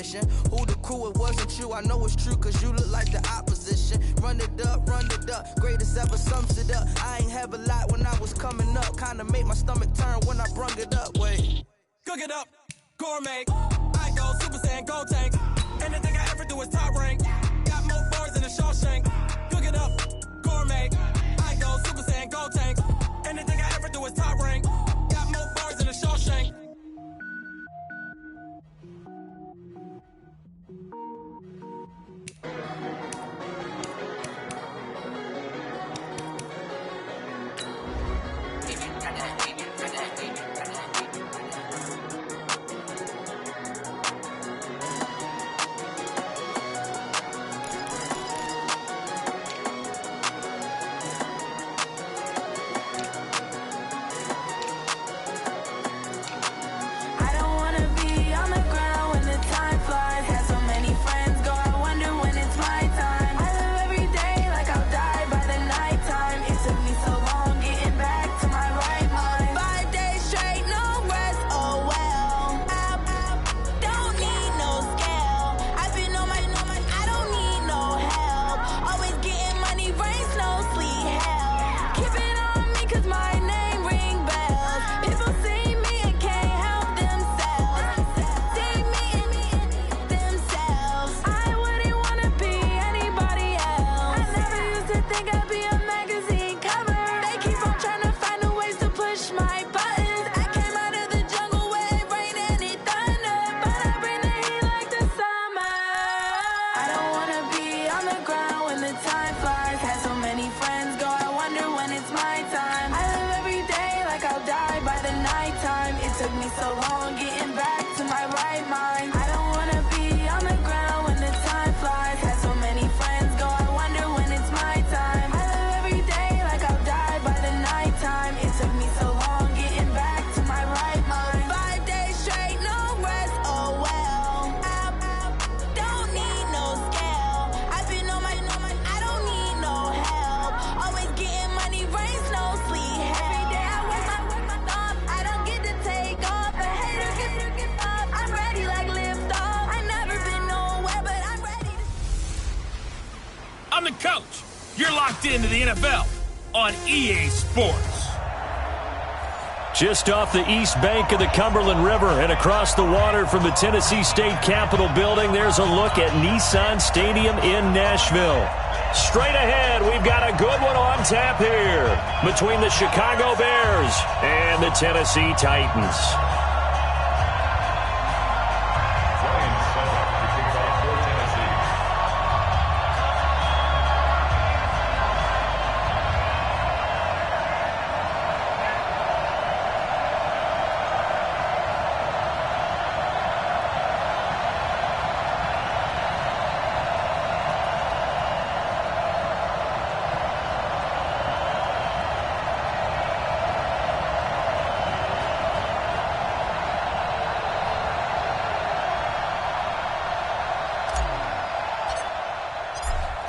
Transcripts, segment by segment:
mission. Who the crew, it wasn't you. I know it's true, cause you look like the opposition. Run it up, greatest ever sums it up. I ain't have a lot when I was coming up. Kinda made my stomach turn when I brung it up. Wait. Cook it up, gourmet. I go Super Saiyan, gold tank. Anything I ever do is top rank. Got more bars than a Shawshank. Cook it up, gourmet. I go Super Saiyan, gold tank. Anything I ever do is top rank. Got more bars than a Shawshank. I'm the coach. You're locked into the NFL on EA Sports. Just off the east bank of the Cumberland River and across the water from the Tennessee State Capitol building, there's a look at Nissan Stadium in Nashville. Straight ahead, we've got a good one on tap here between the Chicago Bears and the Tennessee Titans.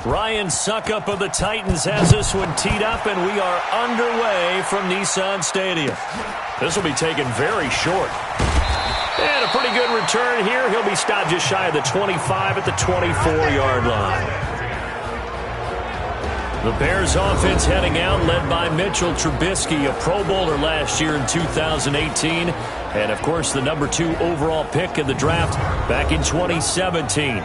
Ryan Suckup of the Titans has this one teed up, and we are underway from Nissan Stadium. This will be taken very short. And a pretty good return here. He'll be stopped just shy of the 25 at the 24-yard line. The Bears offense heading out, led by Mitchell Trubisky, a Pro Bowler last year in 2018. And, of course, the number 2 overall pick in the draft back in 2017.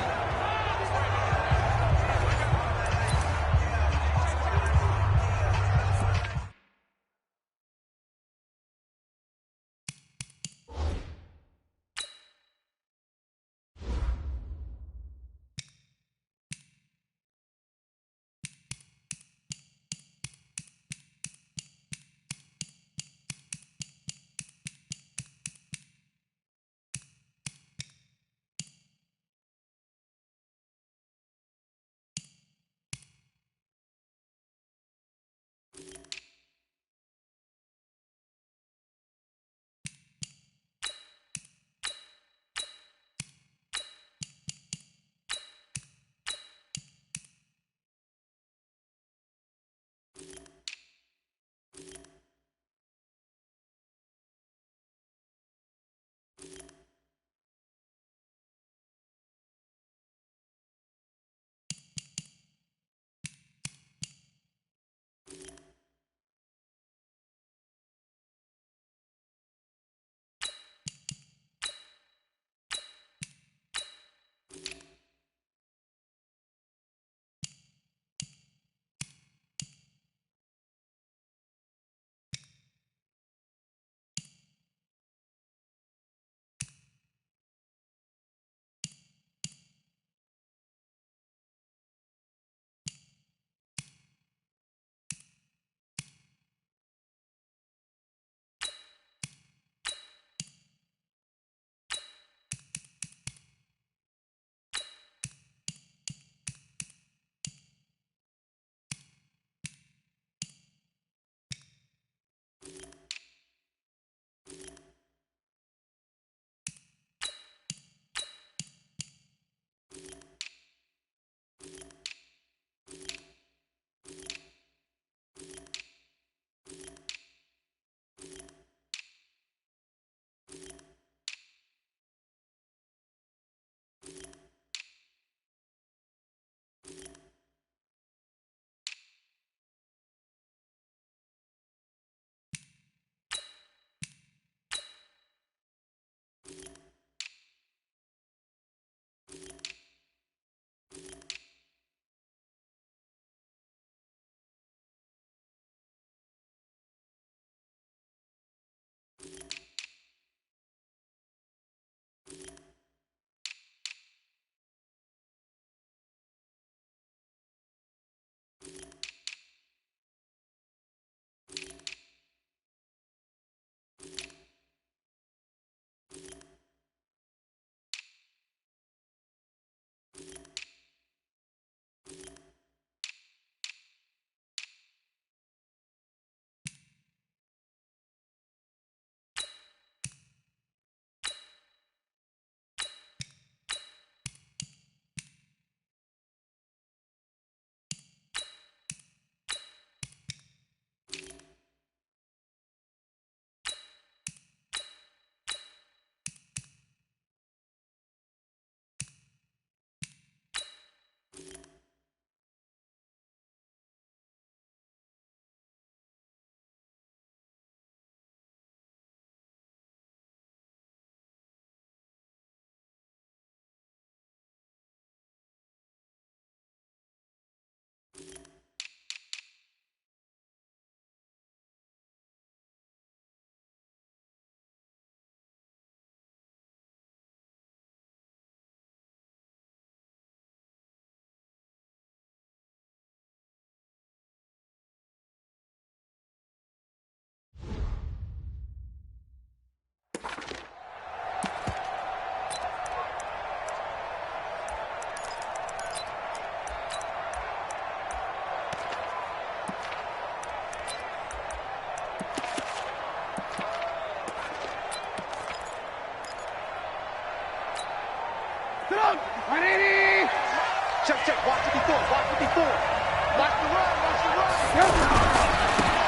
Check. Watch it before. Watch the run.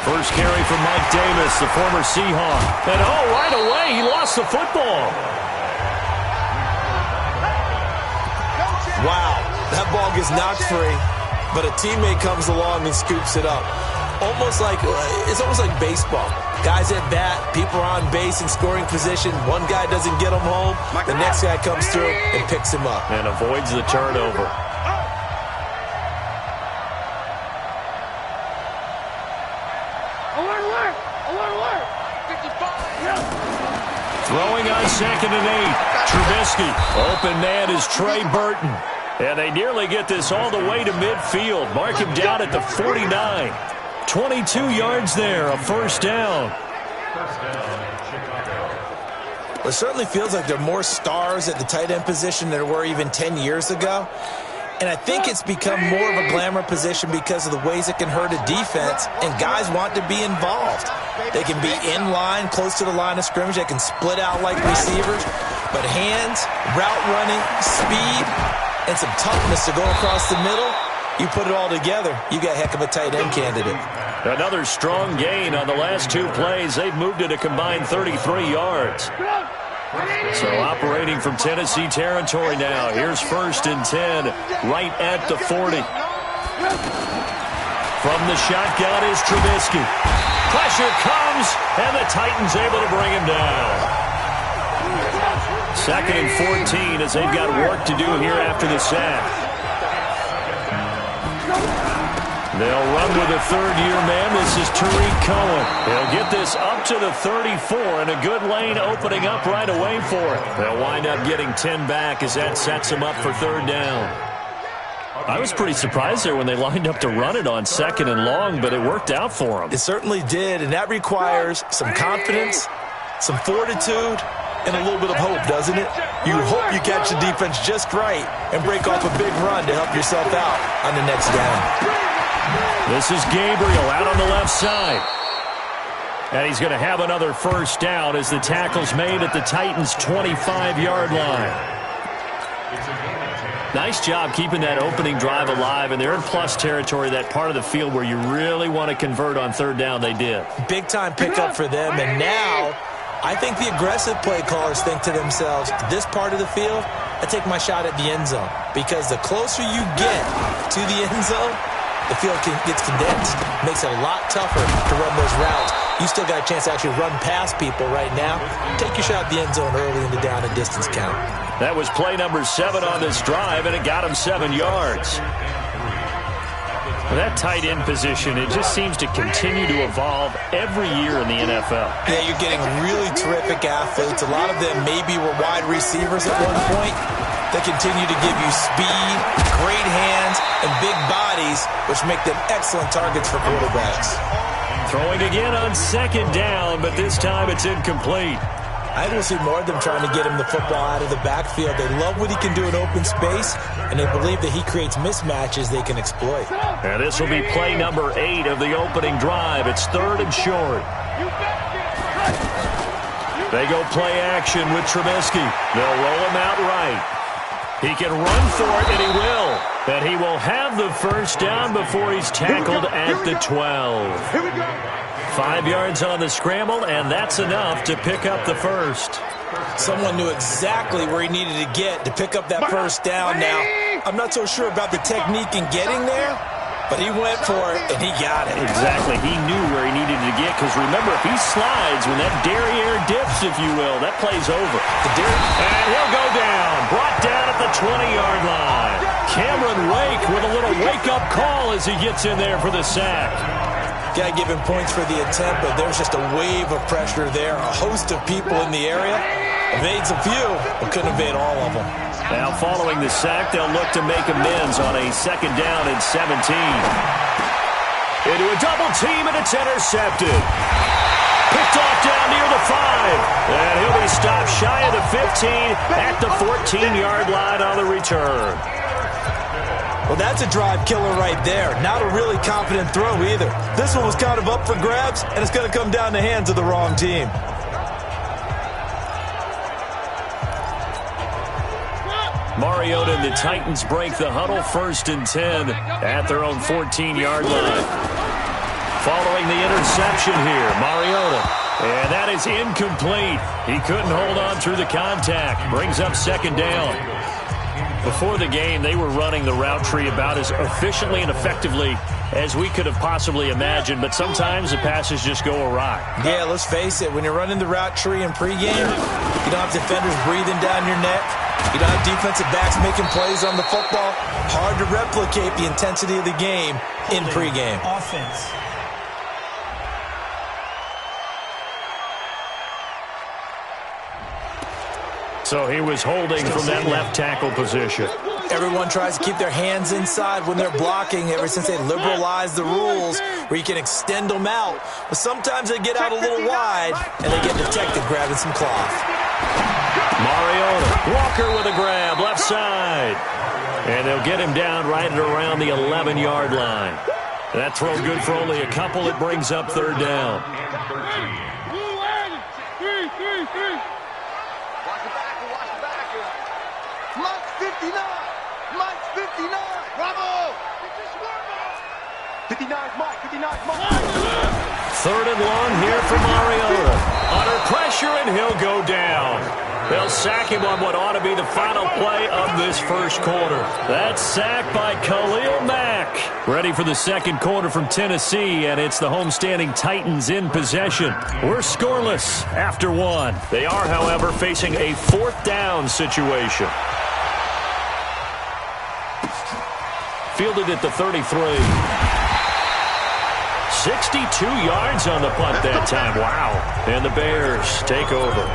First carry from Mike Davis, the former Seahawk. And right away, he lost the football. Wow, that ball gets knocked free, but a teammate comes along and scoops it up. It's almost like baseball. Guys at bat, people are on base in scoring position. One guy doesn't get him home. The next guy comes through and picks him up. And avoids the turnover. Throwing on 2nd and 8. Trubisky. Open man is Trey Burton. And they nearly get this all the way to midfield. Mark him down at the 49. 22 yards there, a first down. Well, it certainly feels like there are more stars at the tight end position than there were even 10 years ago. And I think it's become more of a glamour position because of the ways it can hurt a defense, and guys want to be involved. They can be in line, close to the line of scrimmage. They can split out like receivers. But hands, route running, speed, and some toughness to go across the middle, you put it all together, you got a heck of a tight end candidate. Another strong gain on the last 2 plays. They've moved it a combined 33 yards. So operating from Tennessee territory now. Here's 1st and 10, right at the 40. From the shotgun is Trubisky. Pressure comes, and the Titans able to bring him down. 2nd and 14 as they've got work to do here after the sack. They'll run with a 3rd-year man. This is Tariq Cohen. He'll get this up to the 34, and a good lane opening up right away for it. They'll wind up getting 10 back as that sets them up for 3rd down. I was pretty surprised there when they lined up to run it on 2nd and long, but it worked out for them. It certainly did, and that requires some confidence, some fortitude, and a little bit of hope, doesn't it? You hope you catch the defense just right and break off a big run to help yourself out on the next down. This is Gabriel out on the left side. And he's going to have another first down as the tackle's made at the Titans' 25-yard line. Nice job keeping that opening drive alive, and they're in plus territory, that part of the field where you really want to convert on 3rd down. They did. Big-time pickup for them, and now I think the aggressive play callers think to themselves, this part of the field, I take my shot at the end zone, because the closer you get to the end zone, the field gets condensed. Makes it a lot tougher to run those routes. You still got a chance to actually run past people right now. Take your shot at the end zone early in the down and distance count. That was play number 7 on this drive, and it got him 7 yards. That tight end position, it just seems to continue to evolve every year in the NFL. Yeah, you're getting really terrific athletes. A lot of them maybe were wide receivers at one point. They continue to give you speed, great hands, and big bodies, which make them excellent targets for quarterbacks. Throwing again on 2nd down, but this time it's incomplete. I will see more of them trying to get him the football out of the backfield. They love what he can do in open space, and they believe that he creates mismatches they can exploit. And this will be play number 8 of the opening drive. It's 3rd and short. They go play action with Trubisky. They'll roll him out right. He can run for it, and he will. And he will have the first down before he's tackled at the 12. 5 yards on the scramble, and that's enough to pick up the first. Someone knew exactly where he needed to get to pick up that first down. Now, I'm not so sure about the technique in getting there, but he went for it, and he got it. Exactly. He knew where he needed to get, because remember, if he slides, when that derriere dips, if you will, that play's over. And he'll go down. Brought down at the 20-yard line. Cameron Wake with a little wake-up call as he gets in there for the sack. Got to give him points for the attempt, but there's just a wave of pressure there. A host of people in the area. Evades a few, but couldn't evade all of them. Now following the sack, they'll look to make amends on a 2nd down and 17. Into a double team, and it's intercepted. Picked off down near the 5. And he'll be stopped shy of the 15 at the 14-yard line on the return. Well, that's a drive killer right there. Not a really confident throw either. This one was kind of up for grabs, and it's going to come down the hands of the wrong team. Mariota and the Titans break the huddle, 1st and 10 at their own 14-yard line. Following the interception here, Mariota. And that is incomplete. He couldn't hold on through the contact. Brings up 2nd down. Before the game, they were running the route tree about as efficiently and effectively as we could have possibly imagined, but sometimes the passes just go awry. Yeah, let's face it. When you're running the route tree in pregame, you don't have defenders breathing down your neck. You don't have defensive backs making plays on the football. Hard to replicate the intensity of the game in pregame. Offense. So he was holding from that left tackle position. Everyone tries to keep their hands inside when they're blocking ever since they liberalized the rules where you can extend them out. But sometimes they get out a little wide and they get detected grabbing some cloth. Mariota, Walker with a grab, left side. And they'll get him down right at around the 11-yard line. That throw good for only a couple. It brings up 3rd down. Mike's 59. Mike's 59. Bravo. 59's Mike. 59's Mike. 3rd and long here for Mariota. Under pressure, and he'll go down. They'll sack him on what ought to be the final play of this 1st quarter. That sack by Khalil Mack. Ready for the 2nd quarter from Tennessee, and it's the homestanding Titans in possession. We're scoreless after 1. They are, however, facing a 4th down situation. Fielded at the 33. 62 yards on the punt that time. Wow. And the Bears take over.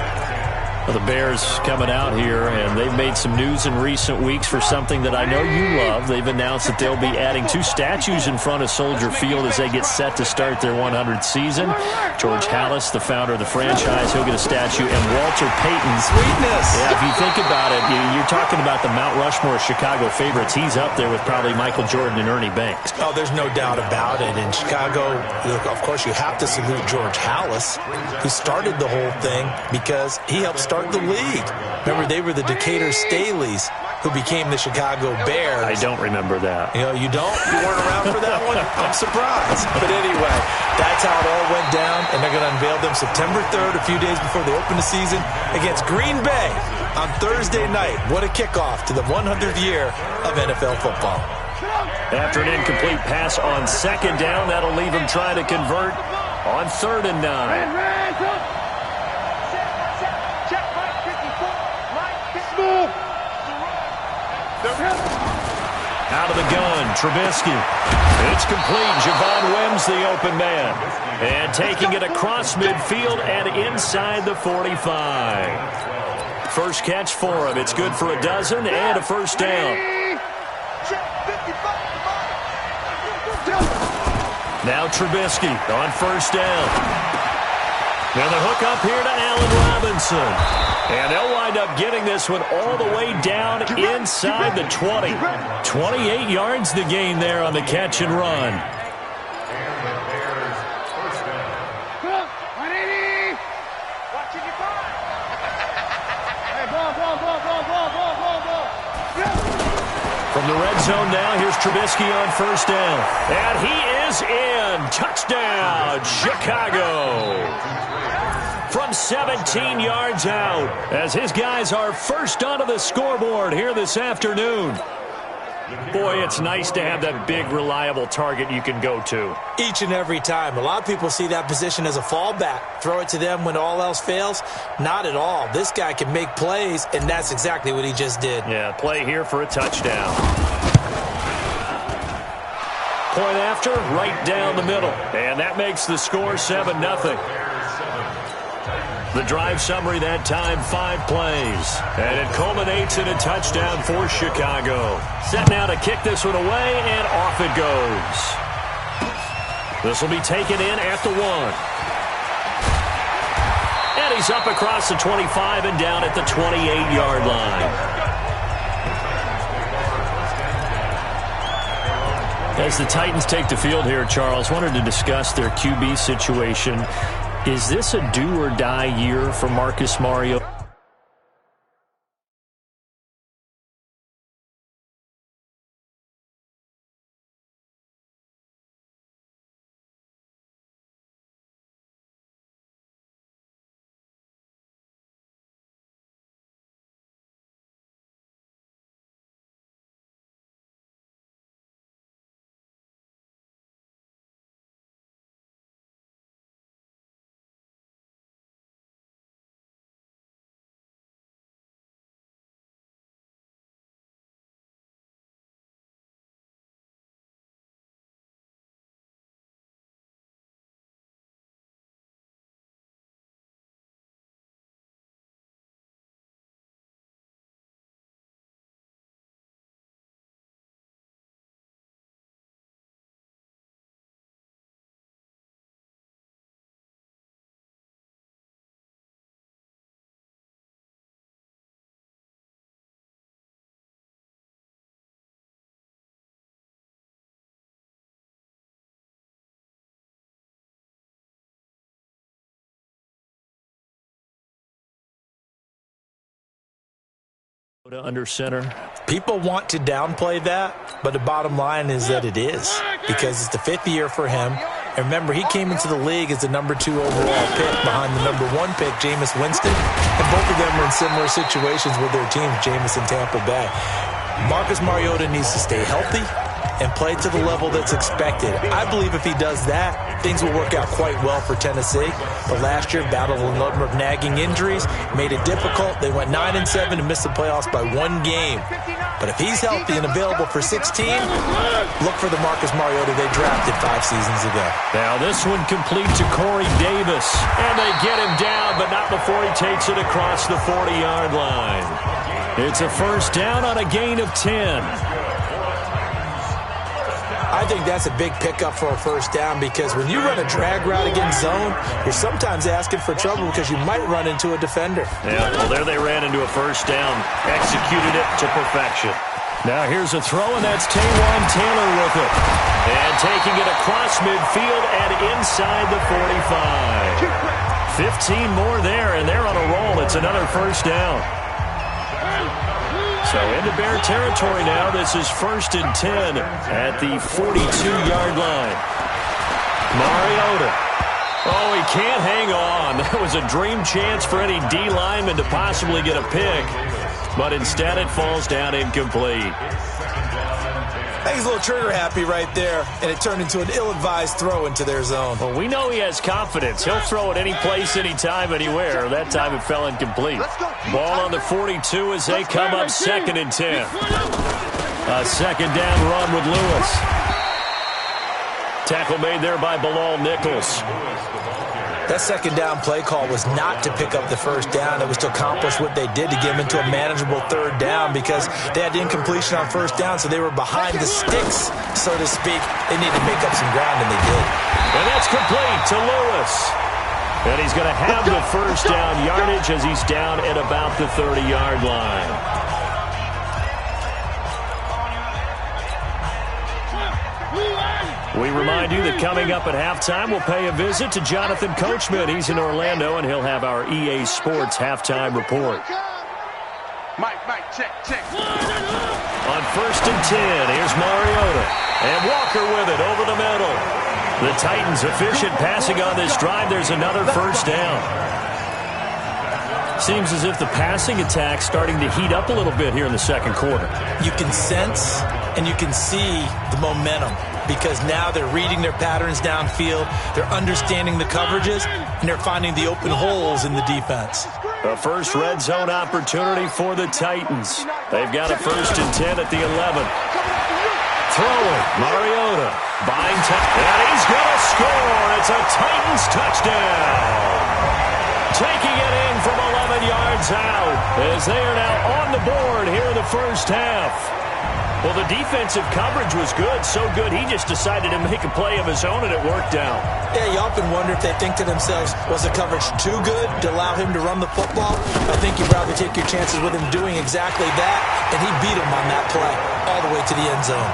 Well, the Bears coming out here, and they've made some news in recent weeks for something that I know you love. They've announced that they'll be adding 2 statues in front of Soldier Field as they get set to start their 100th season. George Halas, the founder of the franchise, he'll get a statue, and Walter Payton. Sweetness. Yeah, if you think about it, you're talking about the Mount Rushmore Chicago favorites. He's up there with probably Michael Jordan and Ernie Banks. Oh, there's no doubt about it. In Chicago, of course, you have to salute George Halas, who started the whole thing because he helped start the league. Remember, they were the Decatur Staleys who became the Chicago Bears. I don't remember that. You know, you don't? You weren't around for that one? I'm surprised. But anyway, that's how it all went down, and they're going to unveil them September 3rd, a few days before they open the season, against Green Bay on Thursday night. What a kickoff to the 100th year of NFL football. After an incomplete pass on 2nd down, that'll leave him trying to convert on 3rd and 9. Out of the gun, Trubisky. It's complete. Javon Wims, the open man. And taking it across midfield and inside the 45. First catch for him. It's good for a dozen and a 1st down. Now Trubisky on 1st down. Now the hook up here to Allen Robinson. And they'll wind up getting this one all the way down inside the 20. 28 yards the gain there on the catch and run. From the red zone now, here's Trubisky on 1st down. And he is in. Touchdown, Chicago. From 17 yards out, as his guys are first onto the scoreboard here this afternoon. Boy, it's nice to have that big, reliable target you can go to. Each and every time. A lot of people see that position as a fallback. Throw it to them when all else fails. Not at all. This guy can make plays, and that's exactly what he just did. Yeah, play here for a touchdown. Point after, right down the middle. And that makes the score 7-0. The drive summary that time, 5 plays. And it culminates in a touchdown for Chicago. Set now to kick this one away, and off it goes. This will be taken in at the 1. And he's up across the 25 and down at the 28-yard line. As the Titans take the field here, Charles, wanted to discuss their QB situation. Is this a do-or-die year for Marcus Mariota? Under center. People want to downplay that, but the bottom line is that it is, because it's the 5th year for him. And remember, he came into the league as the number 2 overall pick behind the number 1 pick, Jameis Winston, and both of them were in similar situations with their teams, Jameis and Tampa Bay. Marcus Mariota needs to stay healthy and play to the level that's expected. I believe if he does that, things will work out quite well for Tennessee. But last year, battled a number of nagging injuries, made it difficult. They went 9-7 and missed the playoffs by 1 game. But if he's healthy and available for 16, look for the Marcus Mariota they drafted 5 seasons ago. Now this one complete to Corey Davis. And they get him down, but not before he takes it across the 40-yard line. It's a first down on a gain of 10. I think that's a big pickup for a first down, because when you run a drag route against zone, you're sometimes asking for trouble because you might run into a defender. Yeah, well, there they ran into a first down. Executed it to perfection. Now here's a throw, and that's Taywan Taylor with it. And taking it across midfield and inside the 45. 15 more there, and they're on a roll. It's another first down. So into Bear territory now. This is 1st and 10 at the 42-yard line. Mariota. Oh, he can't hang on. That was a dream chance for any D lineman to possibly get a pick. But instead it falls down incomplete. I think he's a little trigger happy right there, and it turned into an ill-advised throw into their zone. Well, we know he has confidence. He'll throw it any place, anytime, anywhere. That time it fell incomplete. Ball on the 42 as they come up 2nd and 10. A second down run with Lewis. Tackle made there by Bilal Nichols. That second down play call was not to pick up the first down. It was to accomplish what they did, to get them into a manageable 3rd down, because they had incompletion on first down, so they were behind the sticks, so to speak. They needed to make up some ground, and they did. And that's complete to Lewis. And he's going to have the first down yardage as he's down at about the 30-yard line. We remind you that coming up at halftime, we'll pay a visit to Jonathan Coachman. He's in Orlando, and he'll have our EA Sports halftime report. Mike, check. On 1st and 10, here's Mariota. And Walker with it over the middle. The Titans efficient passing on this drive. There's another first down. Seems as if the passing attack's starting to heat up a little bit here in the second quarter. You can sense and you can see the momentum, because now they're reading their patterns downfield, they're understanding the coverages, and they're finding the open holes in the defense. A first red zone opportunity for the Titans. They've got a 1st and 10 at the 11. Throwing, Mariota, buying time, and he's going to score. It's a Titans touchdown. Taking it in from 11 yards out, as they are now on the board here in the first half. Well, the defensive coverage was good, so good he just decided to make a play of his own, and it worked out. Yeah, you often wonder if they think to themselves, was the coverage too good to allow him to run the football? I think you'd rather take your chances with him doing exactly that, and he beat him on that play all the way to the end zone.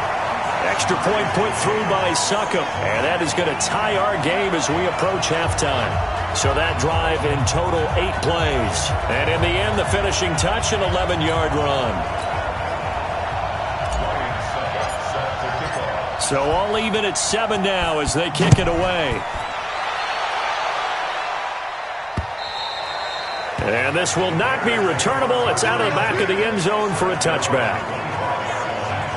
Extra point put through by Succop, and that is going to tie our game as we approach halftime. So that drive in total 8 plays, and in the end, the finishing touch, an 11-yard run. So all even at 7 now as they kick it away. And this will not be returnable. It's out of the back of the end zone for a touchback.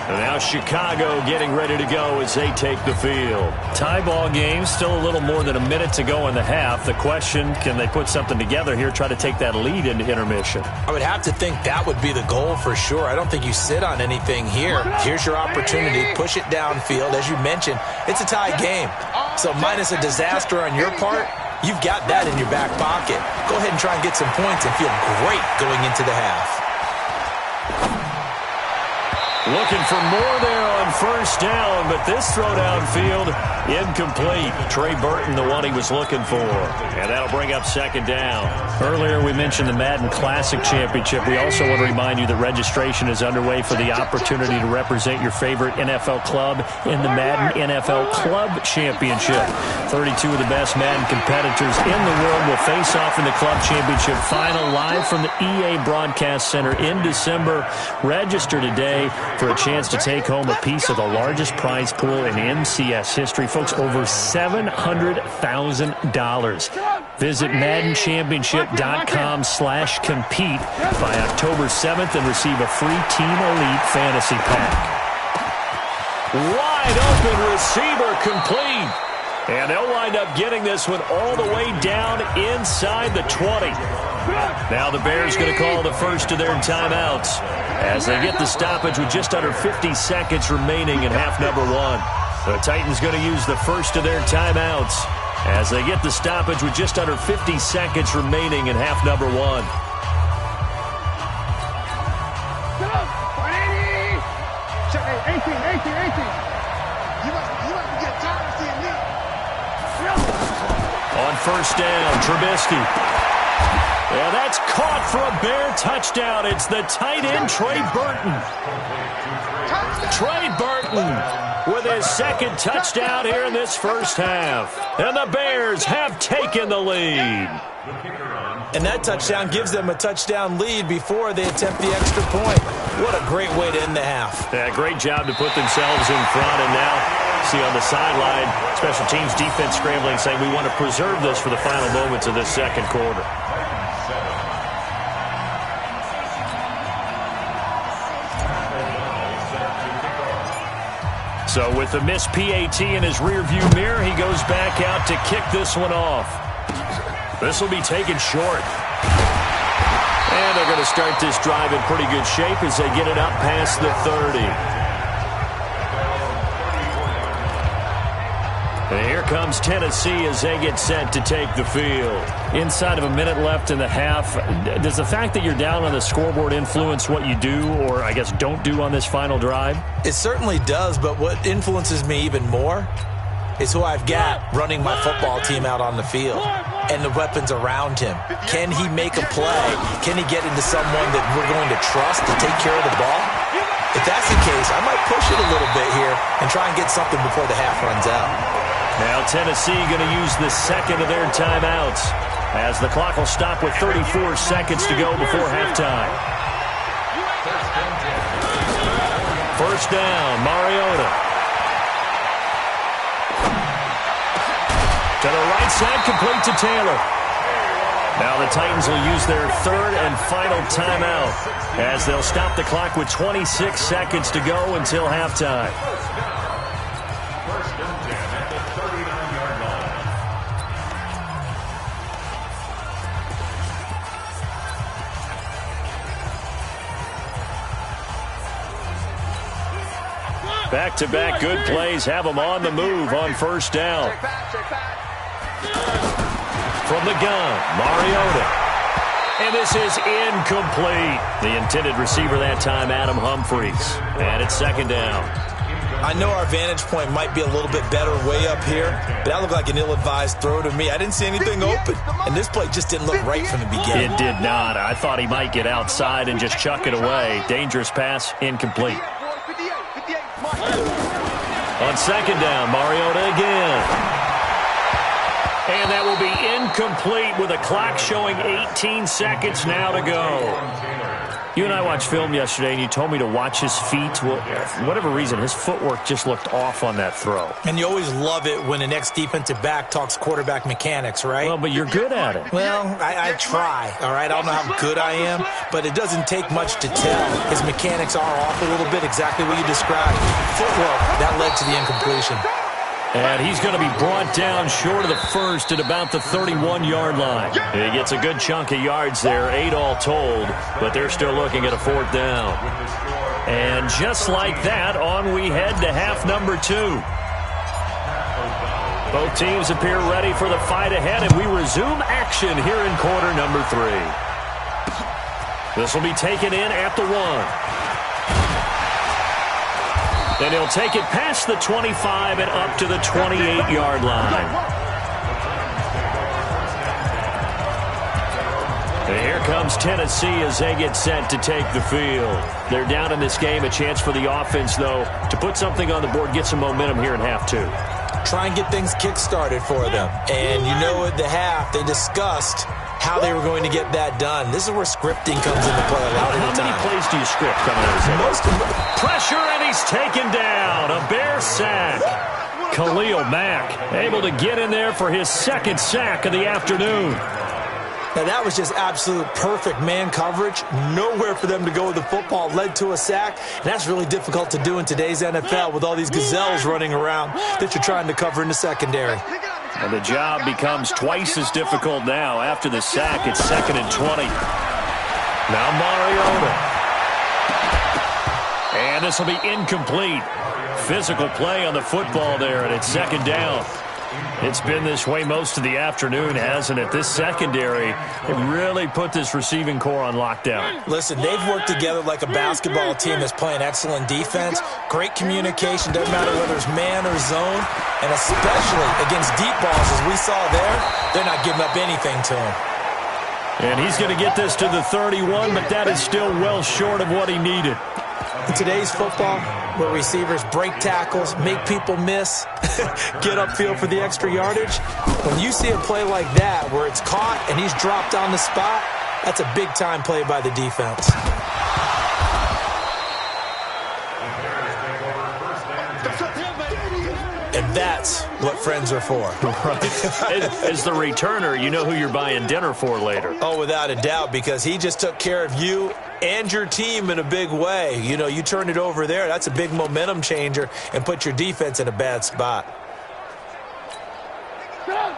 And now Chicago getting ready to go as they take the field. Tie ball game, still a little more than a minute to go in the half. The question, can they put something together here, try to take that lead into intermission? I would have to think that would be the goal for sure. I don't think you sit on anything here. Here's your opportunity. Push it downfield. As you mentioned, it's a tie game. So minus a disaster on your part, you've got that in your back pocket. Go ahead and try and get some points and feel great going into the half. Looking for more there on first down, but this throw downfield incomplete. Trey Burton, the one he was looking for. And that'll bring up second down. Earlier we mentioned the Madden Classic Championship. We also want to remind you that registration is underway for the opportunity to represent your favorite NFL club in the Madden NFL Club Championship. 32 of the best Madden competitors in the world will face off in the Club Championship final live from the EA Broadcast Center in December. Register today for a chance to take home a piece of the largest prize pool in MCS history. Folks, over $700,000. Visit MaddenChampionship.com/compete by October 7th and receive a free Team Elite Fantasy Pack. Wide open receiver complete. And they'll wind up getting this one all the way down inside the 20. Now the Bears going to call the first of their timeouts as they get the stoppage with just under 50 seconds remaining in half number one. The Titans going to use the first of their timeouts as they get the stoppage with just under 50 seconds remaining in half number one. On first down, Trubisky. Yeah, that's caught for a Bear touchdown. It's the tight end, Trey Burton. Trey Burton with his second touchdown here in this first half. And the Bears have taken the lead. And that touchdown gives them a touchdown lead before they attempt the extra point. What a great way to end the half. Yeah, great job to put themselves in front. And now, see on the sideline, special teams defense scrambling, saying we want to preserve this for the final moments of this second quarter. So with the missed PAT in his rearview mirror, he goes back out to kick this one off. This will be taken short. And they're going to start this drive in pretty good shape as they get it up past the 30. And here comes Tennessee as they get set to take the field. Inside of a minute left in the half, does the fact that you're down on the scoreboard influence what you do, or I guess don't do on this final drive? It certainly does, but what influences me even more is who I've got running my football team out on the field and the weapons around him. Can he make a play? Can he get into someone that we're going to trust to take care of the ball? If that's the case, I might push it a little bit here and try and get something before the half runs out. Now Tennessee going to use the second of their timeouts as the clock will stop with 34 seconds to go before halftime. First down, Mariota. To the right side, complete to Taylor. Now the Titans will use their third and final timeout as they'll stop the clock with 26 seconds to go until halftime. Back-to-back good plays have them on the move on first down. From the gun, Mariota. And this is incomplete. The intended receiver that time, Adam Humphries. And it's second down. I know our vantage point might be a little bit better way up here, but that looked like an ill-advised throw to me. I didn't see anything open, and this play just didn't look right from the beginning. It did not. I thought he might get outside and just chuck it away. Dangerous pass, incomplete. On second down, Mariota again. And that will be incomplete with a clock showing 18 seconds now to go. You and I watched film yesterday, and you told me to watch his feet. Well, for whatever reason, his footwork just looked off on that throw. And you always love it when an ex-defensive back talks quarterback mechanics, right? Well, but you're good at it. Well, I try, all right? I don't know how good I am, but it doesn't take much to tell. His mechanics are off a little bit, exactly what you described. Footwork, that led to the incompletion. And he's going to be brought down short of the first at about the 31-yard line. He gets a good chunk of yards there, 8 all told, but they're still looking at a fourth down. And just like that, on we head to half number 2. Both teams appear ready for the fight ahead, and we resume action here in quarter number 3. This will be taken in at the 1. And he'll take it past the 25 and up to the 28-yard line. And here comes Tennessee as they get set to take the field. They're down in this game. A chance for the offense, though, to put something on the board, get some momentum here in half two. Try and get things kick-started for them. And you know at the half, they discussed how they were going to get that done. This is where scripting comes into play a lot of the time. How many plays do you script coming out of this? Pressure, and he's taken down. A Bear sack. Khalil Mack able to get in there for his second sack of the afternoon. Now, that was just absolute perfect man coverage. Nowhere for them to go with the football. Led to a sack. And that's really difficult to do in today's NFL with all these gazelles running around that you're trying to cover in the secondary. And the job becomes twice as difficult now. After the sack, it's 2nd and 20. Now Mariota. And this will be incomplete. Physical play on the football there, and it's 2nd down. It's been this way most of the afternoon, hasn't it? This secondary, it really put this receiving core on lockdown. Listen, they've worked together like a basketball team that's playing excellent defense. Great communication, doesn't matter whether it's man or zone. And especially against deep balls, as we saw there, they're not giving up anything to him. And he's going to get this to the 31, but that is still well short of what he needed. In today's football, where receivers break tackles, make people miss, get upfield for the extra yardage, when you see a play like that where it's caught and he's dropped on the spot, that's a big-time play by the defense. And that's what friends are for. Right. As the returner, you know who you're buying dinner for later. Oh, without a doubt, because he just took care of you and your team in a big way. You know, you turn it over there, that's a big momentum changer and put your defense in a bad spot.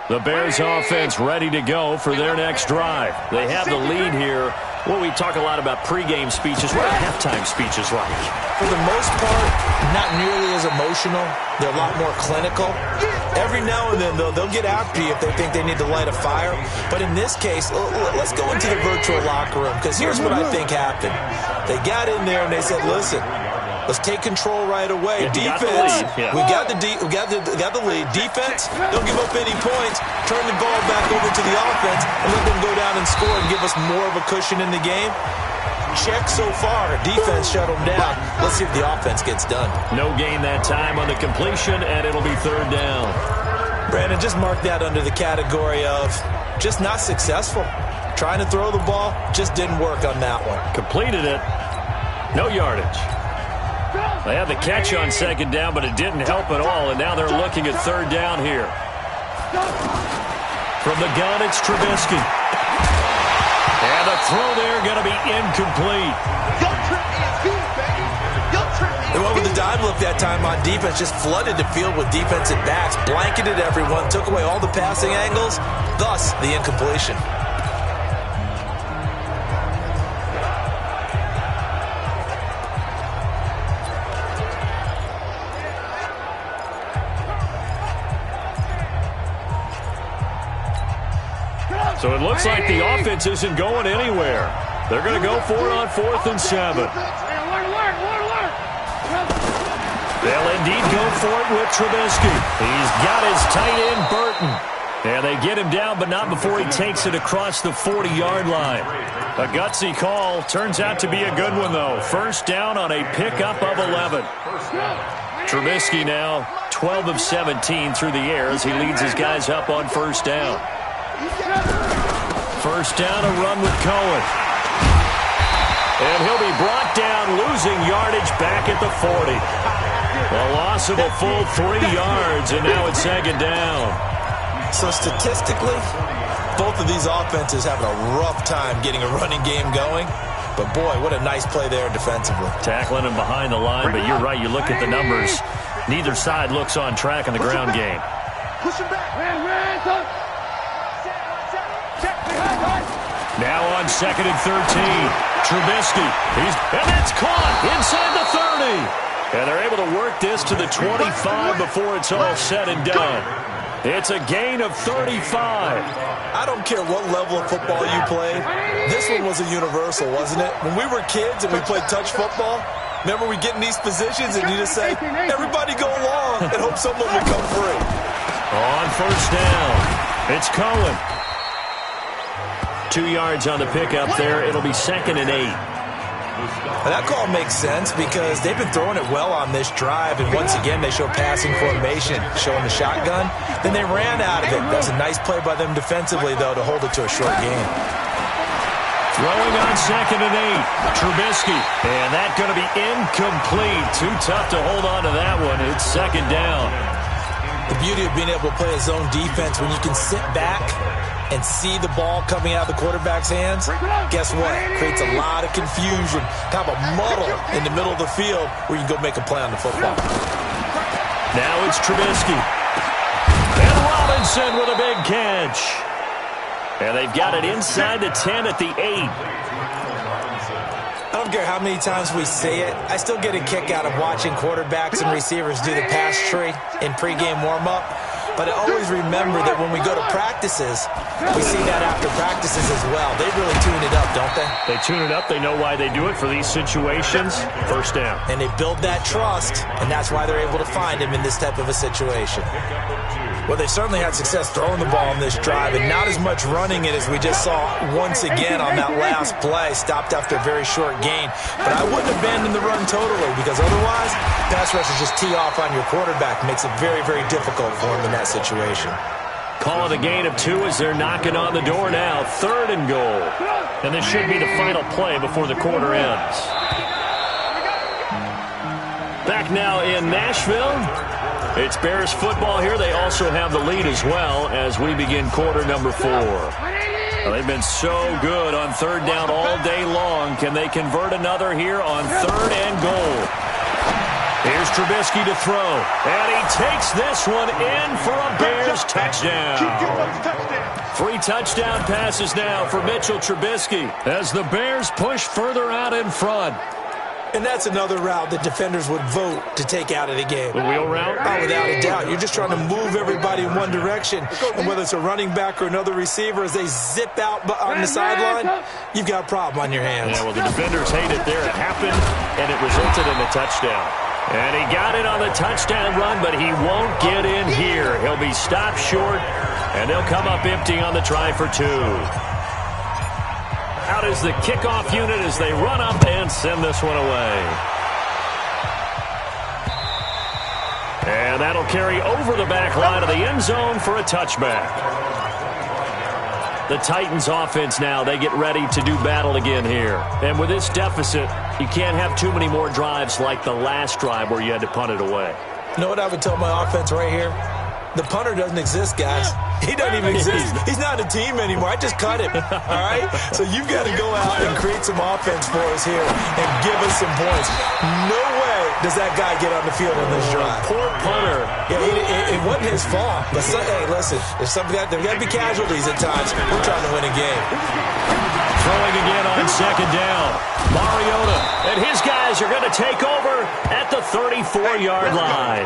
The Bears offense ready to go for their next drive. They have the lead here. Well, we talk a lot about pregame speeches. What are halftime speeches like? For the most part, not nearly as emotional. They're a lot more clinical. Every now and then, though, they'll get after you if they think they need to light a fire. But in this case, let's go into the virtual locker room, because here's what I think happened. They got in there and they said, listen, let's take control right away. Defense, we got the lead. Defense, don't give up any points. Turn the ball back over to the offense and let them go down and score and give us more of a cushion in the game. Check so far. Defense shut them down. Let's see if the offense gets done. No gain that time on the completion, and it'll be 3rd down. Brandon, just mark that under the category of just not successful. Trying to throw the ball, just didn't work on that one. Completed it. No yardage. They had the catch on 2nd down, but it didn't help at all, and now they're looking at 3rd down here. From the gun, it's Trubisky. And the throw there going to be incomplete. They went with the dime look that time on defense, just flooded the field with defensive backs, blanketed everyone, took away all the passing angles, thus the incompletion. So it looks like the offense isn't going anywhere. They're going to go for it on 4th and 7. They'll indeed go for it with Trubisky. He's got his tight end, Burton. And they get him down, but not before he takes it across the 40-yard line. A gutsy call. Turns out to be a good one, though. 1st down on a pickup of 11. Trubisky now 12 of 17 through the air as he leads his guys up on 1st down. 1st down, a run with Cohen. And he'll be brought down, losing yardage back at the 40. A loss of a full 3 yards, and now it's 2nd down. So statistically, both of these offenses having a rough time getting a running game going. But, boy, what a nice play there defensively. Tackling him behind the line, but you're right. You look at the numbers. Neither side looks on track in the ground game. Push him back. Now on 2nd and 13. Trubisky. And that's caught inside the 30. And they're able to work this to the 25 before it's all said and done. It's a gain of 35. I don't care what level of football you played. This one was a universal, wasn't it? When we were kids and we played touch football, Remember, we get in these positions and you just say, everybody go long and hope someone will come free. On first down, it's Cohen. 2 yards on the pickup there. It'll be 2nd and 8. Well, that call makes sense because they've been throwing it well on this drive, and once again they show passing formation, showing the shotgun. Then they ran out of it. That's a nice play by them defensively, though, to hold it to a short gain. Throwing on 2nd and 8, Trubisky. And that's going to be incomplete. Too tough to hold on to that one. It's 2nd down. The beauty of being able to play a zone defense, when you can sit back and see the ball coming out of the quarterback's hands, guess what? Creates a lot of confusion, kind of a muddle in the middle of the field where you can go make a play on the football. Now it's Trubisky. And Robinson with a big catch. And they've got it inside the 10 at the 8. I don't care how many times we say it, I still get a kick out of watching quarterbacks and receivers do the pass tree in pregame warm-up. But I always remember that when we go to practices, we see that after practices as well. They really tune it up, don't they? They tune it up. They know why they do it for these situations. First down. And they build that trust, and that's why they're able to find him in this type of a situation. Well, they certainly had success throwing the ball on this drive, and not as much running it as we just saw once again on that last play. Stopped after a very short gain. But I wouldn't abandon the run totally, because otherwise, pass rushers just tee off on your quarterback. Makes it very, very difficult for him in that situation. Call it a gain of 2 as they're knocking on the door now. 3rd and goal. And this should be the final play before the quarter ends. Back now in Nashville. It's Bears football here. They also have the lead as well as we begin quarter number 4. Well, they've been so good on 3rd down all day long. Can they convert another here on 3rd and goal? Here's Trubisky to throw. And he takes this one in for a Bears touchdown. 3 touchdown passes now for Mitchell Trubisky as the Bears push further out in front. And that's another route that defenders would vote to take out of the game. The wheel route? Oh, without a doubt. You're just trying to move everybody in one direction. And whether it's a running back or another receiver, as they zip out on the sideline, you've got a problem on your hands. Yeah, well, the defenders hate it there. It happened, and it resulted in a touchdown. And he got it on the touchdown run, but he won't get in here. He'll be stopped short, and they'll come up empty on the try for 2. Out is the kickoff unit as they run up and send this one away. And that'll carry over the back line of the end zone for a touchback. The Titans offense now, they get ready to do battle again here. And with this deficit, you can't have too many more drives like the last drive where you had to punt it away. You know what I would tell my offense right here? The punter doesn't exist, guys. He doesn't even exist. He's not a team anymore. I just cut him. All right? So you've got to go out and create some offense for us here and give us some points. No way does that guy get on the field on this drive. Poor punter. Yeah, it wasn't his fault. But hey, listen, there's got to be casualties at times. We're trying to win a game. Throwing again on 2nd down. Mariota and his guys are going to take over at the 34-yard line.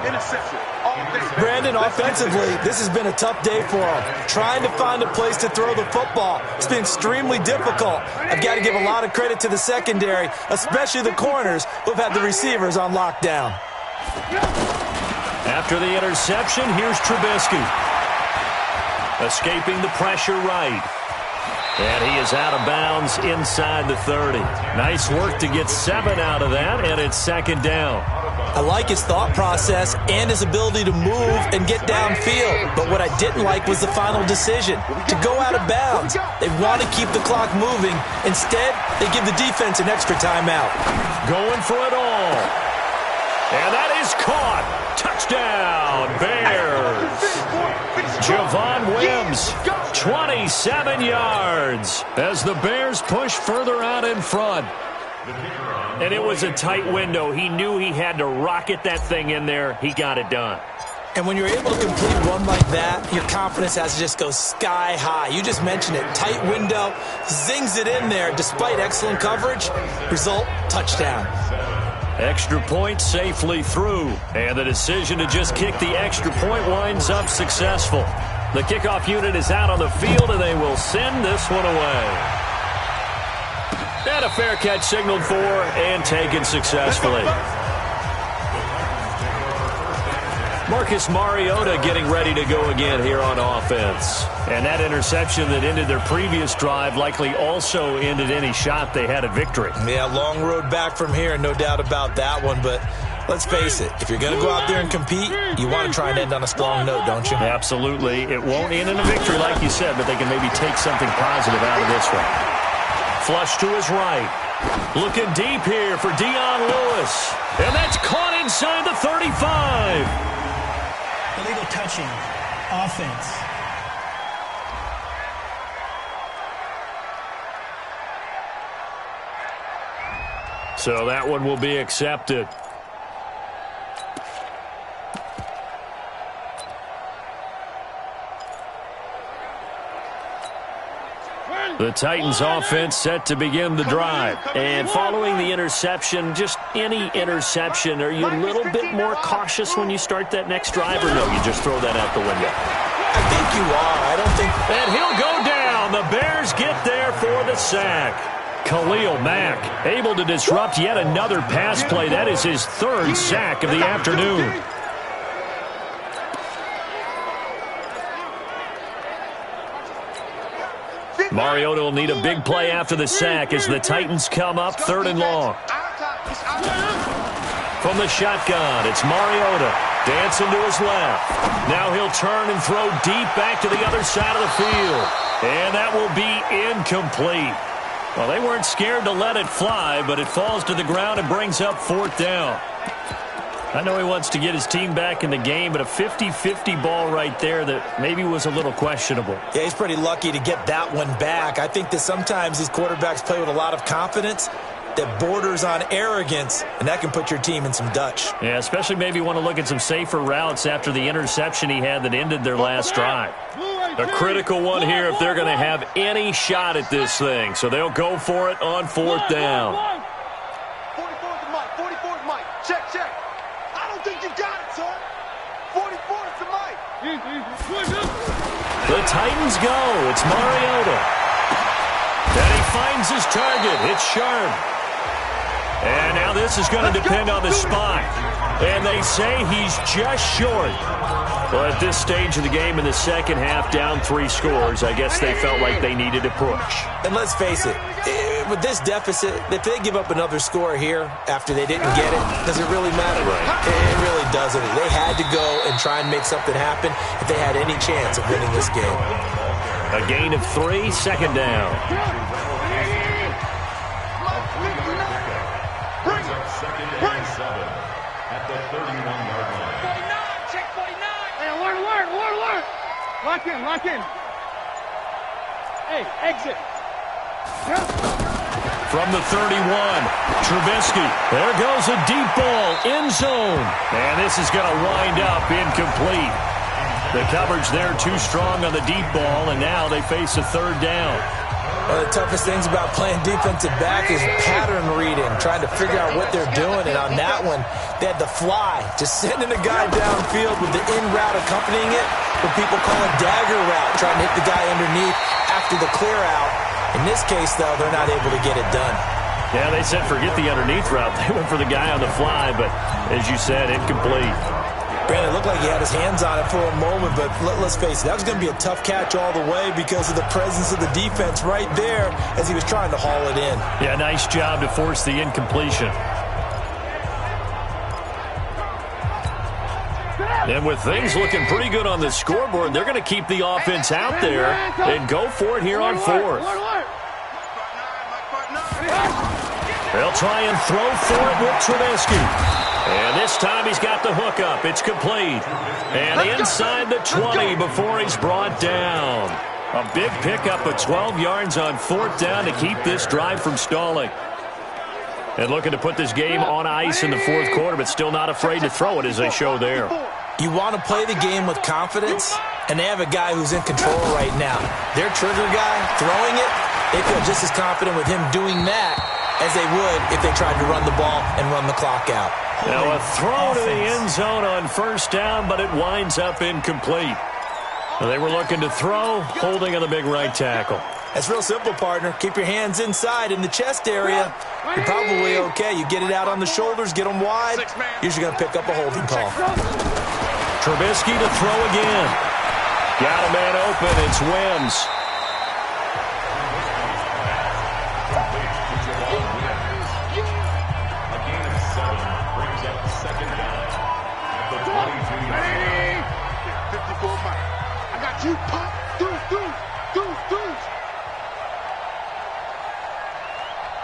Brandon, offensively, this has been a tough day for him. Trying to find a place to throw the football. It's been extremely difficult. I've got to give a lot of credit to the secondary, especially the corners who've had the receivers on lockdown. After the interception, here's Trubisky. Escaping the pressure right. And he is out of bounds inside the 30. Nice work to get 7 out of that, and it's 2nd down. I like his thought process and his ability to move and get downfield. But what I didn't like was the final decision, to go out of bounds. They want to keep the clock moving. Instead, they give the defense an extra timeout. Going for it all. And that is caught. Touchdown, Bears. Javon Wims, 27 yards as the Bears push further out in front. And it was a tight window. He knew he had to rocket that thing in there. He got it done. And when you're able to complete one like that, your confidence has to just go sky high. You just mentioned it. Tight window, zings it in there despite excellent coverage. Result, touchdown. Extra point safely through. And the decision to just kick the extra point winds up successful. The kickoff unit is out on the field, and they will send this one away. And a fair catch signaled for and taken successfully. Marcus Mariota getting ready to go again here on offense. And that interception that ended their previous drive likely also ended any shot they had at victory. Yeah, long road back from here, no doubt about that one. But let's face it, if you're going to go out there and compete, you want to try and end on a strong note, don't you? Absolutely. It won't end in a victory like you said, but they can maybe take something positive out of this one. Flush to his right. Looking deep here for Dion Lewis. And that's caught inside the 35. Illegal touching. Offense. So that one will be accepted. The Titans offense set to begin the drive. And following the interception, just any interception, are you a little bit more cautious when you start that next drive, or no, you just throw that out the window? I think you are. I don't think... And he'll go down. The Bears get there for the sack. Khalil Mack able to disrupt yet another pass play. That is his third sack of the afternoon. Mariota will need a big play after the sack as the Titans come up 3rd and long. From the shotgun, it's Mariota dancing to his left. Now he'll turn and throw deep back to the other side of the field. And that will be incomplete. Well, they weren't scared to let it fly, but it falls to the ground and brings up 4th down. I know he wants to get his team back in the game, but a 50-50 ball right there that maybe was a little questionable. Yeah, he's pretty lucky to get that one back. I think that sometimes these quarterbacks play with a lot of confidence that borders on arrogance, and that can put your team in some Dutch. Yeah, especially maybe want to look at some safer routes after the interception he had that ended their last drive. A critical one here if they're going to have any shot at this thing. So they'll go for it on 4th down. 44 to Mike. 44 to Mike. Check, check. I don't think you got it, son. 44 to Mike. The Titans go. It's Mariota. And he finds his target. It's Sharp. And now this is going to depend on the spot. And they say he's just short. Well, at this stage of the game in the second half, down 3 scores, I guess they felt like they needed to push. And let's face it, with this deficit, if they give up another score here after they didn't get it, does it really matter? Right. It really doesn't. They had to go and try and make something happen if they had any chance of winning this game. A gain of 3, 2nd down. Bring 7 at the 31-yard line. 49, check 49. Hey, alert. Lock in. Hey, exit. From the 31, Trubisky. There goes a deep ball, end zone. And this is going to wind up incomplete. The coverage there too strong on the deep ball, and now they face a 3rd down. One of the toughest things about playing defensive back is pattern reading, trying to figure out what they're doing. And on that one, they had the fly, just sending a guy downfield with the in route accompanying it, what people call a dagger route, trying to hit the guy underneath after the clear out. In this case, though, they're not able to get it done. Yeah, they said forget the underneath route. They went for the guy on the fly, but as you said, incomplete. Granted, it looked like he had his hands on it for a moment, but let's face it, that was going to be a tough catch all the way because of the presence of the defense right there as he was trying to haul it in. Yeah, nice job to force the incompletion. And with things looking pretty good on the scoreboard, they're going to keep the offense out there and go for it here on 4th. They'll try and throw for it with Trubisky. And this time he's got the hook up. It's complete. And inside the 20 before he's brought down. A big pickup of 12 yards on 4th down to keep this drive from stalling. And looking to put this game on ice in the 4th quarter, but still not afraid to throw it as they show there. You want to play the game with confidence, and they have a guy who's in control right now. Their trigger guy throwing it, they feel just as confident with him doing that as they would if they tried to run the ball and run the clock out. Now a throw to the end zone on 1st down, but it winds up incomplete. They were looking to throw, holding on the big right tackle. It's real simple, partner. Keep your hands inside in the chest area. You're probably okay. You get it out on the shoulders, get them wide. Usually going to pick up a holding call. Trubisky to throw again. Got a man open. It's Wims. A gain of 7 brings up second down at the 22-yard line. 54 miles. I got you, pop. Deuce.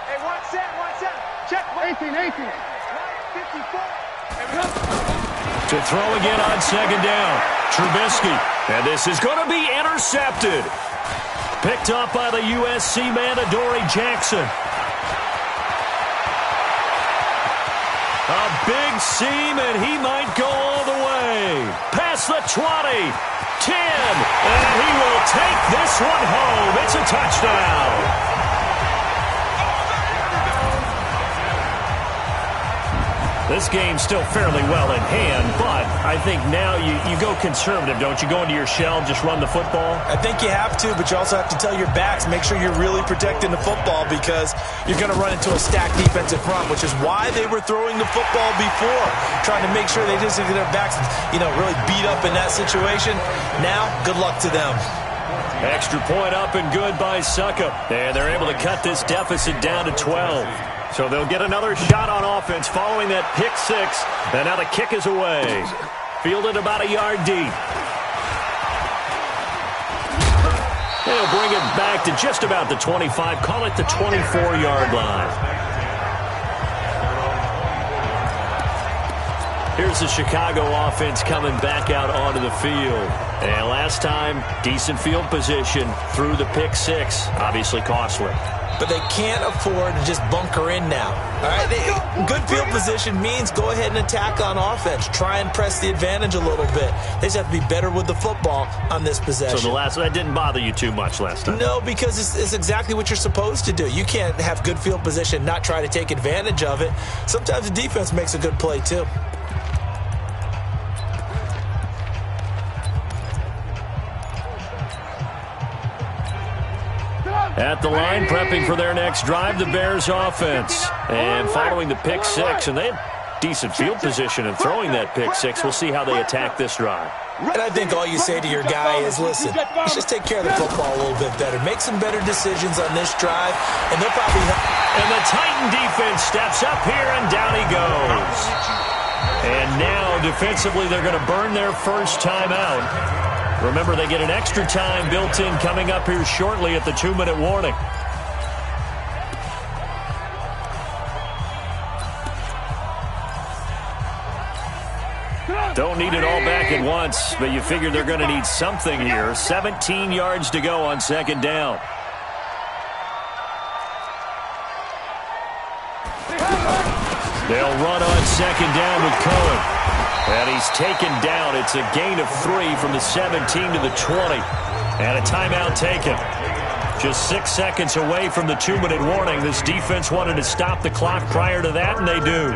Hey, one set. Check. 18. 54. To throw again on second down. Trubisky. And this is going to be intercepted. Picked up by the USC man, Adoree Jackson. A big seam, and he might go all the way. Past the 20. 10. And he will take this one home. It's a touchdown. This game's still fairly well in hand, but I think now you go conservative, don't you? Go into your shell and just run the football? I think you have to, but you also have to tell your backs, make sure you're really protecting the football because you're going to run into a stacked defensive front, which is why they were throwing the football before, trying to make sure they just get their backs, really beat up in that situation. Now, good luck to them. Extra point up and good by Suckup. And they're able to cut this deficit down to 12. So they'll get another shot on offense following that pick six. And now the kick is away. Fielded about a yard deep. They'll bring it back to just about the 25. Call it the 24-yard line. Here's the Chicago offense coming back out onto the field. And last time, decent field position through the pick six. Obviously costly. But they can't afford to just bunker in now. All right, good field position means go ahead and attack on offense. Try and press the advantage a little bit. They just have to be better with the football on this possession. So that didn't bother you too much last time? No, because it's exactly what you're supposed to do. You can't have good field position, not try to take advantage of it. Sometimes the defense makes a good play too. At the line, prepping for their next drive, the Bears offense. And following the pick six, and they have decent field position and throwing that pick six. We'll see how they attack this drive. And I think all you say to your guy is, listen, let's just take care of the football a little bit better. Make some better decisions on this drive, and they'll probably... And the Titan defense steps up here, and down he goes. And now, defensively, they're going to burn their first time out. Remember, they get an extra time built in coming up here shortly at the 2-minute warning. Don't need it all back at once, but you figure they're going to need something here. 17 yards to go on second down. They'll run on second down with Cohen. And he's taken down. It's a gain of 3 from the 17 to the 20. And a timeout taken. Just 6 seconds away from the 2-minute warning. This defense wanted to stop the clock prior to that, and they do.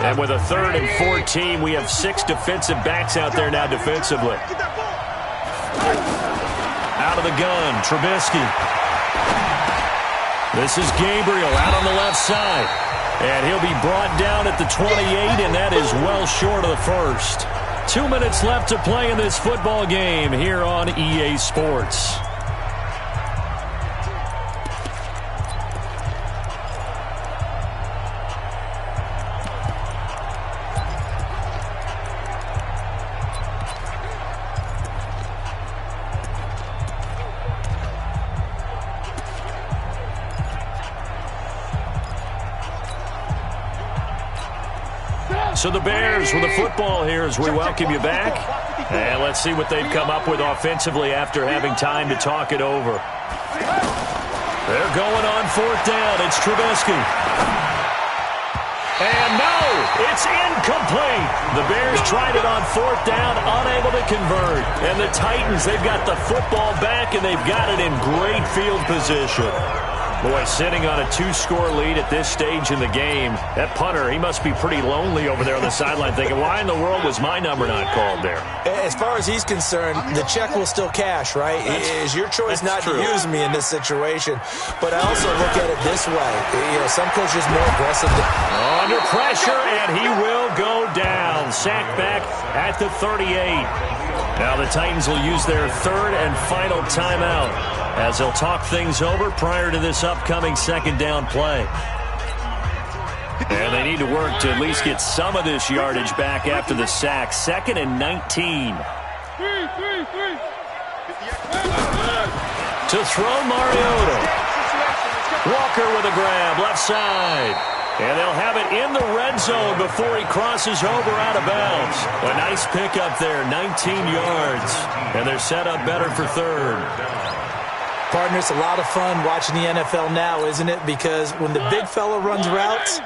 And with a 3rd and 14, we have 6 defensive backs out there now defensively. Out of the gun, Trubisky. This is Gabriel out on the left side. And he'll be brought down at the 28, and that is well short of the first. 2 minutes left to play in this football game here on EA Sports. So the Bears with the football here as we welcome you back. And let's see what they've come up with offensively after having time to talk it over. They're going on 4th down. It's Trubisky. And no, it's incomplete. The Bears tried it on 4th down, unable to convert. And the Titans, they've got the football back, and they've got it in great field position. Boy, sitting on a 2-score lead at this stage in the game, that punter, he must be pretty lonely over there on the sideline thinking, why in the world was my number not called there? As far as he's concerned, the check will still cash, right? It is your choice not to use me in this situation. But I also look at it this way. Some coaches more aggressive. Under pressure, and he will go down. Sack back at the 38. Now the Titans will use their third and final timeout as they'll talk things over prior to this upcoming second down play. And they need to work to at least get some of this yardage back after the sack. 2nd and 19. To throw, Mariota. Walker with a grab, left side. And they'll have it in the red zone before he crosses over out of bounds. A nice pickup there, 19 yards. And they're set up better for third. Partner, it's a lot of fun watching the NFL now, isn't it? Because when the big fella runs routes,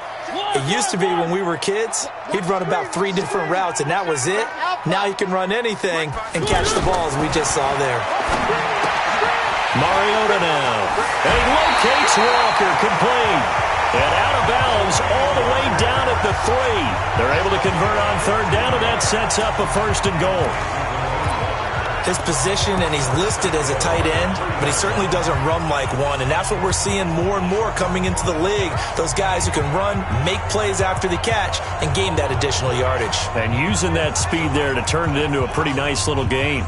it used to be when we were kids, he'd run about 3 different routes, and that was it. Now he can run anything and catch the balls we just saw there. Mariota now. And he locates Walker, complete. And out of bounds all the way down at the 3. They're able to convert on third down, and that sets up a 1st and goal. His position, and he's listed as a tight end, but he certainly doesn't run like one, and that's what we're seeing more and more coming into the league. Those guys who can run, make plays after the catch, and gain that additional yardage. And using that speed there to turn it into a pretty nice little game.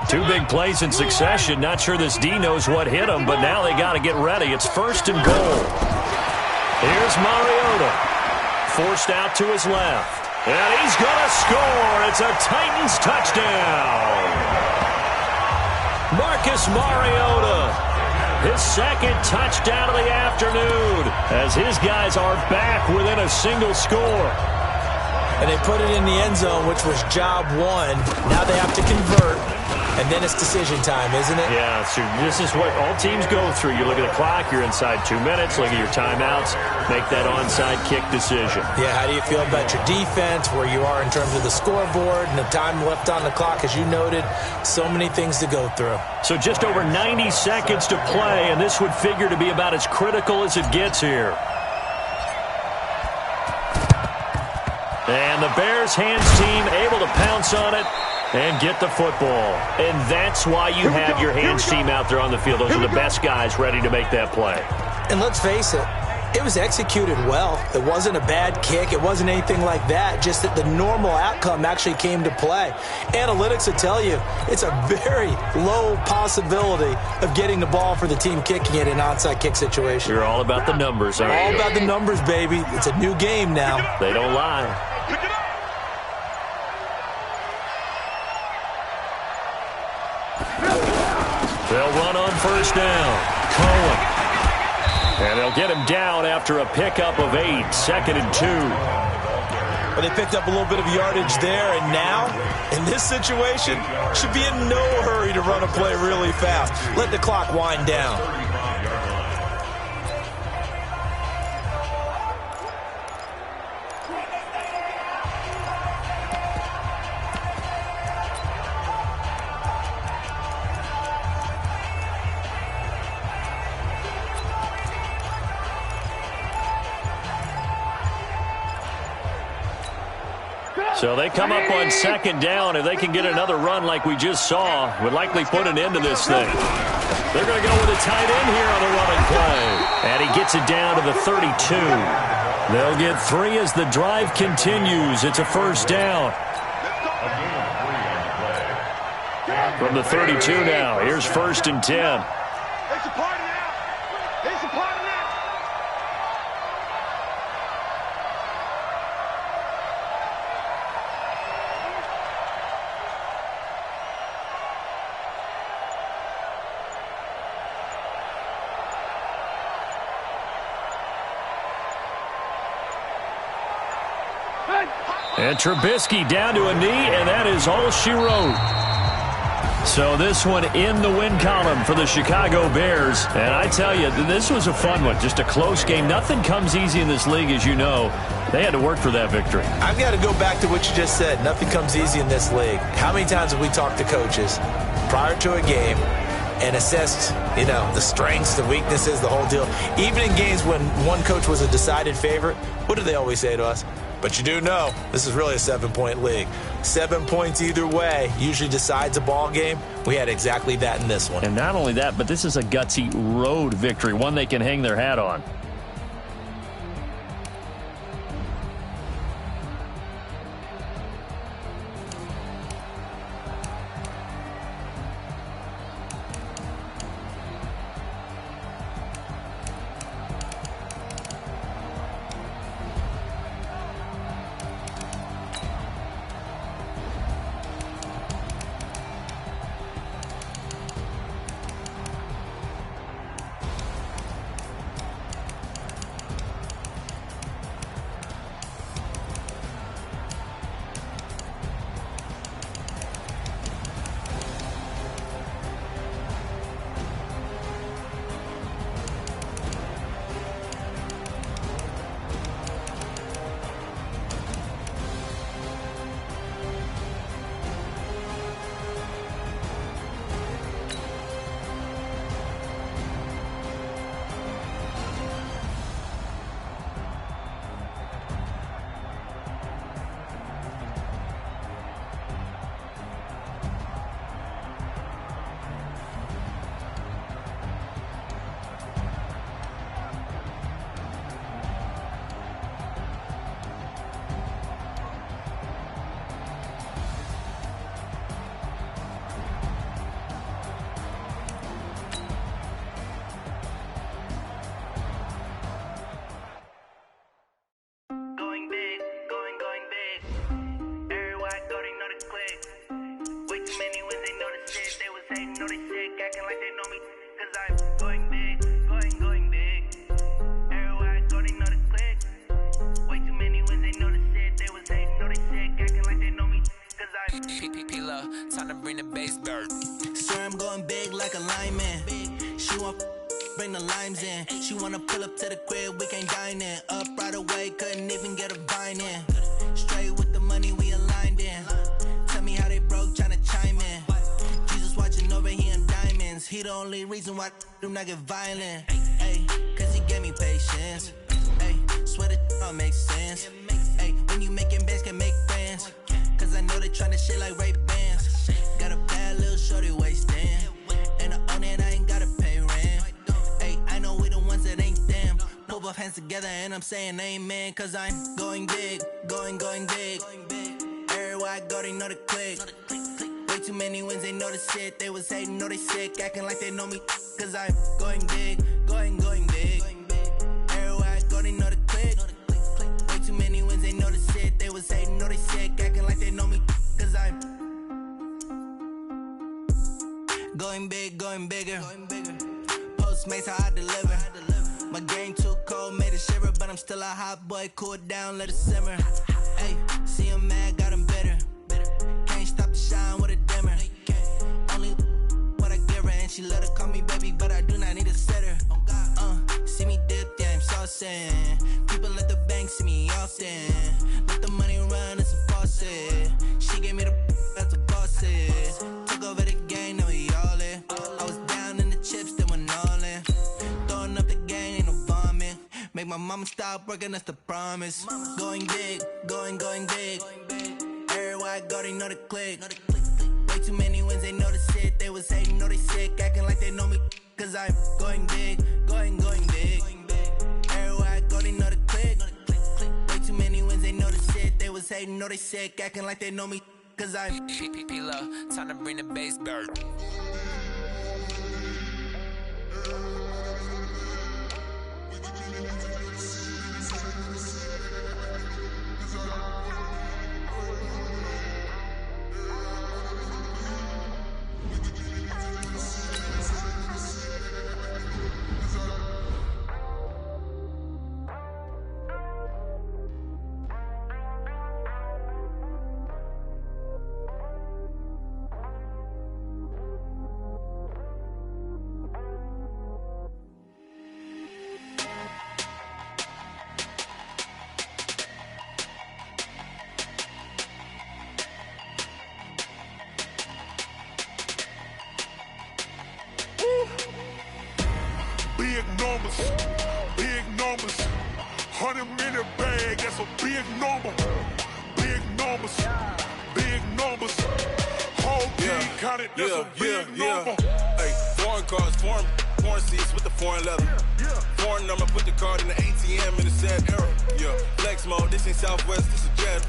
2 big plays in succession. Not sure this D knows what hit him, but now they got to get ready. It's 1st and goal. Here's Mariota. Forced out to his left. And he's going to score. It's a Titans touchdown. Marcus Mariota. His 2nd touchdown of the afternoon as his guys are back within a single score. And they put it in the end zone, which was job 1. Now they have to convert. And then it's decision time, isn't it? Yeah, so this is what all teams go through. You look at the clock, you're inside 2 minutes, look at your timeouts, make that onside kick decision. Yeah, how do you feel about your defense, where you are in terms of the scoreboard and the time left on the clock, as you noted? So many things to go through. So just over 90 seconds to play, and this would figure to be about as critical as it gets here. And the Bears hands team able to pounce on it and get the football. And that's why you have your hands team out there on the field. Those are the best guys ready to make that play. And let's face it, it was executed well. It wasn't a bad kick. It wasn't anything like that. Just that the normal outcome actually came to play. Analytics will tell you it's a very low possibility of getting the ball for the team kicking it in an onside kick situation. You're all about the numbers, aren't you? All about the numbers, baby. It's a new game now. They don't lie. They'll run on 1st down. Cohen. And they'll get him down after a pickup of 8. 2nd and 2. But they picked up a little bit of yardage there, and now, in this situation, should be in no hurry to run a play really fast. Let the clock wind down. So they come up on 2nd down. If they can get another run like we just saw, would likely put an end to this thing. They're going to go with a tight end here on the running play. And he gets it down to the 32. They'll get 3 as the drive continues. It's a 1st down. From the 32 now, here's 1st and 10. It's a party now. It's a party now. And Trubisky down to a knee, and that is all she wrote. So this one in the win column for the Chicago Bears. And I tell you, this was a fun one. Just a close game. Nothing comes easy in this league, as you know. They had to work for that victory. I've got to go back to what you just said. Nothing comes easy in this league. How many times have we talked to coaches prior to a game, and assessed, the strengths, the weaknesses, the whole deal. Even in games when one coach was a decided favorite, what do they always say to us? But you do know this is really a 7-point league. 7 points either way usually decides a ball game. We had exactly that in this one. And not only that, but this is a gutsy road victory, one they can hang their hat on. Time to bring the bass bird. Swear I'm going big like a lineman. She want bring the limes in. She wanna pull up to the crib, we can't dine in. Up right away, couldn't even get a vine in. Straight with the money we aligned in. Tell me how they broke, tryna chime in. Jesus watching over here in diamonds. He the only reason why do not get violent. Ay, cause he gave me patience. Ay, swear that all makes sense. Ay, when you making bands can make friends. Cause I know they tryna shit like Ray Bans. Got a bad little shorty wasting. And I own it, I ain't gotta pay rent. Ay, I know we the ones that ain't them. Pull both hands together and I'm saying amen. Cause I'm going big, going big. Everywhere I go, they know the click. Way too many wins, they know the shit. They was hating, know they sick, acting like they know me. Cause I'm going big, going big. Everywhere I go, they know the click. Way too many wins, they know the shit. They was hating, know they sick, acting like they know me. Cause I'm going big, going bigger. Postmates how I deliver. My game too cold, made it shiver. But I'm still a hot boy, cool it down, let it simmer. Hey, see him mad, got him bitter. Can't stop the shine with a dimmer. Only what I give her, and she let her call me baby, but I do not need a sitter. See me dip, yeah, I'm saucing. People at the bank see me often. Let the money run, it's a faucet. She gave me the that's a boss it. Took over the game, now we all in. I was down in the chips, then went all in. Throwing up the game, ain't no vomit. Make my mama stop working, that's the promise. Going big, going big. Everywhere I go, they know the click. Way too many wins, they know the shit. They was hating, know they sick, acting like they know me. Cause I'm going big, going big. Everywhere I go, they know the click. Way too many wins, they know the shit. They was hating, know they sick, acting like they know me. Cause I'm P-P-P-Love, time to bring the bass bird. numbers. 100 minute bag, that's a big number. Big numbers. Big numbers. Whole team counted, that's a big number. Hey, foreign cars, foreign seats with the foreign leather. Foreign number, put the card in the ATM in the sad era. Yeah, flex mode, this ain't Southwest, this is Jet.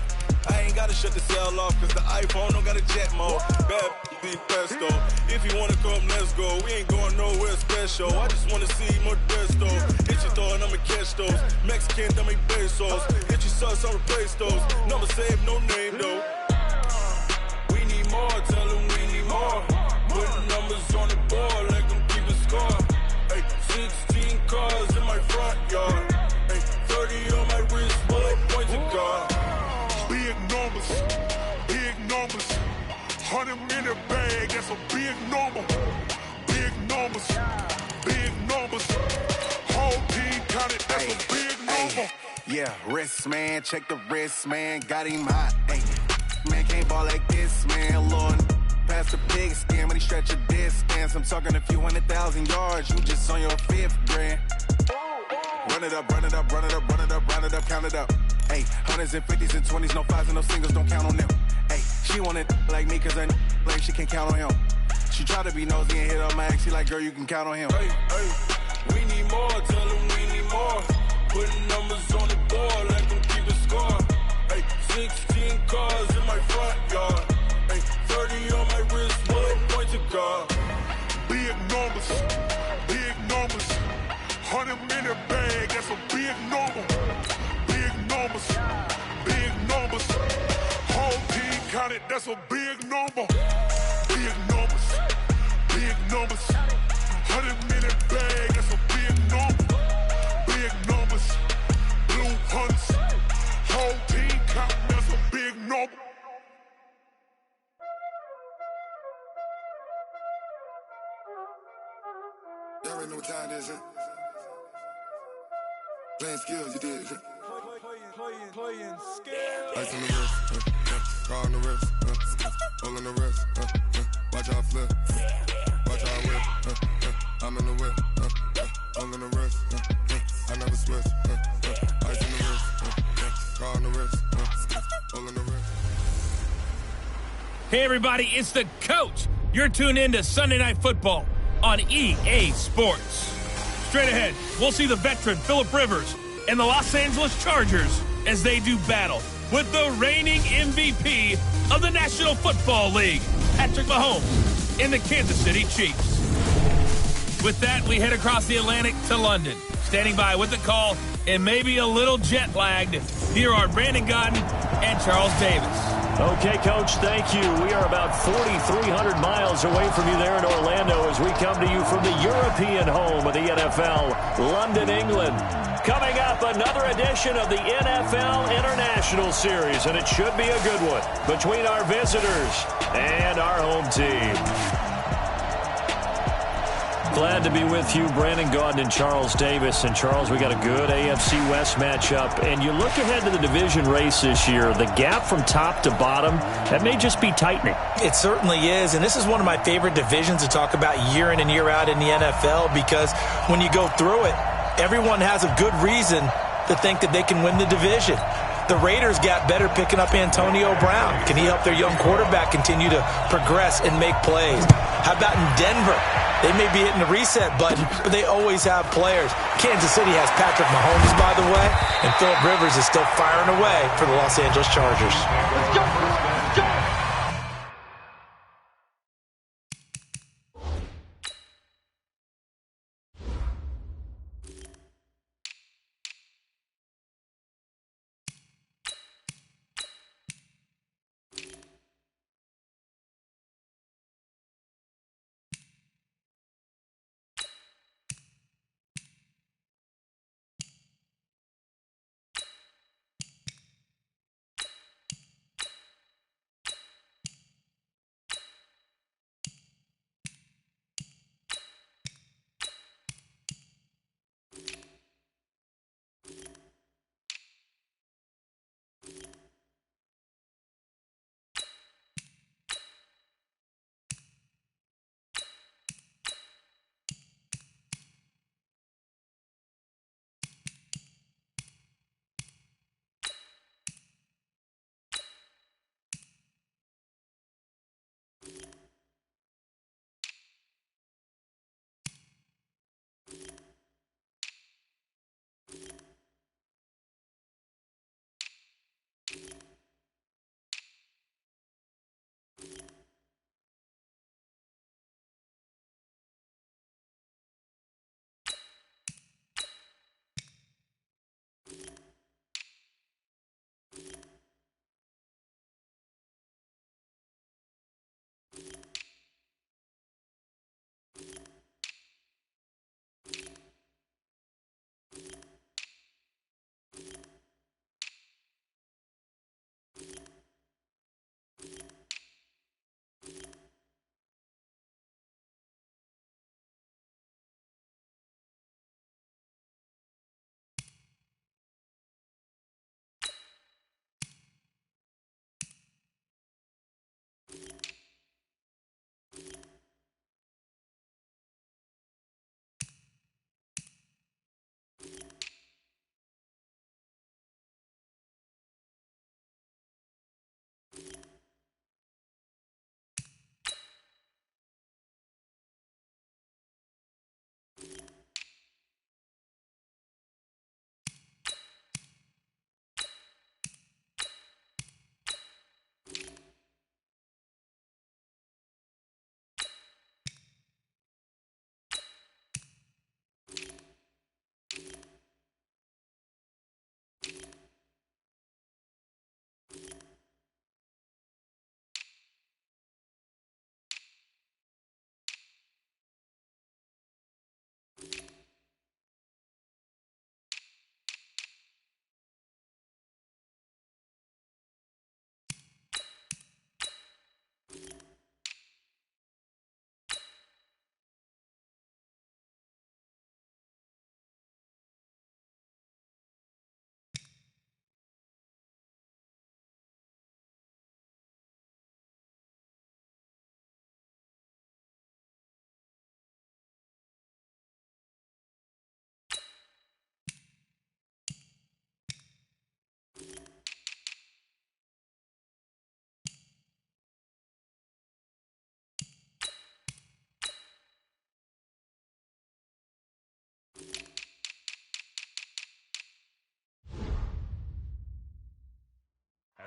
I ain't gotta shut the cell off, cause the iPhone don't got a jet mode. Bad be pesto. If you wanna come, let's go. We ain't going nowhere special. I just wanna see more Modesto. Hit your door and I'ma catch those. Mexican, dummy pesos. Hit your sauce, I'll replace those. Number saved, no name though. We need more, tell them we need more. Putting numbers on the board, let them keep a score. Hey, 16 cars in my front yard. Hey, 30 on my wrist, bullet point to God. Big numbers, big numbers. 100 minute bag, that's a big number. Big numbers, big numbers. Whole team counted, that's a big number. Yeah, wrist man, check the wrist man, got him hot. Ay, man can't ball like this, man. Lord, past the big skin, when he stretch a distance. I'm talking a few 100,000 yards, you just on your 5th grand. Run it up, run it up, run it up, run it up, run it up, count it up. Hey, hundreds and 50s and 20s, no 5s and no singles, don't count on them. Hey, she want it like me, cause I like she can't count on him. She try to be nosy and hit up my ex, she like, girl, you can count on him. Hey, hey, we need more, tell them we need more. Putting numbers on the board, let them keep a score. Hey, 16 cars in my front yard. Hey, 30 on my wrist, bullet point to God. Big numbers, big numbers. 100 minute bag, that's a big number. Big numbers, big numbers. Whole team counted, that's a big number. Big numbers, big numbers. 100 minute bag, that's a big number. Big numbers, blue hunts. Whole team counting, that's a big number. Y'all already know what time it is, huh? Playing skills, you did, huh? Playing skills. Ice on the wrist, car on the wrist, hole in the wrist, watch how I flip, watch how I whip, I'm in the whip, hole in the wrist, I never switch, ice on the wrist, car on the wrist, hole in the wrist. Hey, everybody, it's the coach. You're tuned in to Sunday Night Football on EA Sports. Straight ahead, we'll see the veteran Phillip Rivers and the Los Angeles Chargers as they do battle with the reigning MVP of the National Football League, Patrick Mahomes, and the Kansas City Chiefs. With that, we head across the Atlantic to London. Standing by with the call and maybe a little jet-lagged, here are Brandon Gaudin and Charles Davis. Okay, Coach, thank you. We are about 4,300 miles away from you there in Orlando as we come to you from the European home of the NFL, London, England. Coming up, another edition of the NFL International Series, and it should be a good one between our visitors and our home team. Glad to be with you, Brandon Gaudin and Charles Davis. And, Charles, we got a good AFC West matchup. And you look ahead to the division race this year, the gap from top to bottom, that may just be tightening. It certainly is. And this is one of my favorite divisions to talk about year in and year out in the NFL, because when you go through it, everyone has a good reason to think that they can win the division. The Raiders got better picking up Antonio Brown. Can he help their young quarterback continue to progress and make plays? How about in Denver? They may be hitting the reset button, but they always have players. Kansas City has Patrick Mahomes, by the way, and Phillip Rivers is still firing away for the Los Angeles Chargers. Let's go! Let's go!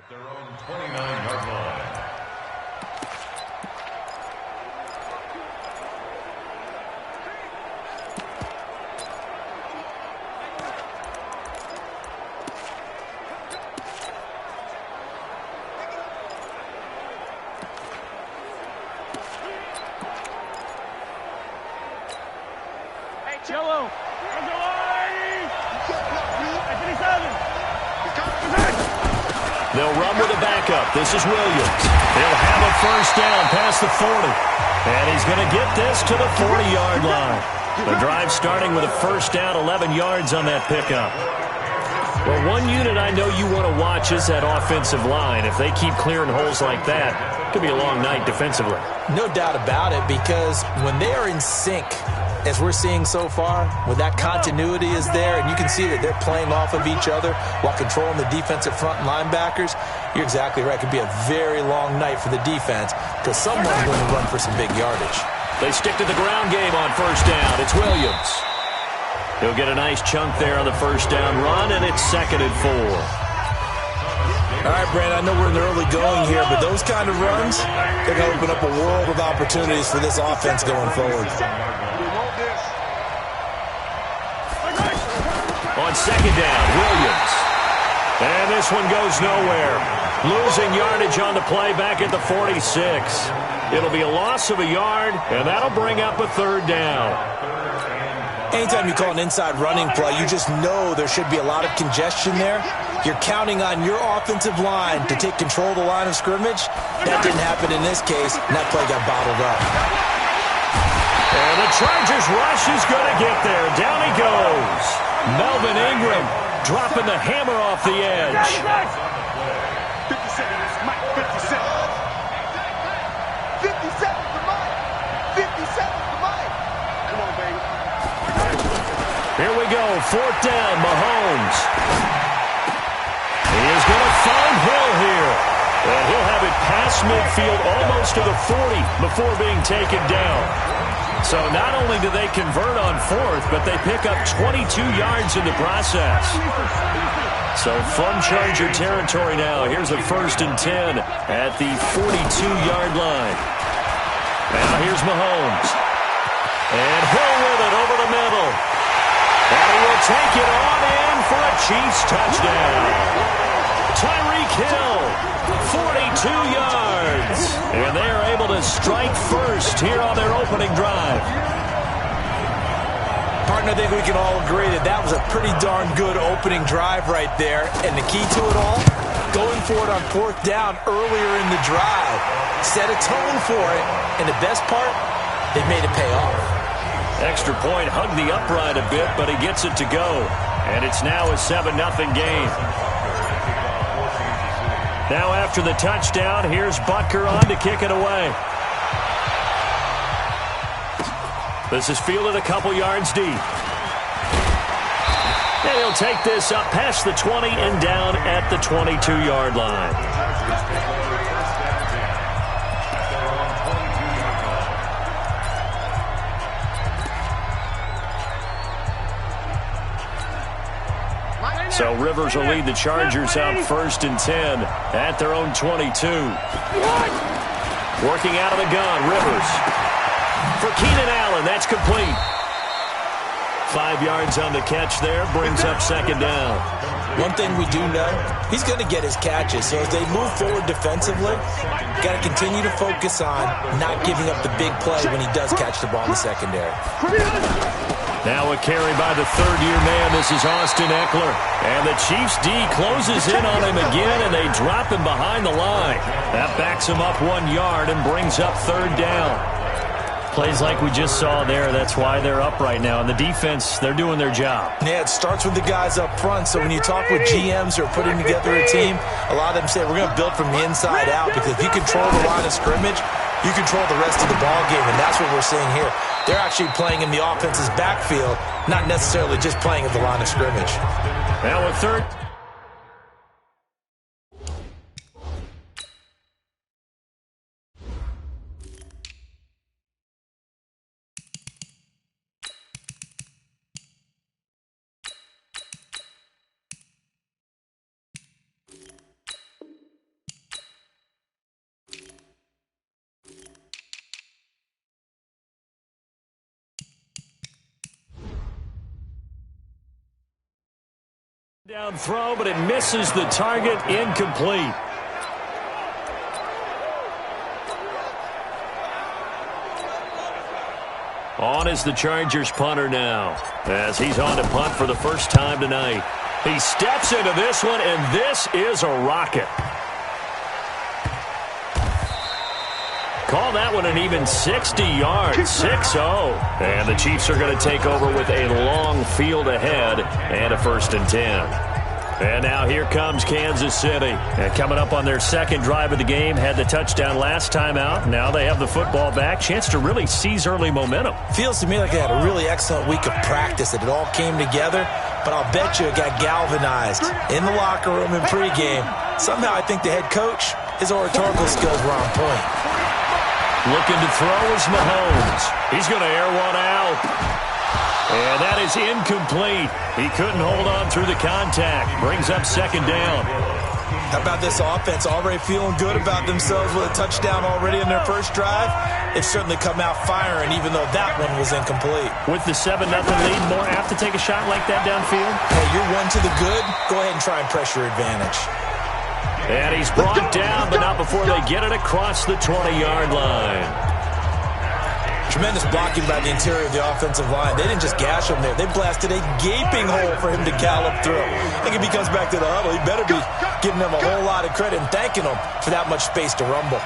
Their own 29-yard line. Yellow. They'll run with a backup. This is Williams. He'll have a first down past the 40. And he's going to get this to the 40-yard line. The drive starting with a first down, 11 yards on that pickup. Well, one unit I know you want to watch is that offensive line. If they keep clearing holes like that, it could be a long night defensively. No doubt about it, because when they are in sync, as we're seeing so far, when that continuity is there, and you can see that they're playing off of each other while controlling the defensive front linebackers, you're exactly right. It could be a very long night for the defense because someone's going to run for some big yardage. They stick to the ground game on first down. It's Williams. He'll get a nice chunk there on the first down run, and it's 2nd and 4. All right, Brandon, I know we're in the early going here, but those kind of runs, they're going to open up a world of opportunities for this offense going forward. On second down, Williams. And this one goes nowhere. Losing yardage on the play back at the 46. It'll be a loss of a yard, and that'll bring up a 3rd down. Anytime you call an inside running play, you just know there should be a lot of congestion there. You're counting on your offensive line to take control of the line of scrimmage. That didn't happen in this case, and that play got bottled up. And the Chargers rush is going to get there. Down he goes. Melvin Ingram dropping the hammer off the edge. 57, Mike, 57. 57 for Mike. 57 for Mike. Come on, baby. Here we go. 4th down, Mahomes. He is going to find Hill here. And he'll have it past midfield almost to the 40 before being taken down. So not only do they convert on 4th, but they pick up 22 yards in the process. So from Charger territory now, here's a 1st and 10 at the 42-yard line. Now here's Mahomes. And Hill with it over the middle. And he will take it on in for a Chiefs touchdown. Tyreek Hill, 42 yards. And they are able to strike first here on their opening drive. Partner, I think we can all agree that that was a pretty darn good opening drive right there. And the key to it all, going for it on 4th down earlier in the drive. Set a tone for it. And the best part, they made it pay off. Extra point, hugged the upright a bit, but he gets it to go. And it's now a 7-0 game. Now after the touchdown, here's Butker on to kick it away. This is fielded a couple yards deep. And he'll take this up past the 20 and down at the 22-yard line. So Rivers will lead the Chargers out 1st and 10 at their own 22. Working out of the gun, Rivers. For Keenan Allen, that's complete. 5 yards on the catch there, brings up 2nd down. One thing we do know, he's going to get his catches. So as they move forward defensively, got to continue to focus on not giving up the big play when he does catch the ball in the secondary. Now a carry by the 3rd-year man. This is Austin Eckler. And the Chiefs D closes in on him again, and they drop him behind the line. That backs him up 1 yard and brings up 3rd down. Plays like we just saw there. That's why they're up right now. And the defense, they're doing their job. Yeah, it starts with the guys up front. So when you talk with GMs who are putting together a team, a lot of them say, we're going to build from the inside out, because if you control the line of scrimmage, you control the rest of the ball game, and that's what we're seeing here. They're actually playing in the offense's backfield, not necessarily just playing at the line of scrimmage. Now a 3rd. Down throw, but it misses the target, incomplete. On is the Chargers punter now, as he's on to punt for the first time tonight. He steps into this one, and this is a rocket. Call that one an even 60 yards, 6-0. And the Chiefs are going to take over with a long field ahead and a 1st and 10. And now here comes Kansas City. And coming up on their second drive of the game, had the touchdown last time out. Now they have the football back. Chance to really seize early momentum. Feels to me like they had a really excellent week of practice, that it all came together. But I'll bet you it got galvanized in the locker room in pregame. Somehow I think the head coach, his oratorical skills were on point. Looking to throw is Mahomes. He's going to air one out. And that is incomplete. He couldn't hold on through the contact. Brings up 2nd down. How about this offense already feeling good about themselves with a touchdown already in their first drive? They've certainly come out firing, even though that one was incomplete. With the 7-0 lead, more apt to take a shot like that downfield? Hey, you're one to the good. Go ahead and try and press your advantage. And he's brought down, but not before they get it across the 20-yard line. Tremendous blocking by the interior of the offensive line. They didn't just gash him there. They blasted a gaping hole for him to gallop through. I think if he comes back to the huddle, he better be giving them a whole lot of credit and thanking them for that much space to rumble.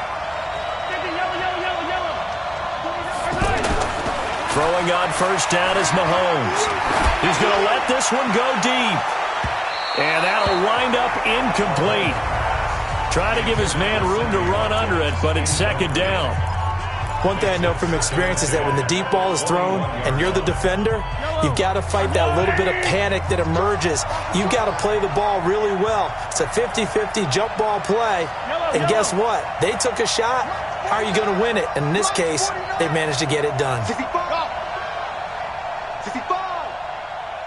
Throwing on 1st down is Mahomes. He's going to let this one go deep. And that'll wind up incomplete. Try to give his man room to run under it, but it's 2nd down. One thing I know from experience is that when the deep ball is thrown and you're the defender, you've got to fight that little bit of panic that emerges. You've got to play the ball really well. It's a 50-50 jump ball play. And guess what? They took a shot. How are you going to win it? And in this case, they managed to get it done. 55,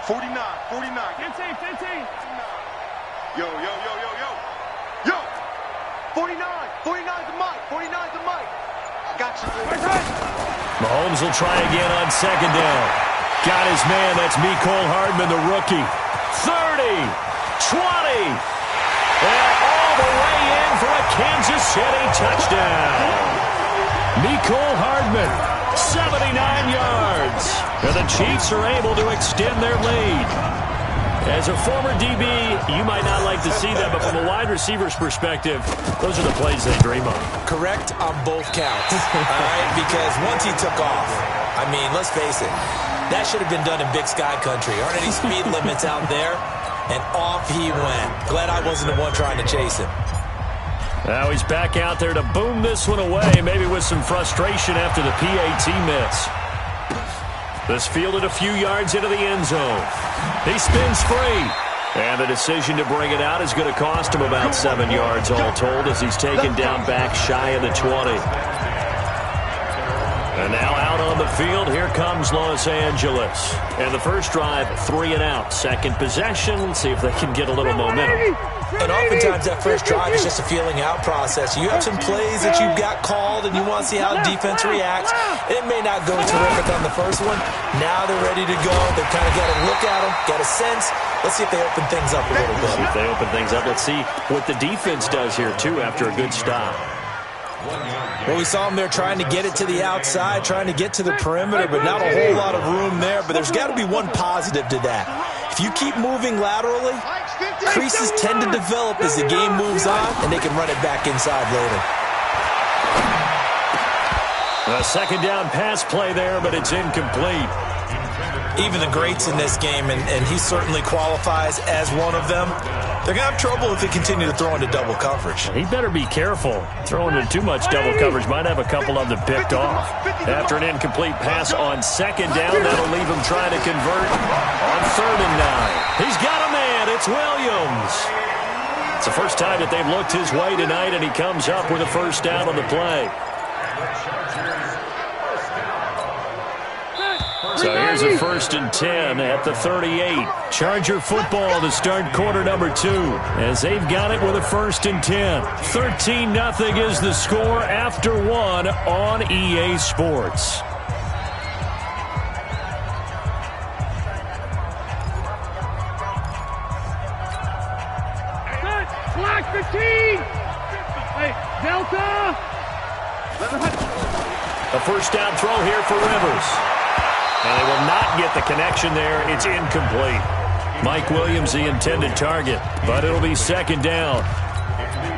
49, 49. 15. Yo. 49 the mic. 49 the mic. Got you. Mahomes will try again on 2nd down. Got his man. That's Mecole Hardman, the rookie. 30, 20, and all the way in for a Kansas City touchdown. Mecole Hardman, 79 yards. And the Chiefs are able to extend their lead. As a former DB, you might not like to see that, but from a wide receiver's perspective, those are the plays they dream of. Correct on both counts, all right? Because once he took off, I mean, let's face it, that should have been done in Big Sky Country. Aren't any speed limits out there? And off he went. Glad I wasn't the one trying to chase him. Now he's back out there to boom this one away, maybe with some frustration after the PAT miss. This fielded a few yards into the end zone. He spins free. And the decision to bring it out is going to cost him about 7 yards all told as he's taken down back shy of the 20. And now out on the field, here comes Los Angeles. And the first drive, 3 and out. Second possession, see if they can get a little momentum. And oftentimes that first drive is just a feeling out process. You have some plays that you've got called and you want to see how the defense reacts. It may not go terrific on the first one. Now they're ready to go. They've kind of got a look at them, got a sense. Let's see if they open things up a little bit. See if they open things up. Let's see what the defense does here, too, after a good stop. Well, we saw them there trying to get it to the outside, trying to get to the perimeter, but not a whole lot of room there. But there's got to be one positive to that. If you keep moving laterally, creases tend to develop as the game moves on, and they can run it back inside later. A 2nd down pass play there, but it's incomplete. Even the greats in this game, and he certainly qualifies as one of them, they're going to have trouble if they continue to throw into double coverage. He better be careful. Throwing into too much double coverage might have a couple of them picked off. After an incomplete pass on 2nd down, that'll leave him trying to convert on 3rd and 9. He's got a man. It's Williams. It's the first time that they've looked his way tonight, and he comes up with a first down on the play. So here's a 1st and 10 at the 38. Charger football to start quarter number 2 as they've got it with a 1st and 10. 13-0 is the score after 1 on EA Sports. Black 15! Hey, Delta! A first down throw here for Rivers. And they will not get the connection there. It's incomplete. Mike Williams, the intended target, but it'll be second down.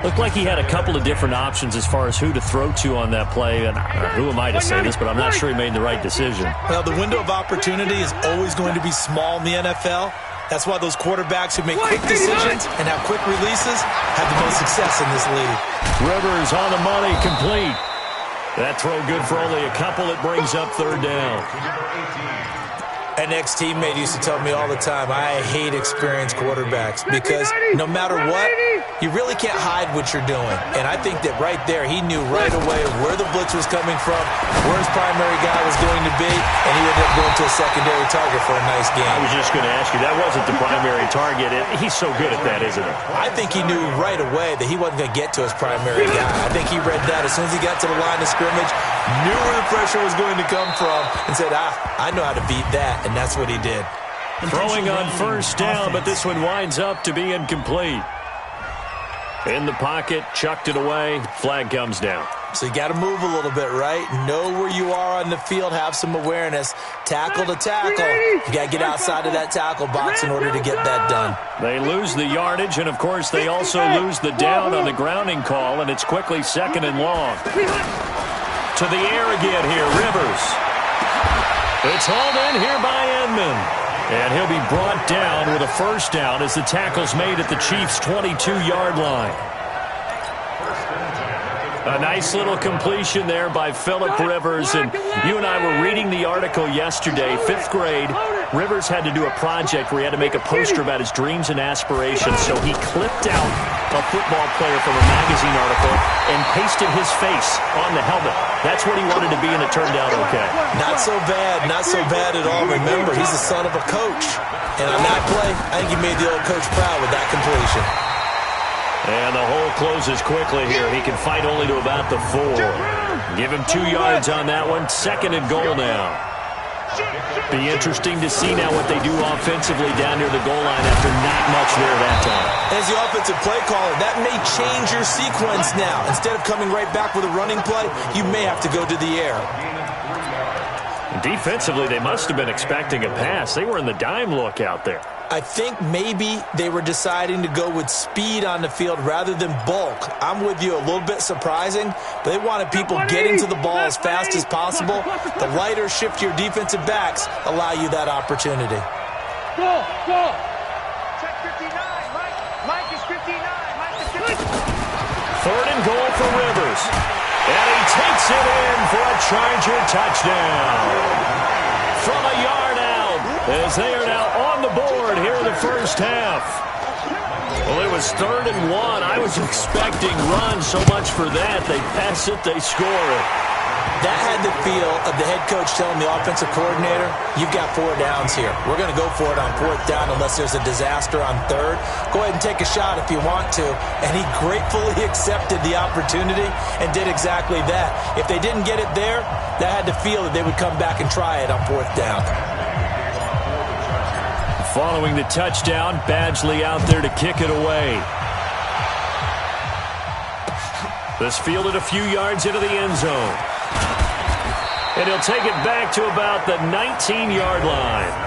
Looked like he had a couple of different options as far as who to throw to on that play. And who am I to say this, but I'm not sure he made the right decision. Well, the window of opportunity is always going to be small in the NFL. That's why those quarterbacks who make quick decisions and have quick releases have the most success in this league. Rivers on the money, complete. That throw good for only a couple. It brings up third down. An ex-teammate used to tell me all the time, I hate experienced quarterbacks because no matter what, you really can't hide what you're doing. And I think that right there, he knew right away where the blitz was coming from, where his primary guy was going to be, and he ended up going to a secondary target for a nice game. I was just going to ask you, that wasn't the primary target. He's so good at that, isn't he? I think he knew right away that he wasn't going to get to his primary guy. I think he read that as soon as he got to the line of scrimmage, knew where the pressure was going to come from, and said, I know how to beat that. And that's what he did. Throwing on first down, but this one winds up to be incomplete. In the pocket, chucked it away, flag comes down. So you got to move a little bit, right? Know where you are on the field, have some awareness. Tackle to tackle. You got to get outside of that tackle box in order to get that done. They lose the yardage, and of course they also lose the down on the grounding call, and it's quickly second and long. To the air again here, Rivers. It's hauled in here by Edmond. And he'll be brought down with a first down as the tackle's made at the Chiefs' 22-yard line. A nice little completion there by Phillip Rivers. And you and I were reading the article yesterday, 5th grade. Rivers had to do a project where he had to make a poster about his dreams and aspirations. So he clipped out a football player from a magazine article and pasted his face on the helmet. That's what he wanted to be, and it turned out okay. Not so bad. Not so bad at all. Remember, he's the son of a coach. And on that play, I think he made the old coach proud with that completion. And the hole closes quickly here. He can fight only to about the 4. Give him 2 yards on that one. Second and goal now. Be interesting to see now what they do offensively down near the goal line after not much there that time. As the offensive play caller, that may change your sequence now. Instead of coming right back with a running play, you may have to go to the air. Defensively, they must have been expecting a pass. They were in the dime look out there. I think maybe they were deciding to go with speed on the field rather than bulk. I'm with you, a little bit surprising, but they wanted people getting to the ball as fast as possible. The lighter, shiftier defensive backs allow you that opportunity. Go! Check 59. Mike is 59. Mike is 59. Third and goal for Rivers. And he takes it in for a Charger touchdown. From a yard out, as they are now on the board here in the first half. Well, it was 3rd and 1. I was expecting run so much for that. They pass it, they score it. That had the feel of the head coach telling the offensive coordinator, you've got 4 downs here. We're going to go for it on 4th down unless there's a disaster on 3rd. Go ahead and take a shot if you want to. And he gratefully accepted the opportunity and did exactly that. If they didn't get it there, that had the feel that they would come back and try it on 4th down. Following the touchdown, Badgley out there to kick it away. This fielded a few yards into the end zone. And he'll take it back to about the 19-yard line.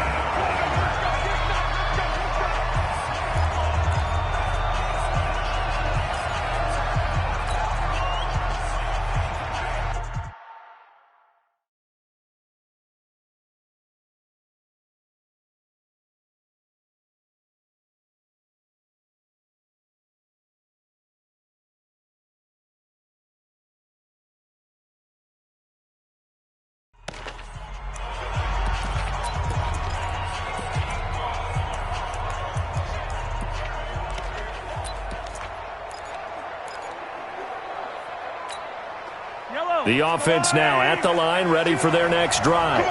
The offense now at the line, ready for their next drive.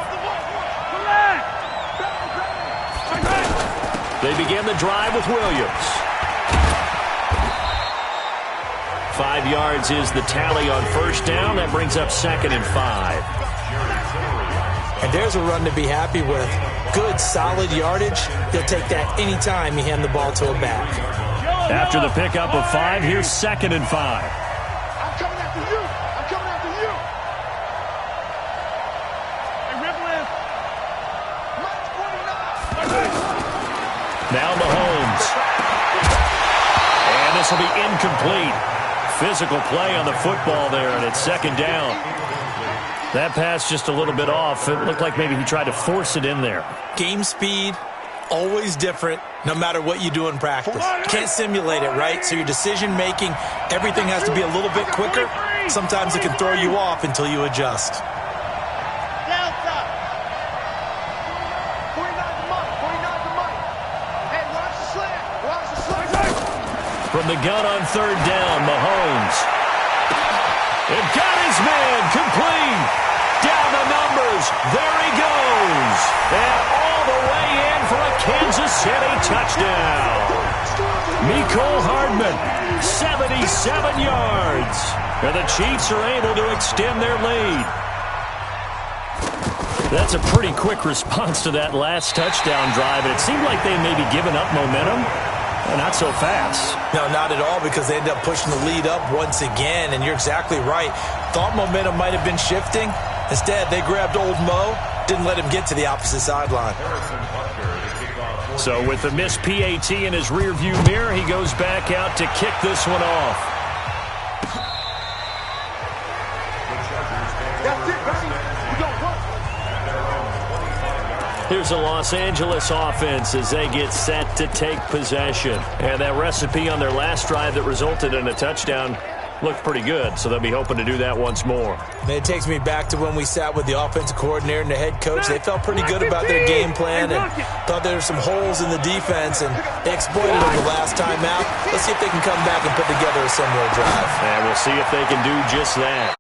They begin the drive with Williams. 5 yards is the tally on first down. That brings up 2nd and 5. And there's a run to be happy with. Good, solid yardage. You'll take that anytime you hand the ball to a back. After the pickup of 5, here's 2nd and 5. I'm coming after you. I'm coming after you. Hey, Ripley. Now Mahomes. And this will be incomplete. Physical play on the football there, and it's 2nd down. That pass just a little bit off. It looked like maybe he tried to force it in there. Game speed, always different, no matter what you do in practice. You can't simulate it, right? So your decision-making, everything has to be a little bit quicker. Sometimes it can throw you off until you adjust. From the gun on 3rd down, Mahomes. It got his man complete. Down the numbers. There he goes. And all the way in for a Kansas City touchdown. Mecole Hardman, 77 yards. And the Chiefs are able to extend their lead. That's a pretty quick response to that last touchdown drive. And it seemed like they may be giving up momentum. Not so fast. No, not at all, because they ended up pushing the lead up once again, and you're exactly right. Thought momentum might have been shifting. Instead, they grabbed old Mo, didn't let him get to the opposite sideline. So with the missed PAT in his rearview mirror, he goes back out to kick this one off. That's it, baby. We don't run. Here's the Los Angeles offense as they get set to take possession. And that recipe on their last drive that resulted in a touchdown looked pretty good, so they'll be hoping to do that once more. It takes me back to when we sat with the offensive coordinator and the head coach. They felt pretty good about their game plan and thought there were some holes in the defense, and they exploited them the last time out. Let's see if they can come back and put together a similar drive. And we'll see if they can do just that.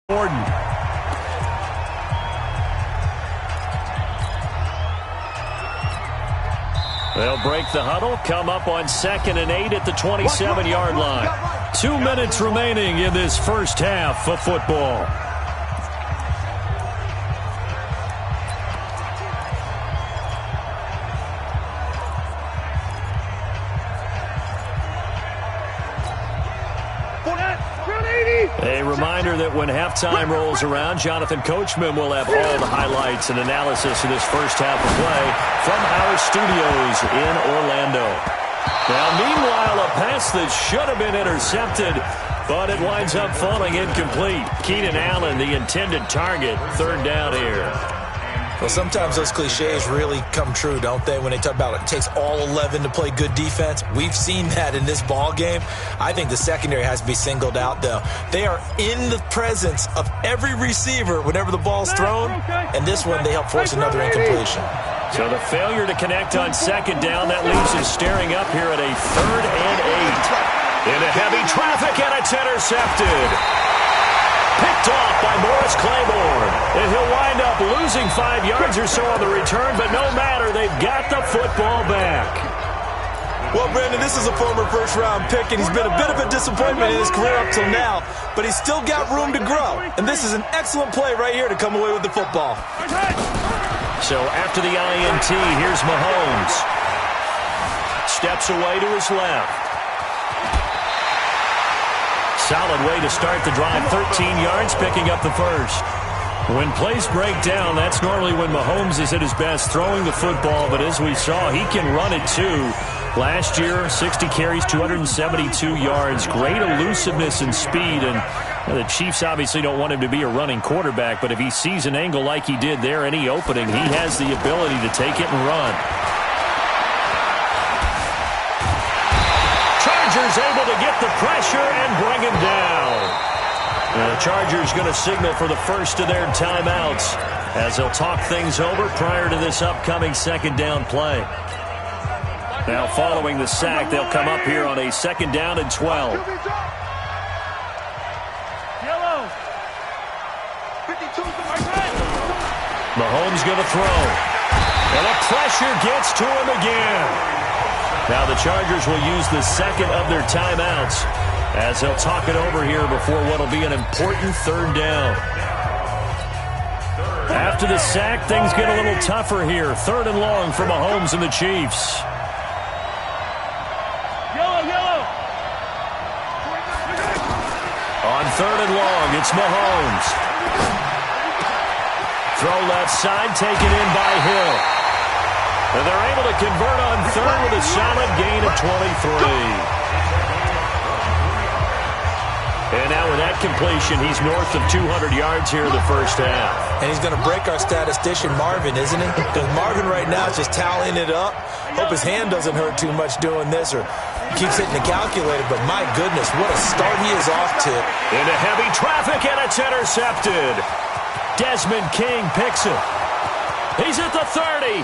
Gordon. They'll break the huddle, come up on 2nd and 8 at the 27-yard line. 2 minutes remaining in this first half of football. A reminder that when halftime rolls around, Jonathan Coachman will have all the highlights and analysis of this first half of play from our studios in Orlando. Now, meanwhile, a pass that should have been intercepted, but it winds up falling incomplete. Keenan Allen, the intended target, 3rd down here. Well, sometimes those cliches really come true, don't they, when they talk about it takes all 11 to play good defense. We've seen that in this ball game. I think the secondary has to be singled out, though. They are in the presence of every receiver whenever the ball's thrown, and this one they help force another incompletion. So the failure to connect on 2nd down, that leaves him staring up here at a 3rd and 8. Into heavy traffic, and it's intercepted. Picked off by Morris Claiborne. And he'll wind up losing 5 yards or so on the return, but no matter, they've got the football back. Well, Brandon, this is a former first-round pick, and he's been a bit of a disappointment in his career up till now, but he's still got room to grow. And this is an excellent play right here to come away with the football. So after the INT, here's Mahomes. Steps away to his left. Solid way to start the drive, 13 yards, picking up the first. When plays break down, that's normally when Mahomes is at his best throwing the football, but as we saw, he can run it too. Last year, 60 carries, 272 yards, great elusiveness and speed, and the Chiefs obviously don't want him to be a running quarterback, but if he sees an angle like he did there, any opening, he has the ability to take it and run. Chargers able to get the pressure and bring him down. And the Chargers going to signal for the first of their timeouts as they'll talk things over prior to this upcoming 2nd down play. Now following the sack, they'll come up here on a 2nd down and 12. Mahomes going to throw. And the pressure gets to him again. Now the Chargers will use the 2nd of their timeouts as they'll talk it over here before what will be an important 3rd down. After the sack, things get a little tougher here. 3rd and long for Mahomes and the Chiefs. 3rd and long. It's Mahomes. Throw left side, taken in by Hill. And they're able to convert on 3rd with a solid gain of 23. And now with that completion, he's north of 200 yards here in the first half. And he's going to break our statistician Marvin, isn't he? Because Marvin right now is just tallying it up. Hope his hand doesn't hurt too much doing this or keeps hitting the calculator. But my goodness, what a start he is off to. Into heavy traffic, and it's intercepted. Desmond King picks it. He's at the 30,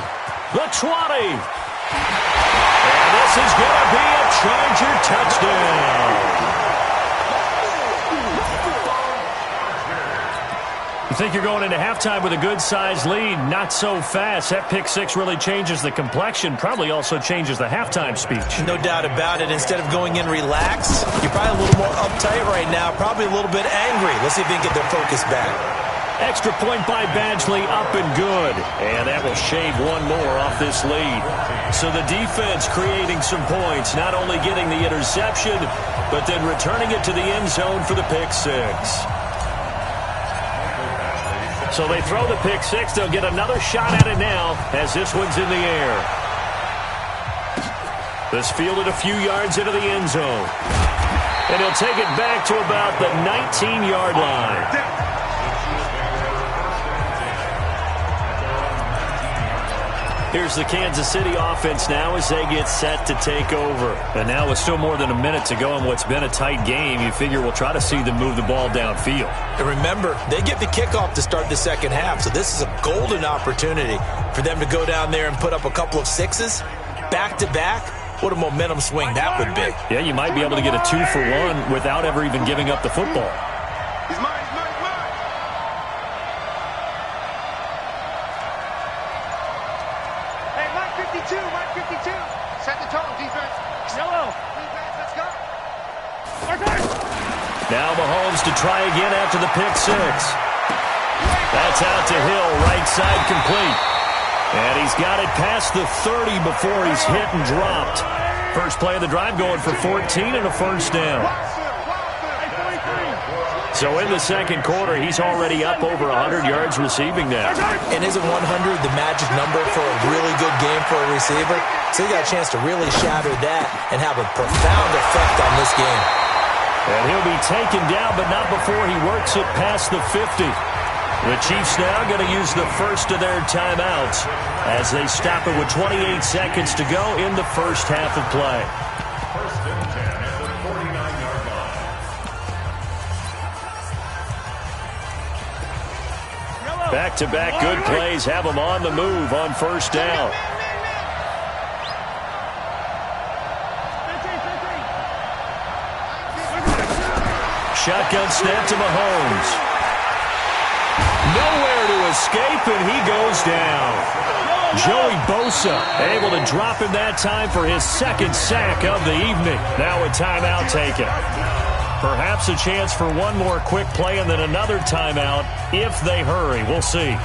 the 20. And this is going to be a Charger touchdown. You think you're going into halftime with a good-sized lead. Not so fast. That pick six really changes the complexion, probably also changes the halftime speech. No doubt about it. Instead of going in relaxed, you're probably a little more uptight right now, probably a little bit angry. Let's see if they can get their focus back. Extra point by Badgley, up and good. And that will shave one more off this lead. So the defense creating some points, not only getting the interception, but then returning it to the end zone for the pick six. So they throw the pick six. They'll get another shot at it now as this one's in the air. This fielded a few yards into the end zone. And he'll take it back to about the 19-yard line. Here's the Kansas City offense now as they get set to take over. And now with still more than a minute to go in what's been a tight game, you figure we'll try to see them move the ball downfield. And remember, they get the kickoff to start the second half, so this is a golden opportunity for them to go down there and put up a couple of sixes back-to-back. What a momentum swing that would be. Yeah, you might be able to get a 2-for-1 without ever even giving up the football. He's mine, he's mine, he's mine. Hey, Mike 52, Mike 52. Set the tone, defense. Yellow. Defense, let's go. Now Mahomes to try again after the pick six. That's out to Hill, right side complete. And he's got it past the 30 before he's hit and dropped. First play of the drive going for 14 and a first down. So in the second quarter, he's already up over 100 yards receiving now. And isn't 100 the magic number for a really good game for a receiver? So he got a chance to really shatter that and have a profound effect on this game. And he'll be taken down, but not before he works it past the 50. The Chiefs now going to use the first of their timeouts as they stop it with 28 seconds to go in the first half of play. First and 10 at the 49-yard line. Back-to-back good plays have them on the move on first down. Shotgun snap to Mahomes. Nowhere to escape, and he goes down. Joey Bosa able to drop him that time for his second sack of the evening. Now a timeout taken. Perhaps a chance for one more quick play and then another timeout if they hurry. We'll see.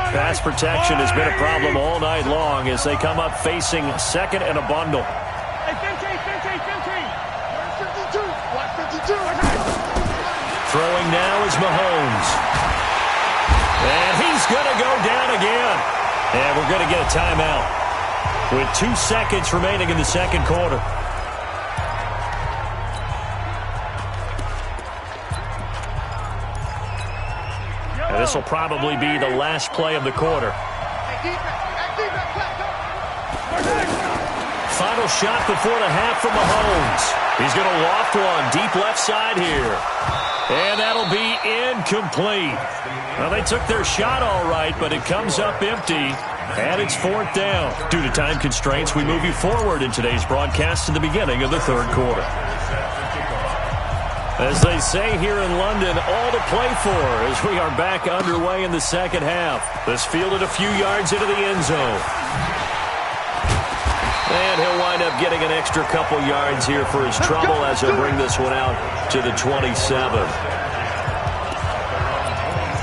Pass protection has been a problem all night long as they come up facing second and a bundle. Throwing now is Mahomes. And he's going to go down again. And we're going to get a timeout with 2 seconds remaining in the second quarter. And this will probably be the last play of the quarter. Final shot before the half from Mahomes. He's going to loft one deep left side here. And that'll be incomplete. Well, they took their shot all right, but it comes up empty. And it's fourth down. Due to time constraints, we move you forward in today's broadcast to the beginning of the third quarter. As they say here in London, all to play for as we are back underway in the second half. This fielded a few yards into the end zone. And he'll wind up getting an extra couple yards here for his trouble as he'll bring this one out to the 27.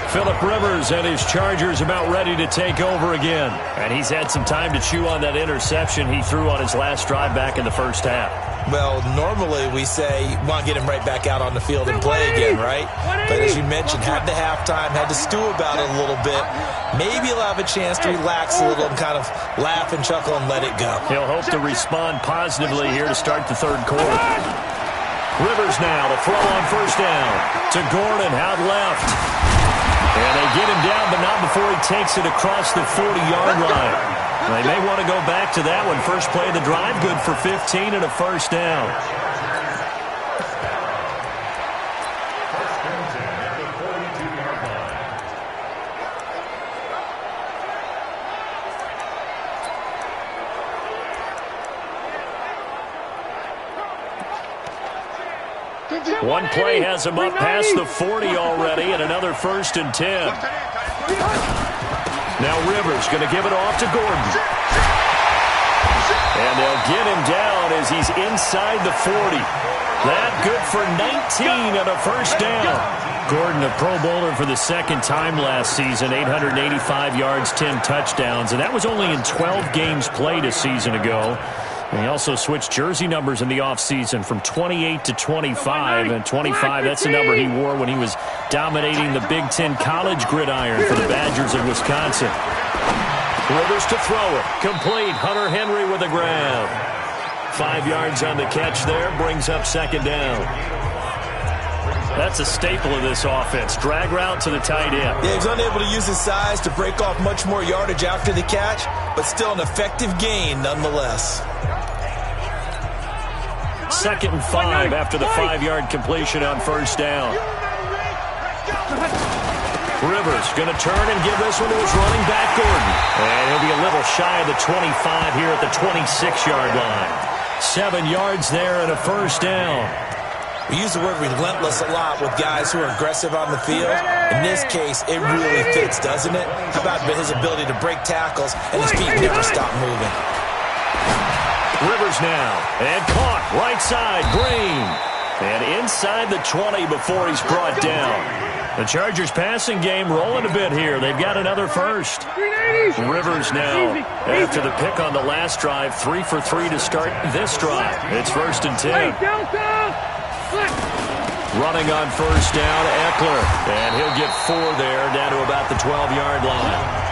Phillip Rivers and his Chargers about ready to take over again. And he's had some time to chew on that interception he threw on his last drive back in the first half. Well, normally we say you want to get him right back out on the field and play again, right? But as you mentioned, had the halftime, had to stew about it a little bit. Maybe he'll have a chance to relax a little and kind of laugh and chuckle and let it go. He'll hope to respond positively here to start the third quarter. Rivers now to throw on first down to Gordon out left. And they get him down, but not before he takes it across the 40-yard line. They may want to go back to that one. First play of the drive, good for 15 and a first down. One play has him up past the 40 already, and another 1st and 10. Now Rivers going to give it off to Gordon. And they'll get him down as he's inside the 40. That good for 19 and a first down. Gordon, a Pro Bowler for the second time last season, 885 yards, 10 touchdowns, and that was only in 12 games played a season ago. And he also switched jersey numbers in the offseason from 28 to 25. And 25, that's the number he wore when he was dominating the Big Ten college gridiron for the Badgers of Wisconsin. Rivers to throw it. Complete. Hunter Henry with a grab. 5 yards on the catch there. Brings up second down. That's a staple of this offense. Drag route to the tight end. Yeah, he's unable to use his size to break off much more yardage after the catch, but still an effective gain nonetheless. 2nd and 5 after the 5-yard completion on first down. Rivers going to turn and give this one to his running back, Gordon. And he'll be a little shy of the 25 here at the 26-yard line. 7 yards there and a first down. We use the word relentless a lot with guys who are aggressive on the field. In this case, it really fits, doesn't it? How about his ability to break tackles and his feet never stop moving? Rivers now, and caught, right side, Green. And inside the 20 before he's brought down. The Chargers passing game rolling a bit here. They've got another first. Rivers now, after the pick on the last drive, 3 for 3 to start this drive. It's 1st and 10. Running on first down, Eckler. And he'll get 4 there, down to about the 12-yard line.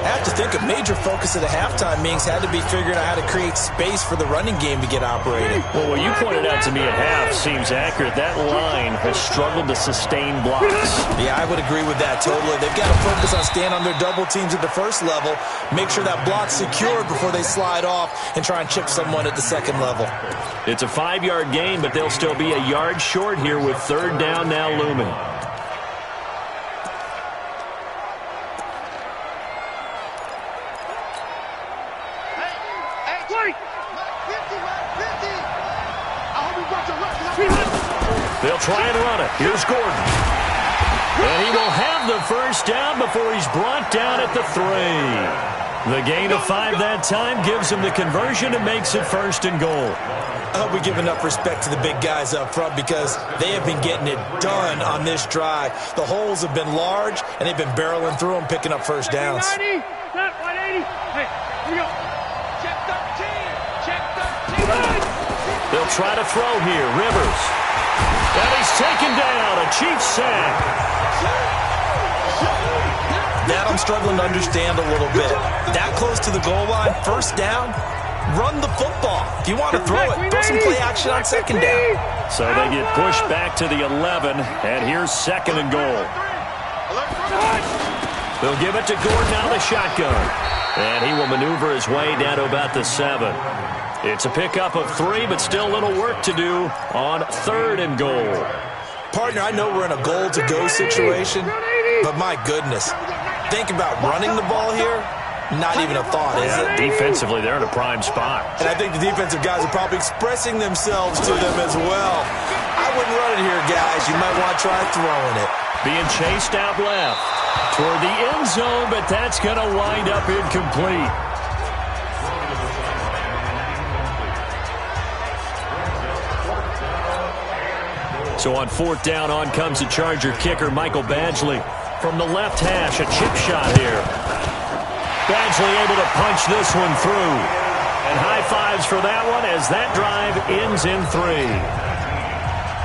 I have to think a major focus of the halftime meetings had to be figuring out how to create space for the running game to get operating. Well, what you pointed out to me at half seems accurate. That line has struggled to sustain blocks. Yeah, I would agree with that totally. They've got to focus on staying on their double teams at the first level, make sure that block's secured before they slide off and try and chip someone at the second level. It's a 5-yard gain, but they'll still be a yard short here with 3rd down now looming. They'll try and run it. Here's Gordon. And he will have the first down before he's brought down at the 3. The gain of 5 that time gives him the conversion and makes it 1st and goal. I hope we give enough respect to the big guys up front because they have been getting it done on this drive. The holes have been large, and they've been barreling through them, picking up first downs. 180. Hey, here we go. Check 13. Check 13. They'll try to throw here. Rivers. And he's taken down. A Chiefs sack. That I'm struggling to understand a little bit. That close to the goal line, first down, run the football. If you want to throw it, throw some play action on second down. So they get pushed back to the 11, and here's 2nd and goal. They'll give it to Gordon out of the shotgun. And he will maneuver his way down to about the 7. It's a pickup of 3, but still a little work to do on 3rd and goal. Partner, I know we're in a goal-to-go situation, but my goodness, think about running the ball here. Not even a thought, is it? Defensively, they're in a prime spot. And I think the defensive guys are probably expressing themselves to them as well. I wouldn't run it here, guys. You might want to try throwing it. Being chased out left toward the end zone, but that's going to wind up incomplete. So on 4th down, on comes the Charger kicker, Michael Badgley. From the left hash, a chip shot here. Badgley able to punch this one through. And high fives for that one as that drive ends in 3.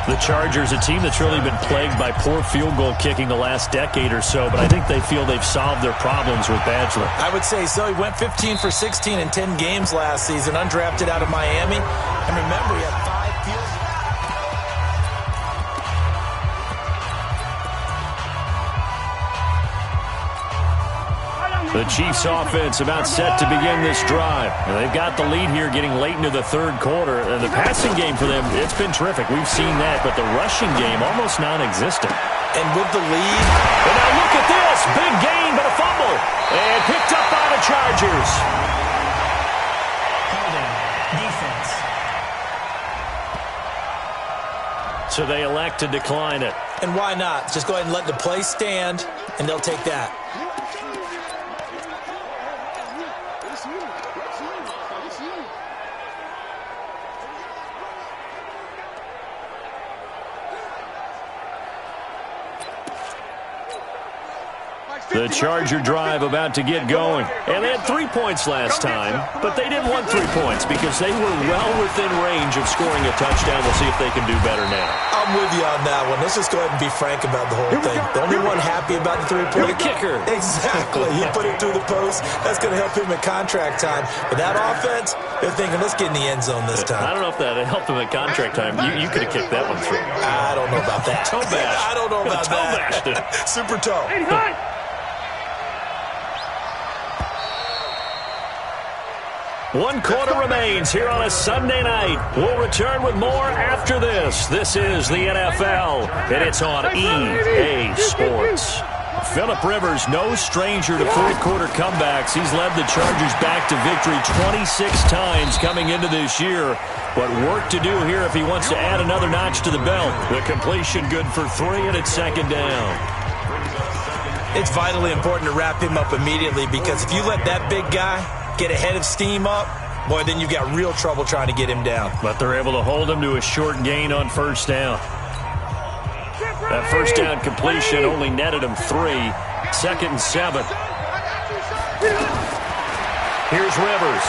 The Chargers, a team that's really been plagued by poor field goal kicking the last decade or so, but I think they feel they've solved their problems with Badgley. I would say so. He went 15 for 16 in 10 games last season, undrafted out of Miami. And remember, he had 5 field goals. The Chiefs offense about set to begin this drive. And they've got the lead here getting late into the 3rd quarter. And the passing game for them, it's been terrific. We've seen that, but the rushing game almost non-existent. And with the lead. And now look at this. Big gain, but a fumble. And picked up by the Chargers. Defense. So they elect to decline it. And why not? Just go ahead and let the play stand, and they'll take that. The Charger drive about to get going. And they had 3 points last time, but they didn't want 3 points because they were well within range of scoring a touchdown. We'll see if they can do better now. I'm with you on that one. Let's just go ahead and be frank about the whole thing. The only one happy about the 3-point kicker. Exactly. He put it through the post. That's going to help him at contract time. But that offense, they're thinking, let's get in the end zone this time. I don't know if that helped him at contract time. You could have kicked that one through. I don't know about that. Toe bash. I don't know about toe bashed it. Super toe. One quarter remains here on a Sunday night. We'll return with more after this. This is the NFL, and it's on EA Sports. Phillip Rivers, no stranger to 4th quarter comebacks. He's led the Chargers back to victory 26 times coming into this year. But work to do here if he wants to add another notch to the belt. The completion good for 3, and it's 2nd down. It's vitally important to wrap him up immediately because if you let that big guy get ahead of steam up, boy, then you've got real trouble trying to get him down. But they're able to hold him to a short gain on 1st down. That 1st down completion only netted him 3. 2nd and 7. Here's Rivers.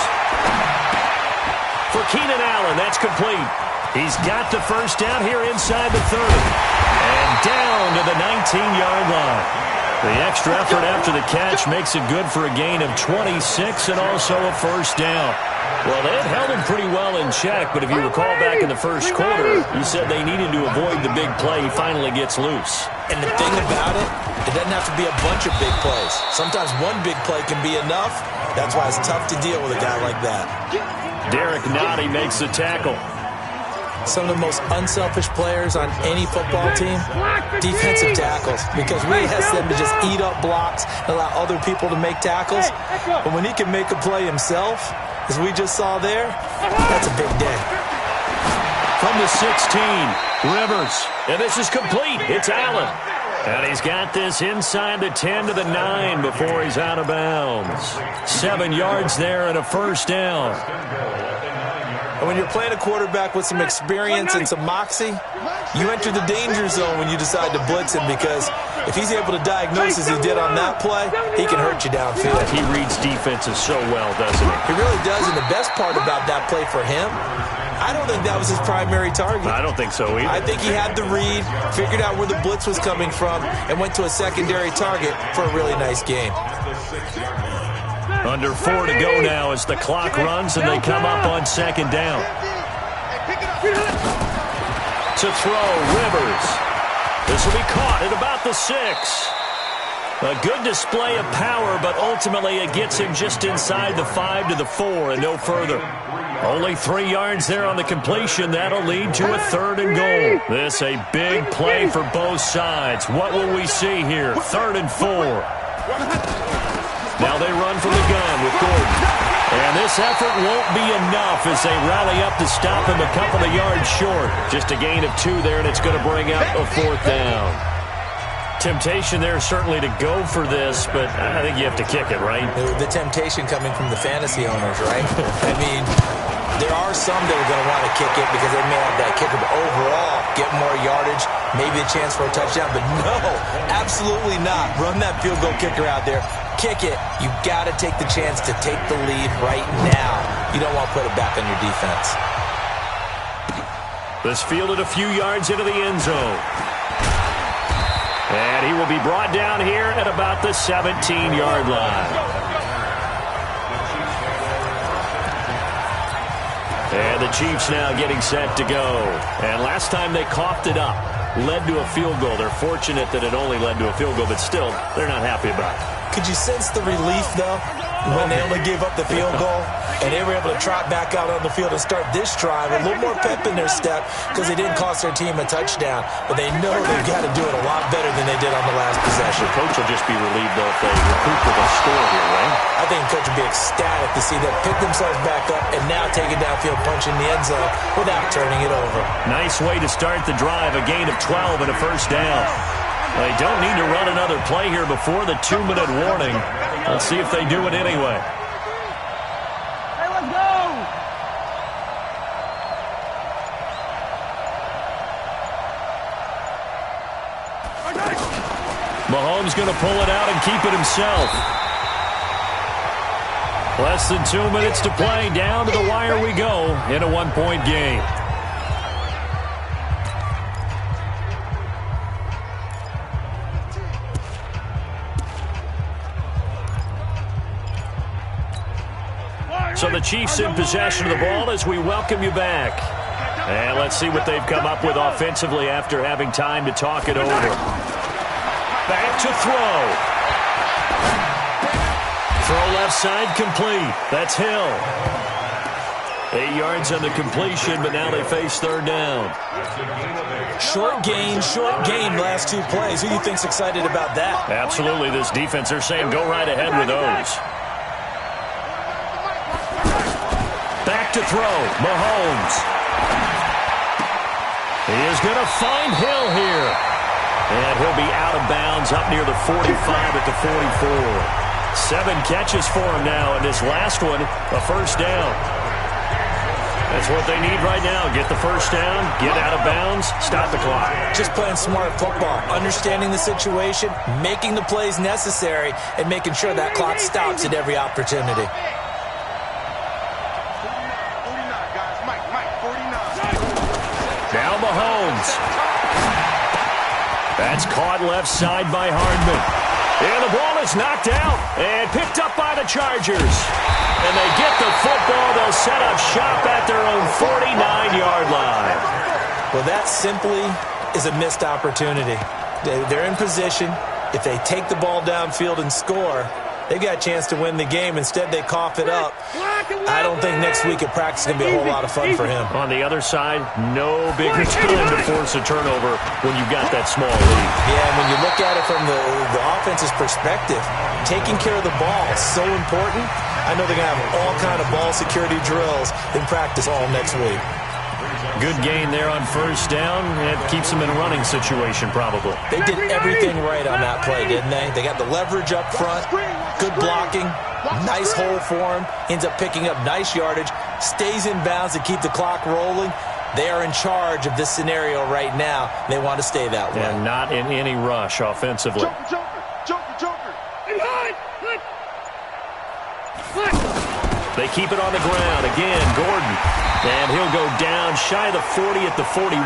For Keenan Allen, that's complete. He's got the 1st down here inside the 30. And down to the 19-yard line. The extra effort after the catch makes it good for a gain of 26 and also a 1st down. Well, they had held him pretty well in check, but if you recall back in the 1st quarter, you said they needed to avoid the big play. He finally gets loose. And the thing about it, it doesn't have to be a bunch of big plays. Sometimes one big play can be enough. That's why it's tough to deal with a guy like that. Derek Nottie makes the tackle. Some of the most unselfish players on any football team, defensive tackles, because we ask them to just eat up blocks and allow other people to make tackles. But when he can make a play himself, as we just saw there, that's a big day. From the 16, Rivers, and this is complete. It's Allen. And he's got this inside the 10 to the 9 before he's out of bounds. 7 yards there and a 1st down. And when you're playing a quarterback with some experience and some moxie, you enter the danger zone when you decide to blitz him because if he's able to diagnose as he did on that play, he can hurt you downfield. He reads defenses so well, doesn't he? He really does, and the best part about that play for him, I don't think that was his primary target. I don't think so either. I think he had the read, figured out where the blitz was coming from, and went to a secondary target for a really nice game. Under 4 to go now as the clock runs and they come up on 2nd down. To throw, Rivers. This will be caught at about the 6. A good display of power, but ultimately it gets him just inside the 5 to the 4 and no further. Only 3 yards there on the completion. That'll lead to a 3rd and goal. This a big play for both sides. What will we see here? 3rd and 4. Now they run from the gun with Gordon. And this effort won't be enough as they rally up to stop him a couple of yards short. Just a gain of 2 there, and it's going to bring up a 4th down. Temptation there certainly to go for this, but I think you have to kick it, right? The temptation coming from the fantasy owners, right? I mean, There are some that are going to want to kick it because they may have that kicker, but overall, get more yardage, maybe a chance for a touchdown. But no, absolutely not. Run that field goal kicker out there. Kick it. You've got to take the chance to take the lead right now. You don't want to put it back on your defense. This fielded a few yards into the end zone. And he will be brought down here at about the 17-yard line. And the Chiefs now getting set to go. And last time they coughed it up, led to a field goal. They're fortunate that it only led to a field goal, but still, they're not happy about it. Could you sense the relief, though, when they only gave up the field goal and they were able to trot back out on the field and start this drive with a little more pep in their step because they didn't cost their team a touchdown, but they know they've got to do it a lot better than they did on the last possession. The coach will just be relieved, though, if they recoup with a score here, right? I think the coach will be ecstatic to see them pick themselves back up and now take it downfield, punch in the end zone without turning it over. Nice way to start the drive, a gain of 12 and a first down. They don't need to run another play here before the 2-minute warning. Let's see if they do it anyway. Hey, let's go! Mahomes going to pull it out and keep it himself. Less than 2 minutes to play. Down to the wire we go in a 1-point game. So the Chiefs in possession of the ball as we welcome you back. And let's see what they've come up with offensively after having time to talk it over. Back to throw. Throw left side complete. That's Hill. 8 yards on the completion, but now they face third down. Short gain last 2 plays. Who do you think's excited about that? Absolutely. This defense, they're saying go right ahead with those. Back to throw. Mahomes. He is going to find Hill here. And he'll be out of bounds up near the 45 at the 44. 7 catches for him now, and this last one, a first down. That's what they need right now. Get the first down, get out of bounds, stop the clock. Just playing smart football, understanding the situation, making the plays necessary, and making sure that clock stops at every opportunity. Now Mahomes. That's caught left side by Hardman. And the ball is knocked out and picked up by the Chargers. And they get the football. They'll set up shop at their own 49-yard line. Well, that simply is a missed opportunity. They're in position. If they take the ball downfield and score, they've got a chance to win the game. Instead, they cough it up. I don't think next week at practice is going to be a whole lot of fun for him. On the other side, no bigger time to force a turnover when you've got that small lead. Yeah, and when you look at it from the offense's perspective, taking care of the ball is so important. I know they're going to have all kind of ball security drills in practice all next week. Good gain there on first down. It keeps them in a running situation, probably. They did everything right on that play, didn't they? They got the leverage up front, good blocking, nice hole for him, ends up picking up nice yardage, stays in bounds to keep the clock rolling. They are in charge of this scenario right now. They want to stay that way. And not in any rush offensively. Joker. They keep it on the ground. Again, Gordon. And he'll go down shy of the 40 at the 41.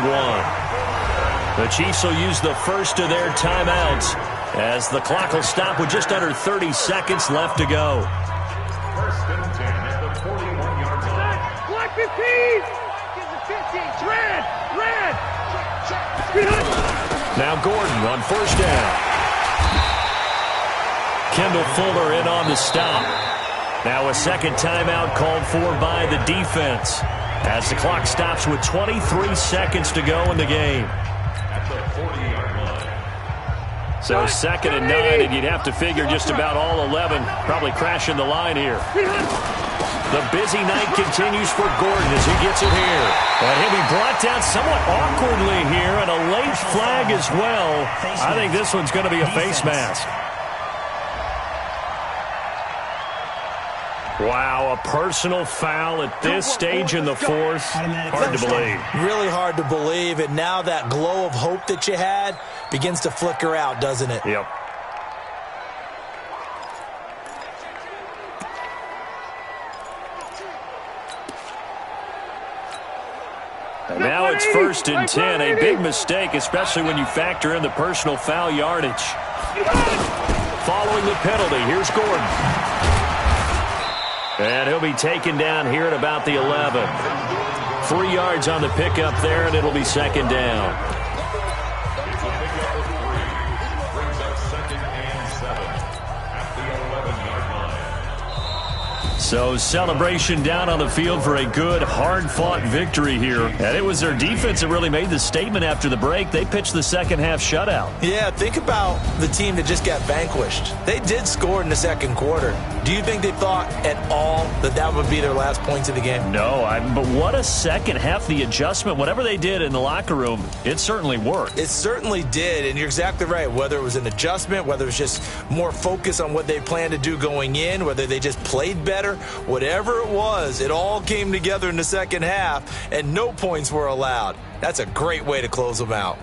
The Chiefs will use the first of their timeouts as the clock will stop with just under 30 seconds left to go. First and 10 at the 41-yard line. Black 15! Gives it 15. Red! Now Gordon on first down. Kendall Fuller in on the stop. Now a second timeout called for by the defense as the clock stops with 23 seconds to go in the game. At the 40-yard line. So 2nd and 9, and you'd have to figure just about all 11 probably crashing the line here. The busy night continues for Gordon as he gets it here. And he'll be brought down somewhat awkwardly here, and a late flag as well. I think this one's going to be a face mask. Wow, a personal foul at this stage in the fourth. Hard to believe. Really hard to believe, and now that glow of hope that you had begins to flicker out, doesn't it? Yep. And now it's 1st and 10. A big mistake, especially when you factor in the personal foul yardage. Following the penalty, here's Gordon. And he'll be taken down here at about the 11. 3 yards on the pickup there, and it'll be 2nd down. So celebration down on the field for a good, hard-fought victory here. And it was their defense that really made the statement after the break. They pitched the second-half shutout. Yeah, think about the team that just got vanquished. They did score in the second quarter. Do you think they thought at all that that would be their last points of the game? No, but what a second half. The adjustment, whatever they did in the locker room, it certainly worked. It certainly did, and you're exactly right. Whether it was an adjustment, whether it was just more focus on what they planned to do going in, whether they just played better, whatever it was, it all came together in the second half, and no points were allowed. That's a great way to close them out.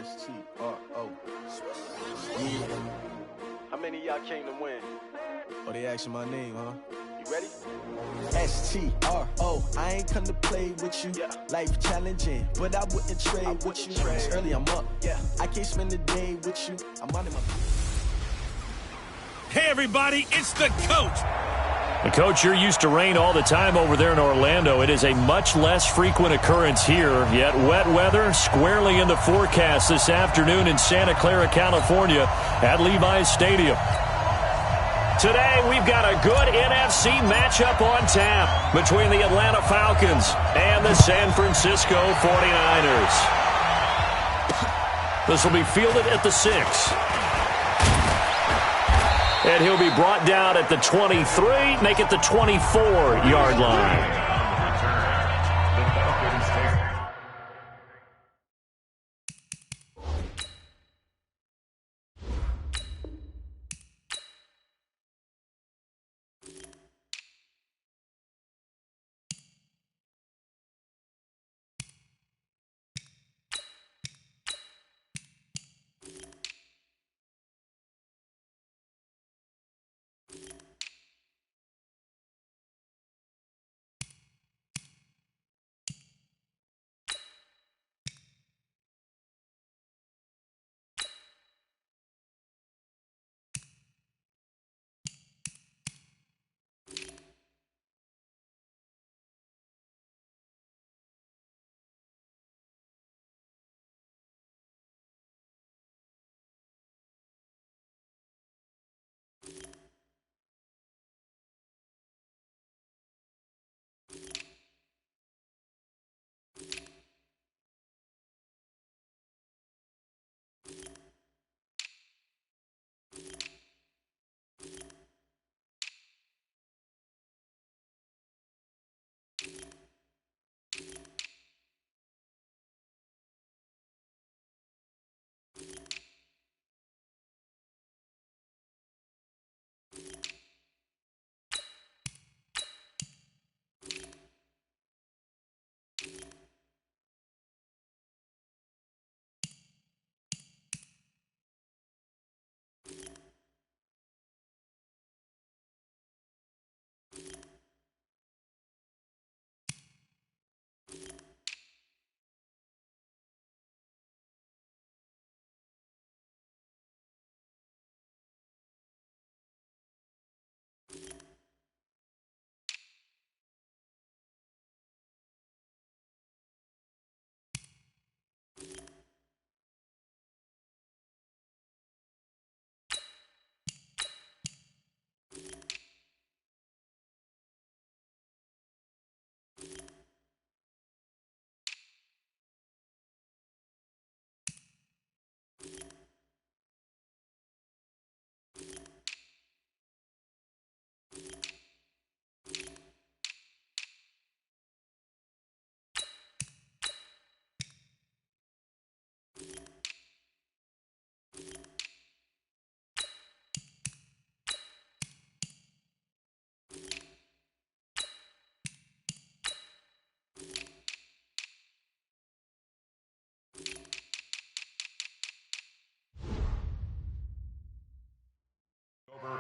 S-T-R-O. Yeah. How many of y'all came to win? Oh, they asking my name, huh? You ready? S-T-R-O. I ain't come to play with you. Yeah. Life challenging, but I wouldn't trade with you. It's early, I'm up. Yeah. I can't spend the day with you. I'm on my... Hey, everybody, it's the coach. The coach, you're used to rain all the time over there in Orlando. It is a much less frequent occurrence here, yet wet weather squarely in the forecast this afternoon in Santa Clara, California at Levi's Stadium. Today, we've got a good NFC matchup on tap between the Atlanta Falcons and the San Francisco 49ers. This will be fielded at the 6. And he'll be brought down at the 23, make it the 24-yard line.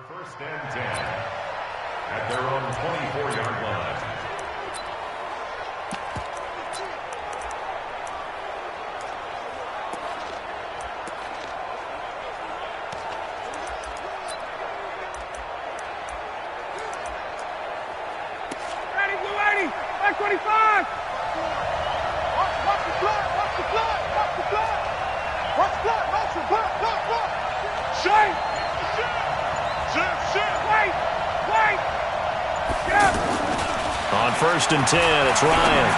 First and 10 at their own 24-yard line. Ready, blue 80, back 25. Watch the blood, watch the blood, watch the blood. Watch the blood, watch the blood. Shane! Wait! On first and 10, it's Ryan.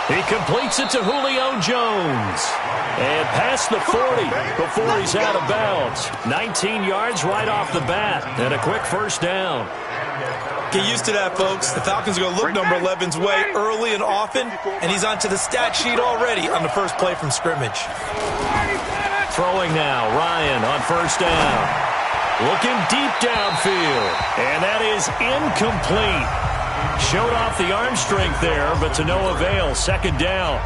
He completes it to Julio Jones. And past the 40 before he's out of bounds. 19 yards right off the bat. And a quick first down. Get used to that, folks. The Falcons are going to look number 11's way early and often, and he's onto the stat sheet already on the first play from scrimmage. Throwing now, Ryan on first down. Looking deep downfield, and that is incomplete. Showed off the arm strength there, but to no avail. Second down.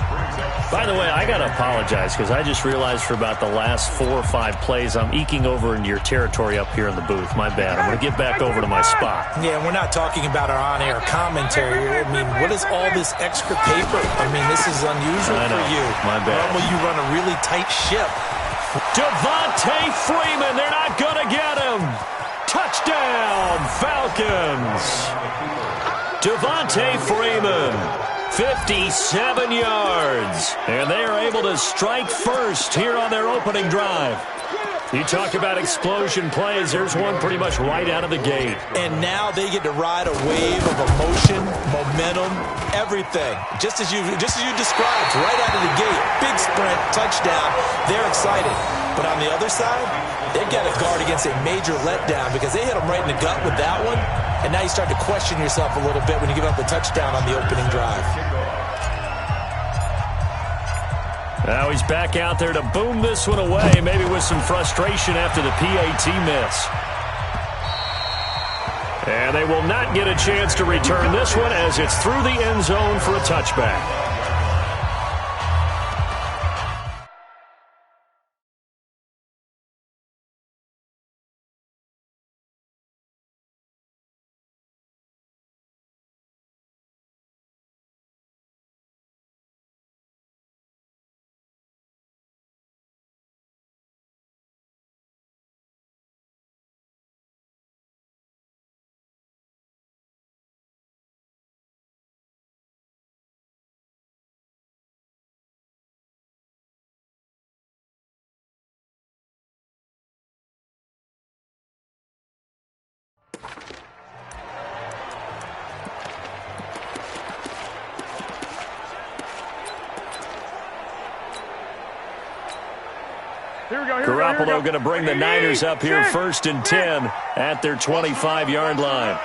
By the way, I got to apologize because I just realized for about the last 4 or 5 plays, I'm eking over into your territory up here in the booth. My bad. I'm going to get back over to my spot. Yeah, we're not talking about our on-air commentary. I mean, what is all this extra paper? I mean, this is unusual for you. My bad. Normally you run a really tight ship. Devontae Freeman, they're not going to get him. Touchdown, Falcons. Devontae Freeman, 57 yards. And they are able to strike first here on their opening drive. You talk about explosion plays. There's one pretty much right out of the gate. And now they get to ride a wave of emotion, momentum, everything. Just as you described, right out of the gate. Big sprint, touchdown. They're excited. But on the other side, they've got to guard against a major letdown because they hit them right in the gut with that one. And now you start to question yourself a little bit when you give up the touchdown on the opening drive. Now he's back out there to boom this one away, maybe with some frustration after the PAT miss. And they will not get a chance to return this one as it's through the end zone for a touchback. Garoppolo going to bring the Niners up here 1st and 10 at their 25-yard line.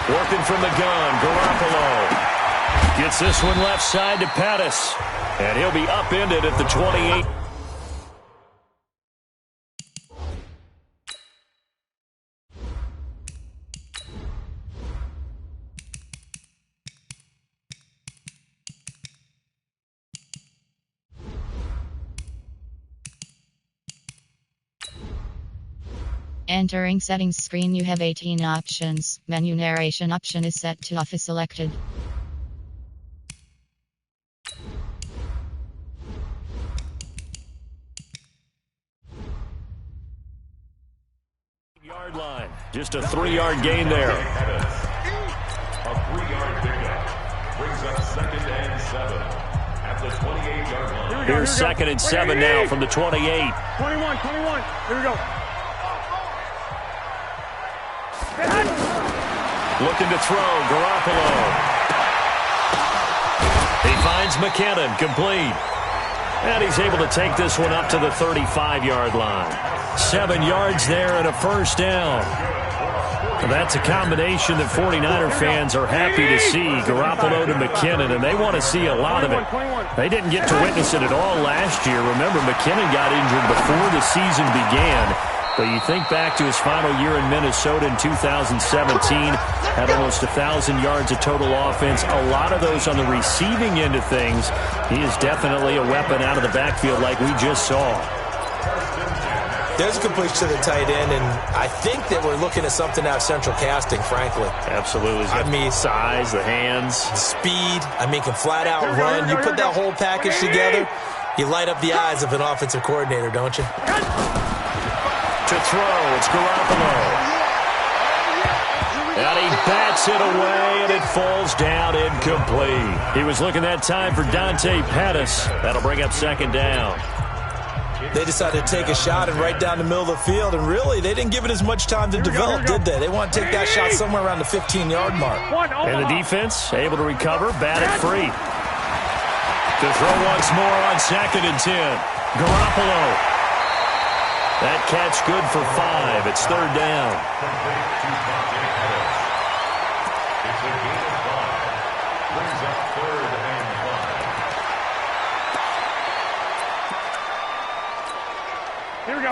Working from the gun, Garoppolo gets this one left side to Pettis, and he'll be upended at the 28. Entering settings screen, you have 18 options. Menu narration option is set to off is selected. Yard line. Just a 3-yard gain there. A 3-yard pickup brings up 2nd and 7 at the 28-yard line. Here's 2nd and 7 now from the 28. 21. Here we go. Looking to throw, Garoppolo. He finds McKinnon, complete. And he's able to take this one up to the 35-yard line. 7 yards there and a first down. That's a combination that 49er fans are happy to see, Garoppolo to McKinnon, and they want to see a lot of it. They didn't get to witness it at all last year. Remember, McKinnon got injured before the season began. But you think back to his final year in Minnesota in 2017, had almost 1,000 yards of total offense, a lot of those on the receiving end of things. He is definitely a weapon out of the backfield like we just saw. There's a completion to the tight end, and I think that we're looking at something out of central casting, frankly. Absolutely. I mean, size, the hands. Speed. I mean, can flat out run. You put that whole package together, you light up the eyes of an offensive coordinator, don't you? To throw, it's Garoppolo. And he bats it away, and it falls down incomplete. He was looking that time for Dante Pettis. That'll bring up 2nd down. They decided to take a shot and right down the middle of the field, and really, they didn't give it as much time to develop, did they? They want to take that shot somewhere around the 15-yard mark. And the defense able to recover, bat it free. To throw once more on 2nd and 10. Garoppolo. That catch good for 5. It's 3rd down. It's a gain of 5. Brings up 3rd and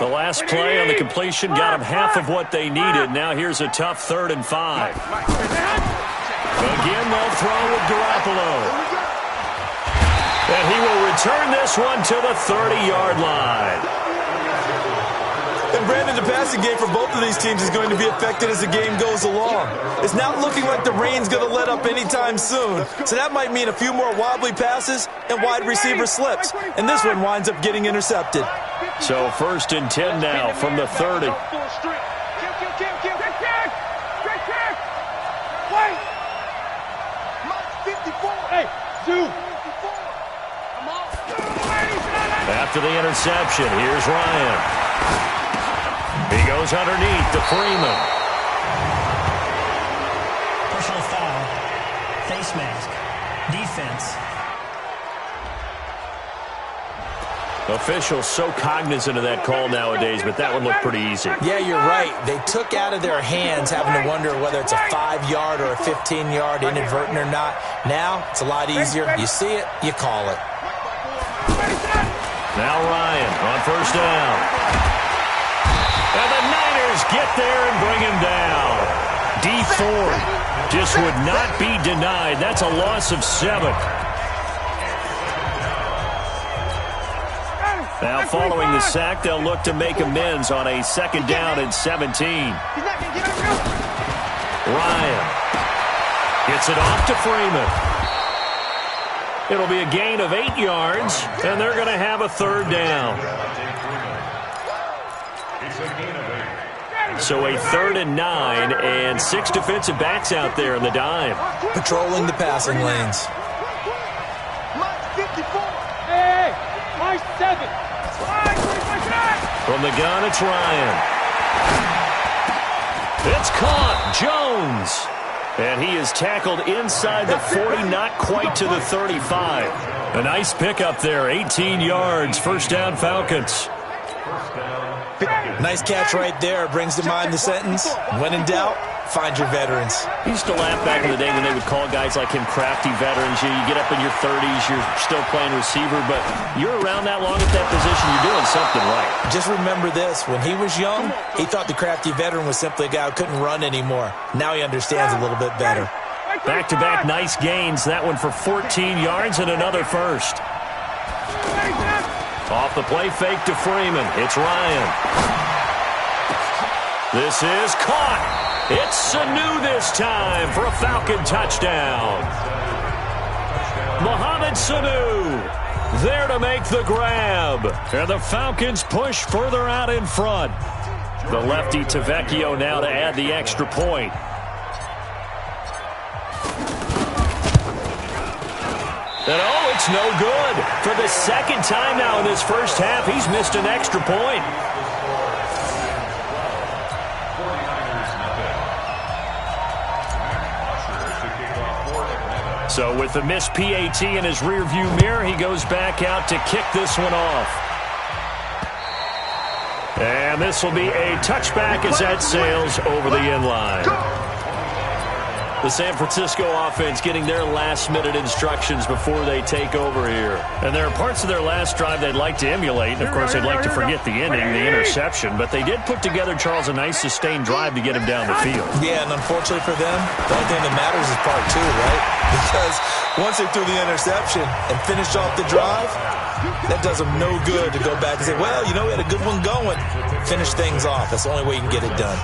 5. The last play on the completion got them half of what they needed. Now here's a tough 3rd and 5. Again, they'll throw with Garoppolo. And he will return this one to the 30-yard line. And Brandon, the passing game for both of these teams is going to be affected as the game goes along. It's not looking like the rain's going to let up anytime soon. So that might mean a few more wobbly passes and wide receiver slips. And this one winds up getting intercepted. So 1st and 10 now from the 30. After the interception, here's Ryan. He goes underneath to Freeman. Personal foul. Face mask. Defense. Officials so cognizant of that call nowadays, but that one looked pretty easy. Yeah, you're right. They took out of their hands having to wonder whether it's a 5-yard or a 15-yard inadvertent or not. Now, it's a lot easier. You see it, you call it. Now Ryan on 1st down. And the Niners get there and bring him down. D Ford just would not be denied. That's a loss of 7. Now following the sack, they'll look to make amends on a 2nd down and 17. Ryan gets it off to Freeman. It'll be a gain of 8 yards, and they're going to have a 3rd down. So a 3rd and 9, and 6 defensive backs out there in the dime. Patrolling the passing lanes. From the gun, it's Ryan. It's caught. Jones. And he is tackled inside the 40, not quite to the 35. A nice pickup there, 18 yards. 1st down, Falcons. Nice catch right there. Brings to mind the sentence, when in doubt, find your veterans. He used to laugh back in the day when they would call guys like him crafty veterans. You get up in your 30s, you're still playing receiver, but you're around that long at that position, you're doing something right. Just remember this. When he was young, he thought the crafty veteran was simply a guy who couldn't run anymore. Now he understands a little bit better. Back-to-back nice gains. That one for 14 yards and another 1st. Off the play fake to Freeman. It's Ryan. This is caught. It's Sanu this time for a Falcon touchdown. Mohamed Sanu there to make the grab. And the Falcons push further out in front. The lefty Tavecchio now to add the extra point. And oh, it's no good. For the 2nd time now in this 1st half, he's missed an extra point. So with the missed PAT in his rearview mirror, he goes back out to kick this one off. And this will be a touchback as that sails over the end line. The San Francisco offense getting their last-minute instructions before they take over here. And there are parts of their last drive they'd like to emulate. And, of course, they'd like to forget the ending, the interception. But they did put together, Charles, a nice sustained drive to get him down the field. Yeah, and unfortunately for them, the only thing that matters is part 2, right? Because once they threw the interception and finished off the drive, that does them no good to go back and say, well, you know, we had a good one going. Finish things off. That's the only way you can get it done.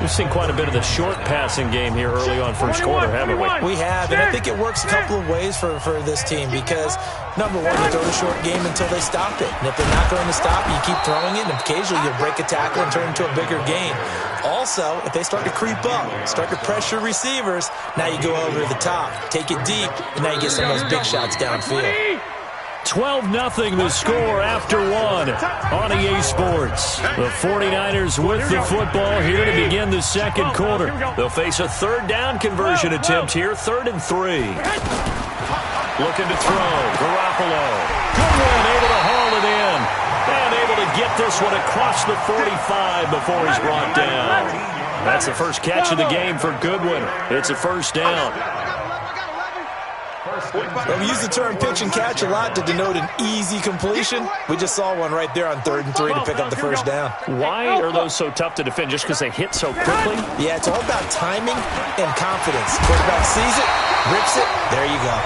We've seen quite a bit of the short passing game here early on 1st quarter, haven't we? We have, and I think it works a couple of ways for this team because, number one, you throw the short game until they stop it. And if they're not going to stop, you keep throwing it, and occasionally you'll break a tackle and turn it into a bigger game. Also, if they start to creep up, start to pressure receivers, now you go over the top, take it deep, and now you get some of those big shots downfield. 12-0 the score after 1 on EA Sports. The 49ers with the football here to begin the 2nd quarter. They'll face a 3rd down conversion attempt here, 3rd and 3. Looking to throw, Garoppolo. Goodwin able to haul it in. And able to get this one across the 45 before he's brought down. That's the first catch of the game for Goodwin. It's a 1st down. Well, we use the term pitch and catch a lot to denote an easy completion. We just saw one right there on 3rd and 3 to pick up the first down. Why are those so tough to defend? Just because they hit so quickly? Yeah, it's all about timing and confidence. Quarterback sees it, rips it, there you go.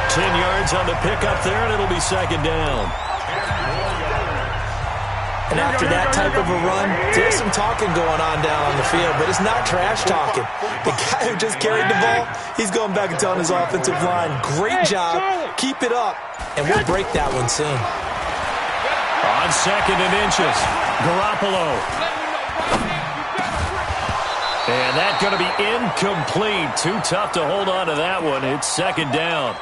10 yards on the pickup there, and it'll be 2nd down. And after that type of a run, there's some talking going on down on the field, but it's not trash talking. The guy who just carried the ball, he's going back and telling his offensive line, great job, keep it up, and we'll break that one soon. On 2nd and inches, Garoppolo. And that's going to be incomplete. Too tough to hold on to that one. It's 2nd down.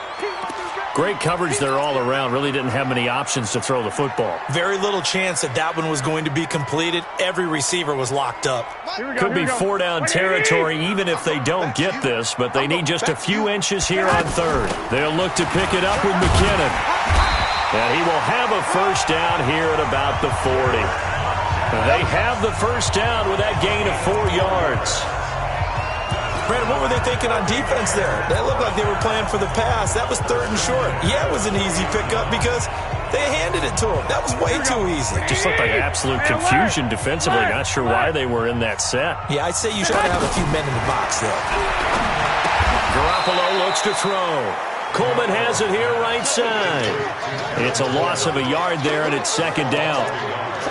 Great coverage there all around. Really didn't have many options to throw the football. Very little chance that one was going to be completed. Every receiver was locked up. Could be 4-down territory even if they don't get this, but they need just a few inches here on 3rd. They'll look to pick it up with McKinnon. And he will have a first down here at about the 40. They have the first down with that gain of 4 yards. Brandon, what were they thinking on defense there? That looked like they were playing for the pass. That was 3rd and short. Yeah, it was an easy pickup because they handed it to him. That was way too easy. Just looked like absolute confusion defensively. Not sure why they were in that set. Yeah, I'd say you should have a few men in the box there. Garoppolo looks to throw. Coleman has it here right side. It's a loss of a yard there, and it's 2nd down.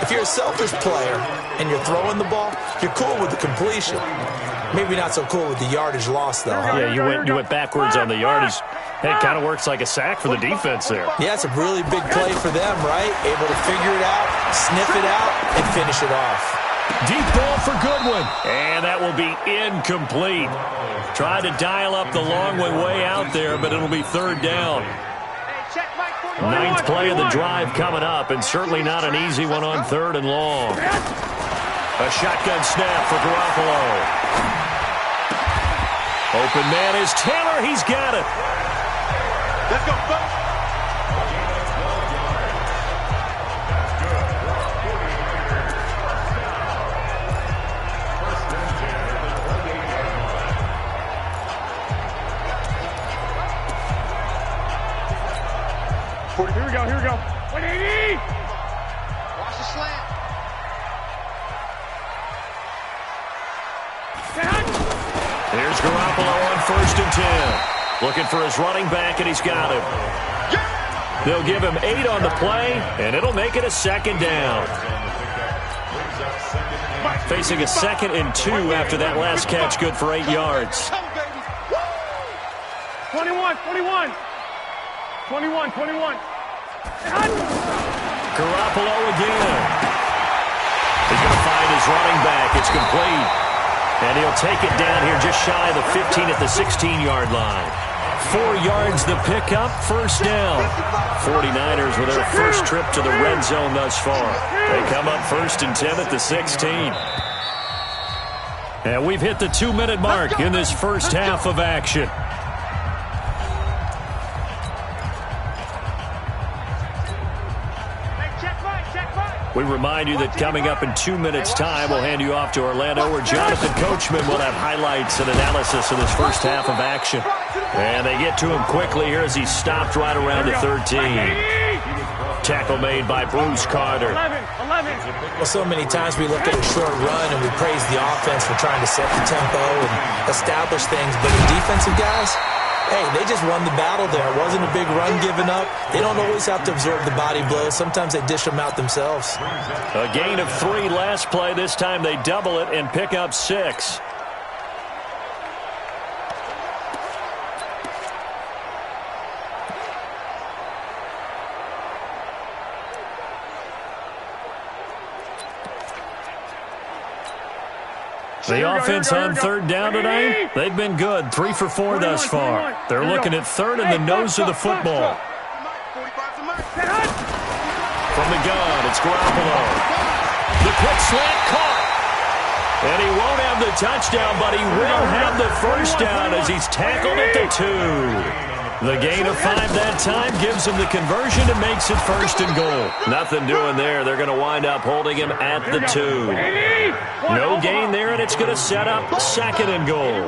If you're a selfish player and you're throwing the ball, you're cool with the completion. Maybe not so cool with the yardage loss, though. Huh? Yeah, you went backwards on the yardage. It kind of works like a sack for the defense there. Yeah, it's a really big play for them, right? Able to figure it out, sniff it out, and finish it off. Deep ball for Goodwin. And that will be incomplete. Tried to dial up the long way out there, but it'll be 3rd down. 9th play of the drive coming up, and certainly not an easy one on 3rd and long. A shotgun snap for Garoppolo. Open man is Taylor. He's got it. Let's go, folks. Here we go. 180. Watch the slant. Here's Garoppolo on 1st and 10. Looking for his running back, and he's got him. They'll give him 8 on the play, and it'll make it a 2nd down. Facing a 2nd and 2 after that last catch, good for 8 yards. 21. 21. Garoppolo again. He's going to find his running back. It's complete. And he'll take it down here just shy of the 15 at the 16-yard line. 4 yards the pickup, first down. 49ers with their first trip to the red zone thus far. They come up 1st and 10 at the 16. And we've hit the 2-minute mark in this first half of action. We remind you that coming up in 2 minutes' time, we'll hand you off to Orlando, where Jonathan Coachman will have highlights and analysis of this first half of action. And they get to him quickly here as he's stopped right around the 13. Tackle made by Bruce Carter. 11. Well, so many times we look at a short run and we praise the offense for trying to set the tempo and establish things, but the defensive guys, hey, they just won the battle there. It wasn't a big run given up. They don't always have to absorb the body blows. Sometimes they dish them out themselves. A gain of 3 last play. This time they double it and pick up 6. The offense on 3rd down tonight, they've been good. 3 for 4 thus far. They're looking at 3rd and the nose of the football. From the gun, it's Garoppolo. The quick slant caught. And he won't have the touchdown, but he will have the first down as he's tackled at the 2. The gain of 5 that time gives him the conversion and makes it 1st and goal. Nothing doing there. They're going to wind up holding him at the 2. No gain there, and it's going to set up 2nd and goal.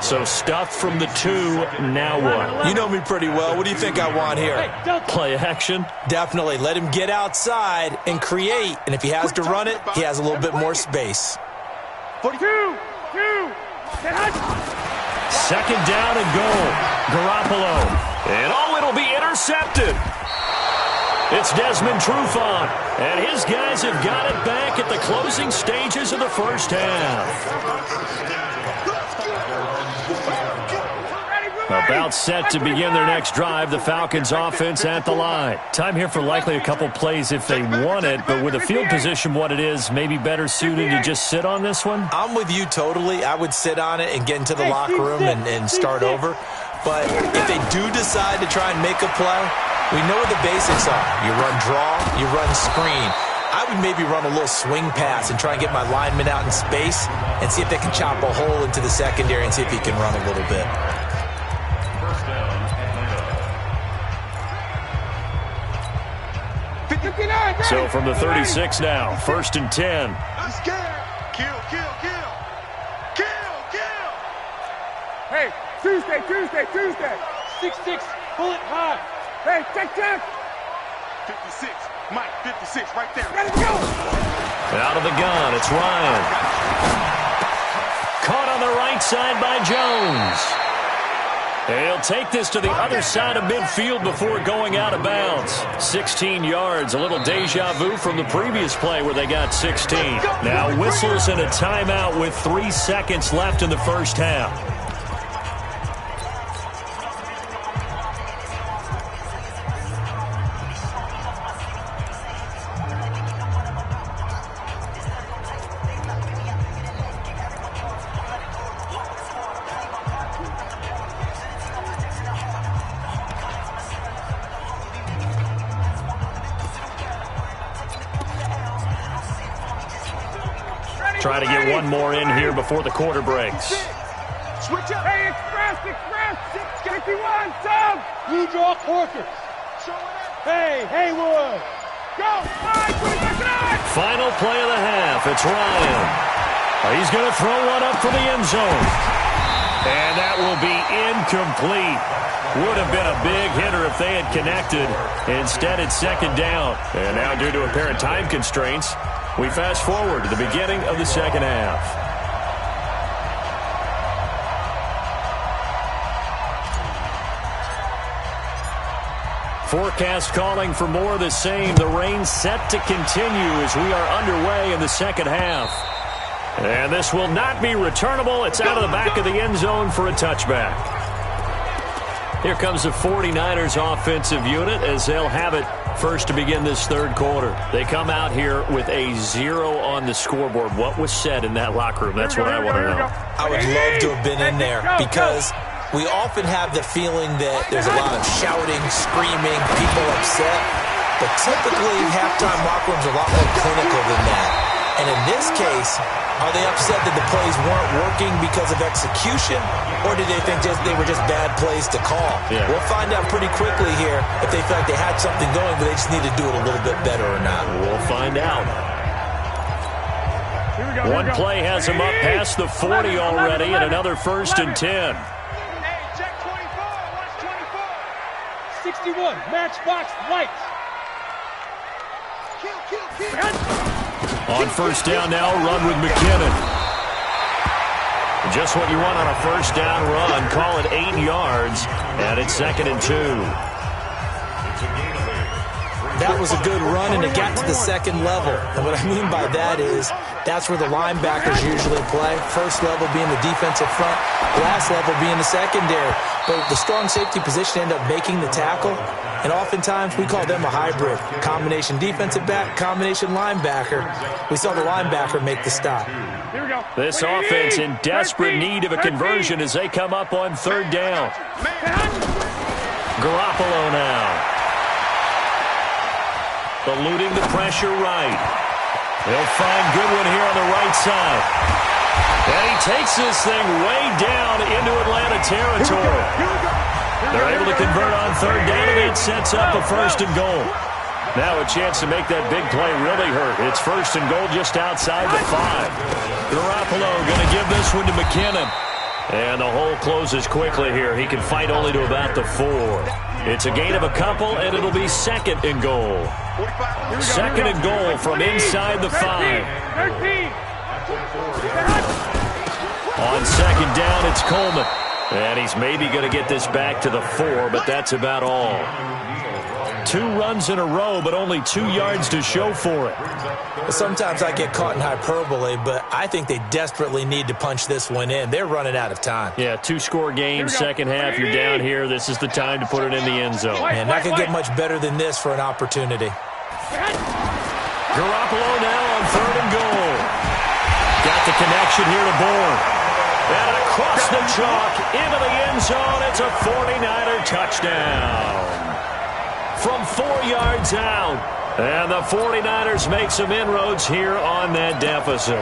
So stuffed from the 2, now what? You know me pretty well. What do you think I want here? Play action? Definitely. Let him get outside and create. And if he has to run it, he has a little bit more space. 42, 2, second down and goal. Garoppolo. And it'll be intercepted. It's Desmond Trufant, and his guys have got it back at the closing stages of the first half. About set to begin their next drive, the Falcons offense at the line. Time here for likely a couple plays if they want it, but with the field position what it is, maybe better suited to just sit on this one? I'm with you totally. I would sit on it and get into the locker room and start over. But if they do decide to try and make a play, we know what the basics are. You run draw, you run screen. I would maybe run a little swing pass and try and get my lineman out in space and see if they can chop a hole into the secondary and see if he can run a little bit. So from the 36 now, 1st and 10. Let's get it. Kill. Hey, Tuesday. 6-6, pull it high. Hey, check. 56, Mike, 56, right there. Let's go. Out of the gun, it's Ryan. Caught on the right side by Jones. He'll take this to the other side of midfield before going out of bounds. 16 yards, a little deja vu from the previous play where they got 16. Now whistles and a timeout with 3 seconds left in the first half. Try to get one more in here before the quarter breaks. Switch up. Hey, express. 51, Tom. Blue draw Corker. Hey, Haywood. Go. Final play of the half. It's Ryan. He's going to throw one up for the end zone. And that will be incomplete. Would have been a big hitter if they had connected. Instead, it's second down. And now due to apparent time constraints, we fast forward to the beginning of the second half. Forecast calling for more of the same. The rain set to continue as we are underway in the second half. And this will not be returnable. It's out of the back of the end zone for a touchback. Here comes the 49ers offensive unit as they'll have it first to begin this third quarter. They come out here with a 0 on the scoreboard. What was said in that locker room? That's what I want to know. I would love to have been in there because we often have the feeling that there's a lot of shouting, screaming, people upset. But typically, halftime locker rooms are a lot more clinical than that. And in this case, are they upset that the plays weren't working because of execution, or did they think they were just bad plays to call? Yeah. We'll find out pretty quickly here if they felt like they had something going, but they just need to do it a little bit better or not. We'll find out. One play has them up past the 40 already, and another 1st and 10. Hey, check 24. Watch 24. 61, matchbox white. Kill. On first down now, run with McKinnon. Just what you want on a first down run. Call it 8 yards, and it's 2nd and 2. That was a good run, and it got to the second level. And what I mean by that is that's where the linebackers usually play. First level being the defensive front, last level being the secondary. But the strong safety position ended up making the tackle, and oftentimes we call them a hybrid. Combination defensive back, combination linebacker. We saw the linebacker make the stop. This offense in desperate need of a conversion as they come up on 3rd down. Garoppolo now. Eluding the pressure right. They'll find Goodwin here on the right side. And he takes this thing way down into Atlanta territory. They're able to convert on 3rd down, and that sets up a 1st and goal. Now a chance to make that big play really hurt. It's 1st and goal just outside the 5. Garoppolo going to give this one to McKinnon. And the hole closes quickly here. He can fight only to about the 4. It's a gain of a couple, and it'll be second and goal. Second and goal from inside the 5. On second down, it's Coleman. And he's maybe going to get this back to the 4, but that's about all. 2 runs in a row, but only 2 yards to show for it. Well, sometimes I get caught in hyperbole, but I think they desperately need to punch this one in. They're running out of time. Yeah, 2-score game, second half. You're down here. This is the time to put it in the end zone. Man, not going to get much better than this for an opportunity. Garoppolo now on third and goal. Got the connection here to Bourne. And across the chalk, into the end zone, it's a 49er touchdown. From 4 yards out. And the 49ers make some inroads here on that deficit.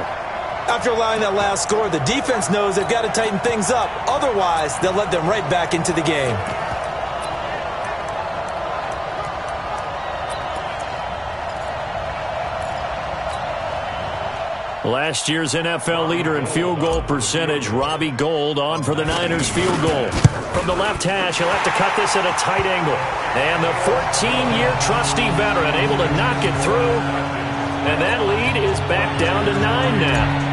After allowing that last score, the defense knows they've got to tighten things up. Otherwise, they'll let them right back into the game. Last year's NFL leader in field goal percentage, Robbie Gould, on for the Niners field goal. From the left hash, he'll have to cut this at a tight angle. And the 14-year trusty veteran able to knock it through. And that lead is back down to 9 now.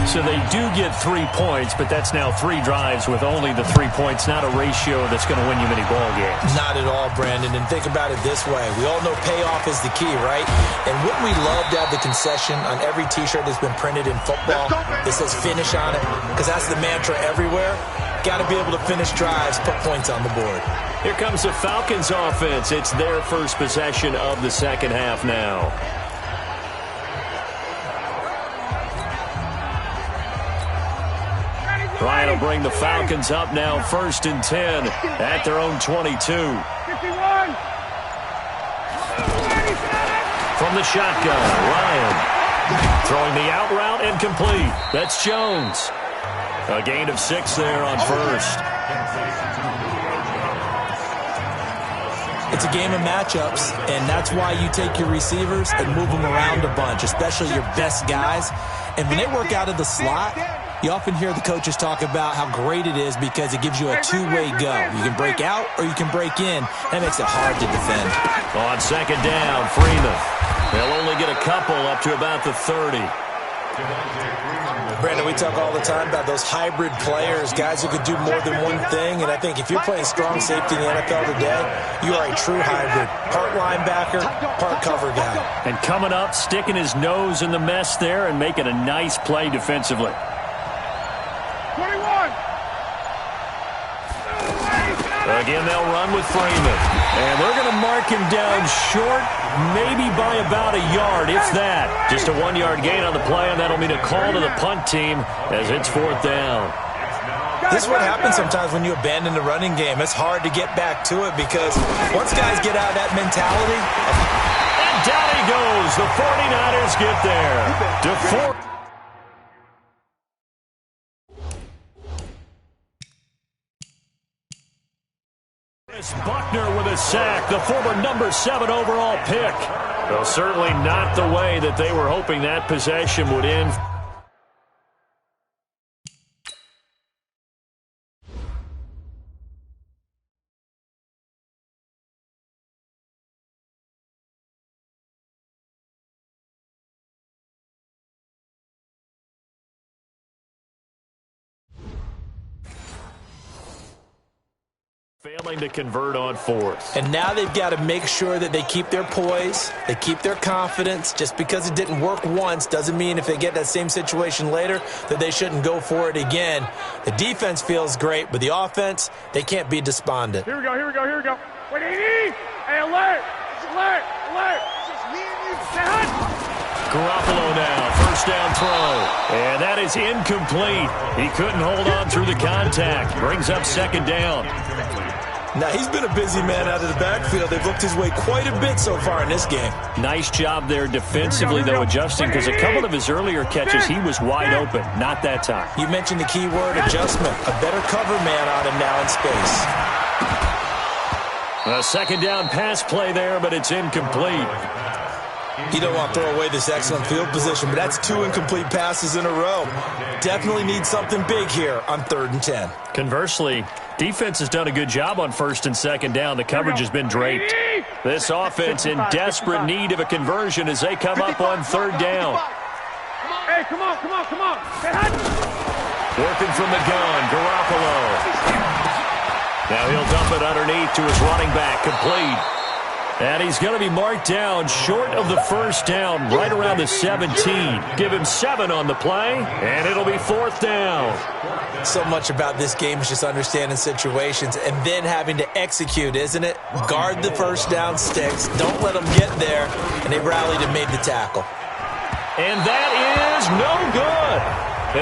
So they do get 3 points, but that's now 3 drives with only the 3 points, not a ratio that's going to win you many ball games. Not at all, Brandon. And think about it this way. We all know payoff is the key, right? And wouldn't we love to have the concession on every T-shirt that's been printed in football that says finish on it? Because that's the mantra everywhere. Got to be able to finish drives, put points on the board. Here comes the Falcons offense. It's their first possession of the second half now. Ryan will bring the Falcons up now, 1st and 10 at their own 22. 51. From the shotgun, Ryan throwing the out route and complete. That's Jones. A gain of 6 there on first. It's a game of matchups, and that's why you take your receivers and move them around a bunch, especially your best guys. And when they work out of the slot, you often hear the coaches talk about how great it is because it gives you a two-way go. You can break out or you can break in. That makes it hard to defend. On second down, Freeman. They'll only get a couple up to about the 30. Brandon, we talk all the time about those hybrid players, guys who could do more than one thing. And I think if you're playing strong safety in the NFL today, you are a true hybrid. Part linebacker, part cover guy. And coming up, sticking his nose in the mess there and making a nice play defensively. 21. Again, they'll run with Freeman. And they're going to mark him down short, maybe by about a yard, if that. Just a 1-yard gain on the play, and that'll mean a call to the punt team as it's 4th down. This is what happens sometimes when you abandon the running game. It's hard to get back to it because once guys get out of that mentality. And down he goes. The 49ers get there. Buckner with a sack, the former number 7 overall pick. Well, certainly not the way that they were hoping that possession would end. Failing to convert on 4th. And now they've got to make sure that they keep their poise, they keep their confidence. Just because it didn't work once doesn't mean if they get that same situation later that they shouldn't go for it again. The defense feels great, but the offense, they can't be despondent. Here we go. Wait, hey, alert! Alert! It's just me and you. Stay hot! Garoppolo now, first down throw. And that is incomplete. He couldn't hold on through the contact. Brings up second down. Now, he's been a busy man out of the backfield. They've looked his way quite a bit so far in this game. Nice job there defensively, though, adjusting, because a couple of his earlier catches, he was wide open. Not that time. You mentioned the key word, adjustment. A better cover man on him now in space. A second down pass play there, but it's incomplete. You don't want to throw away this excellent field position, but that's 2 incomplete passes in a row. Definitely need something big here on 3rd and 10. Conversely, defense has done a good job on 1st and 2nd down. The coverage has been draped. This offense in desperate need of a conversion as they come up on 3rd down. Hey, come on. Working from the gun, Garoppolo. Now he'll dump it underneath to his running back, complete. And he's going to be marked down short of the 1st down, right around the 17. Give him 7 on the play, and it'll be 4th down. So much about this game is just understanding situations and then having to execute, isn't it? Guard the 1st down sticks. Don't let them get there. And they rallied and made the tackle. And that is no good.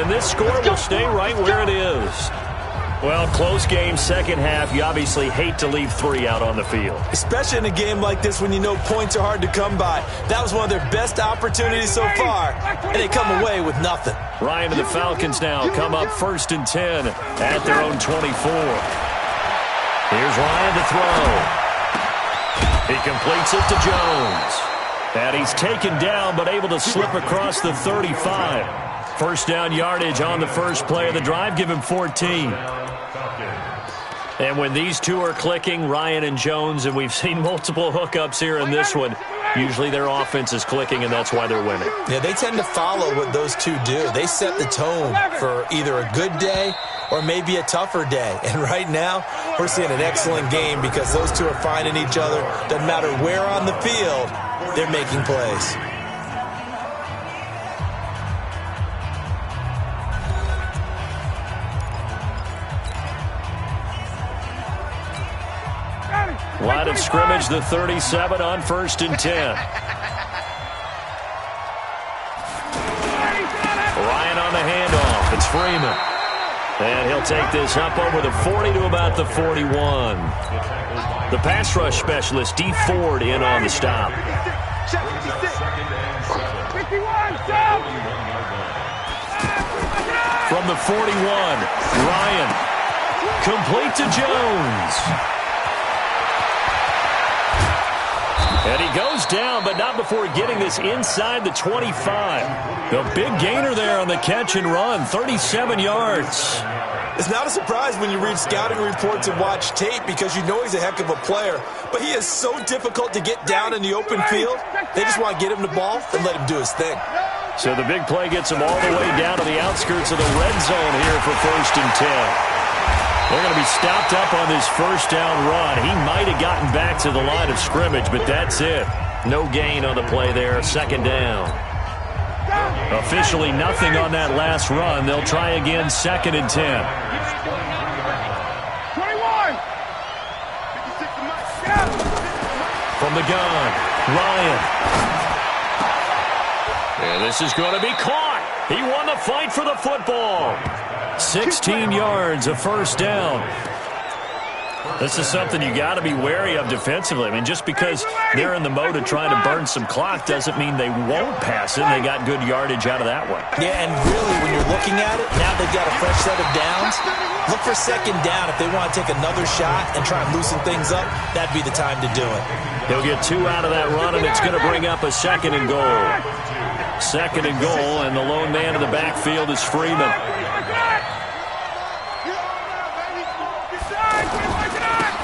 And this score will stay right where it is. Well, close game, 2nd half. You obviously hate to leave 3 out on the field. Especially in a game like this when you know points are hard to come by. That was one of their best opportunities so far, and they come away with nothing. Ryan and the Falcons now come up 1st and 10 at their own 24. Here's Ryan to throw. He completes it to Jones. And he's taken down but able to slip across the 35. 1st down yardage on the first play of the drive. Give him 14. And when these two are clicking, Ryan and Jones, and we've seen multiple hookups here in this one, usually their offense is clicking, and that's why they're winning. Yeah, they tend to follow what those two do. They set the tone for either a good day or maybe a tougher day. And right now, we're seeing an excellent game because those two are finding each other. Doesn't matter where on the field, they're making plays. Line of scrimmage, the 37 on 1st and 10. Ryan on the handoff. It's Freeman. And he'll take this up over the 40 to about the 41. The pass rush specialist, D. Ford, in on the stop. From the 41, Ryan. Complete to Jones. And he goes down, but not before getting this inside the 25. The big gainer there on the catch and run, 37 yards. It's not a surprise when you read scouting reports and watch tape because you know he's a heck of a player. But he is so difficult to get down in the open field. They just want to get him the ball and let him do his thing. So the big play gets him all the way down to the outskirts of the red zone here for 1st and 10. They're going to be stopped up on this 1st down run. He might have gotten back to the line of scrimmage, but that's it. No gain on the play there, 2nd down. Officially nothing on that last run. They'll try again, 2nd and 10. 21. From the gun, Ryan. And this is going to be caught. He won the fight for the football. 16 yards, a 1st down. This is something you got to be wary of defensively. I mean, just because they're in the mode of trying to burn some clock doesn't mean they won't pass it. They got good yardage out of that one. Yeah, and really, when you're looking at it, now they've got a fresh set of downs. Look for 2nd down. If they want to take another shot and try and loosen things up, that'd be the time to do it. He'll get 2 out of that run, and it's going to bring up a 2nd and goal. 2nd and goal, and the lone man in the backfield is Freeman.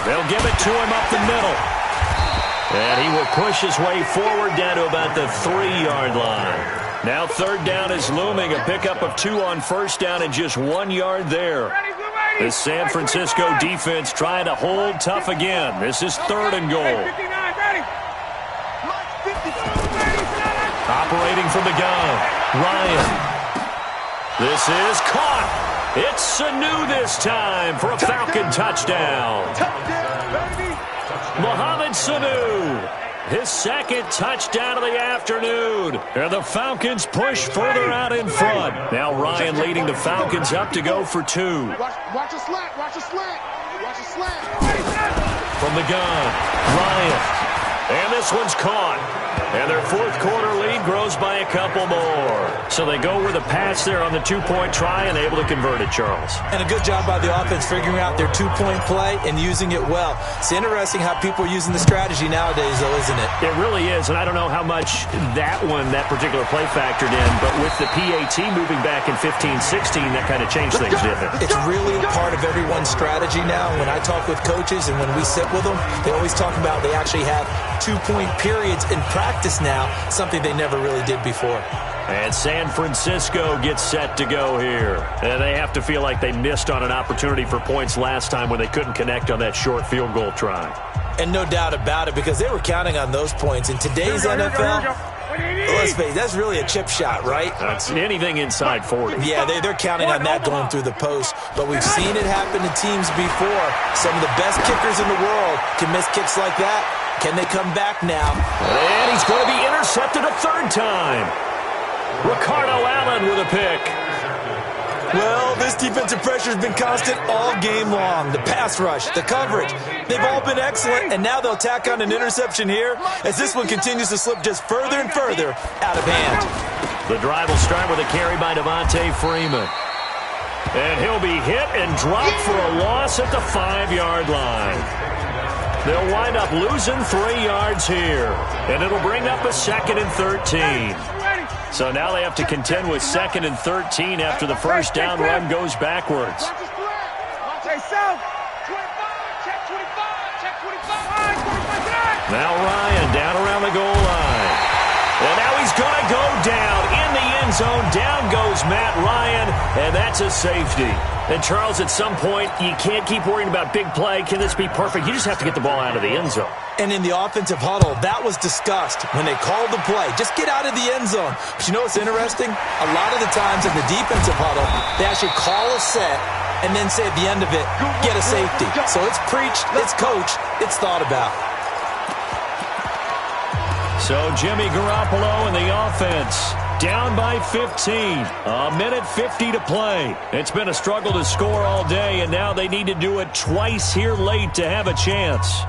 They'll give it to him up the middle. And he will push his way forward down to about the 3-yard line. Now 3rd down is looming. A pickup of 2 on 1st down and just 1 yard there. The San Francisco defense trying to hold tough again. This is 3rd and goal. Operating from the gun, Ryan. This is caught. It's Sanu this time for a Falcon touchdown. Mohamed Sanu, his 2nd touchdown of the afternoon. And the Falcons push further out in front. Now Ryan leading the Falcons up to go for 2. Watch a slant, watch a slant, watch a slant. From the gun, Ryan. And this one's caught. And their 4th quarter lead grows by a couple more. So they go with a pass there on the two-point try and able to convert it, Charles. And a good job by the offense figuring out their two-point play and using it well. It's interesting how people are using the strategy nowadays, though, isn't it? It really is, and I don't know how much that particular play factored in, but with the PAT moving back in 15-16, that kind of changed things, didn't it? It's really a part of everyone's strategy now. When I talk with coaches and when we sit with them, they always talk about they actually have two-point periods in practice now, something they never really did before. And San Francisco gets set to go here. And they have to feel like they missed on an opportunity for points last time when they couldn't connect on that short field goal try. And no doubt about it, because they were counting on those points. In today's NFL, let's face it, that's really a chip shot, right? That's anything inside 40. Yeah, they're counting on that going through the post. But we've seen it happen to teams before. Some of the best kickers in the world can miss kicks like that. Can they come back now? And he's going to be intercepted a third time. Ricardo Allen with a pick. Well, this defensive pressure has been constant all game long. The pass rush, the coverage, they've all been excellent, and now they'll tack on an interception here as this one continues to slip just further and further out of hand. The drive will start with a carry by Devontae Freeman. And he'll be hit and dropped for a loss at the 5-yard line. They'll wind up losing 3 yards here, and it'll bring up a 2nd and 13. So now they have to contend with 2nd and 13 after the first down run goes backwards. Now Ryan down around the goal line. And now he's going to go down in the end zone. Down goes Matt Ryan, and that's a safety. And Charles, at some point, you can't keep worrying about big play. Can this be perfect? You just have to get the ball out of the end zone. And in the offensive huddle, that was discussed when they called the play. Just get out of the end zone. But you know what's interesting? A lot of the times in the defensive huddle, they actually call a set and then say at the end of it, get a safety. So it's preached, it's coached, it's thought about. So Jimmy Garoppolo in the offense. Down by 15. A minute 50 to play. It's been a struggle to score all day, and now they need to do it twice here late to have a chance.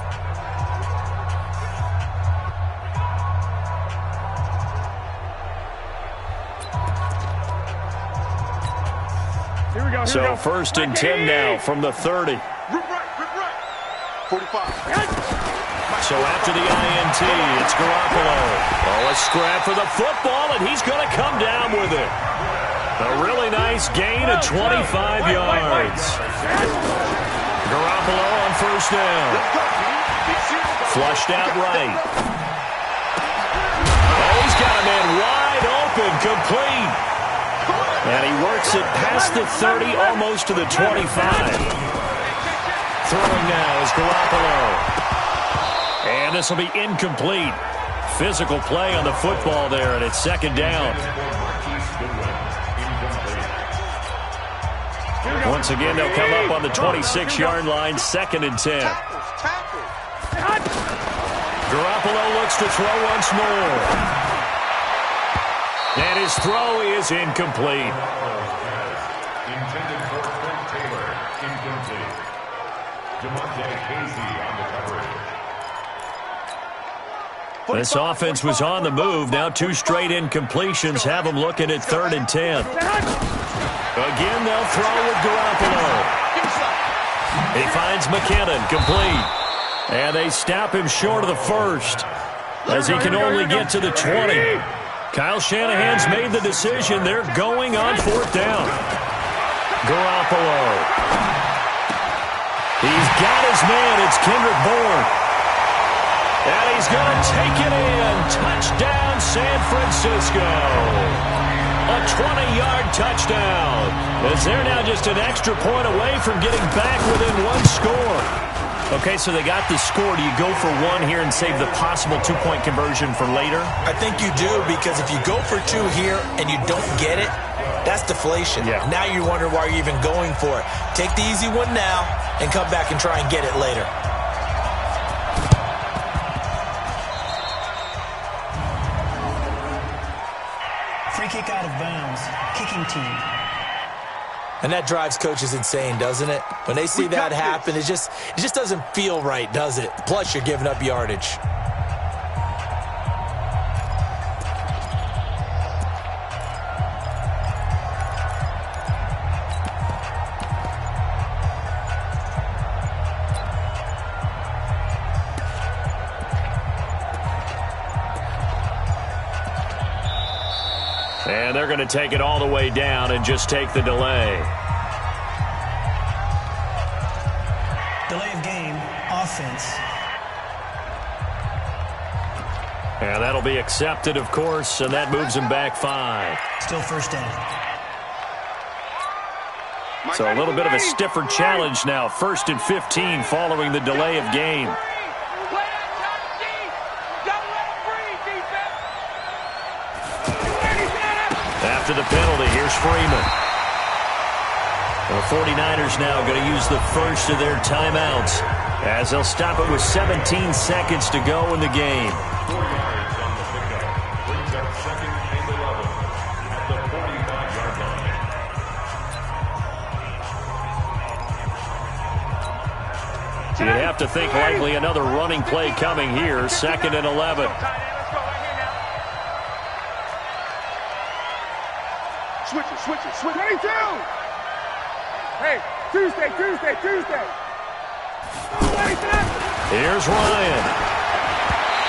Here we go. So 1st and 10 now from the 30. Rip right. 45. So after the INT, it's Garoppolo. Oh, a scrap for the football, and he's going to come down with it. A really nice gain of 25 yards. Garoppolo on first down. Flushed out right. Oh, he's got a man wide open, complete. And he works it past the 30, almost to the 25. Throwing now is Garoppolo. And this will be incomplete. Physical play on the football there, and it's 2nd down. Once again, they'll come up on the 26-yard line, 2nd and 10. Garoppolo looks to throw once more. And his throw is incomplete. Intended for Trent Taylor, incomplete. Jamonte Casey on the coverage. This offense was on the move. Now 2 straight incompletions have them looking at 3rd and 10. Again, they'll throw with Garoppolo. He finds McKinnon, complete. And they stop him short of the first as he can only get to the 20. Kyle Shanahan's made the decision. They're going on 4th down. Garoppolo. He's got his man. It's Kendrick Bourne. And he's going to take it in. Touchdown, San Francisco. A 20-yard touchdown. As they're now just an extra point away from getting back within 1 score. Okay, so they got the score. Do you go for 1 here and save the possible 2-point conversion for later? I think you do, because if you go for 2 here and you don't get it, that's deflation. Yeah. Now you wonder why you're even going for it. Take the easy one now and come back and try and get it later. Free kick out of bounds. Kicking team. And that drives coaches insane, doesn't it? When they see that happen, it just doesn't feel right, does it? Plus, you're giving up yardage. going to take it all the way down and just take the delay. Delay of game, offense. And that'll be accepted, of course, and that moves him back 5. Still first down. So a little bit of a stiffer challenge now. 1st and 15 following the delay of game. After the penalty, here's Freeman. The 49ers now going to use the first of their timeouts as they'll stop it with 17 seconds to go in the game. 4 yards on the pickup. Brings up 2nd and 11 at the 45-yard line. You'd have to think likely another running play coming here. 2nd and 11. Switch it. 22! Hey, Tuesday. Here's Ryan.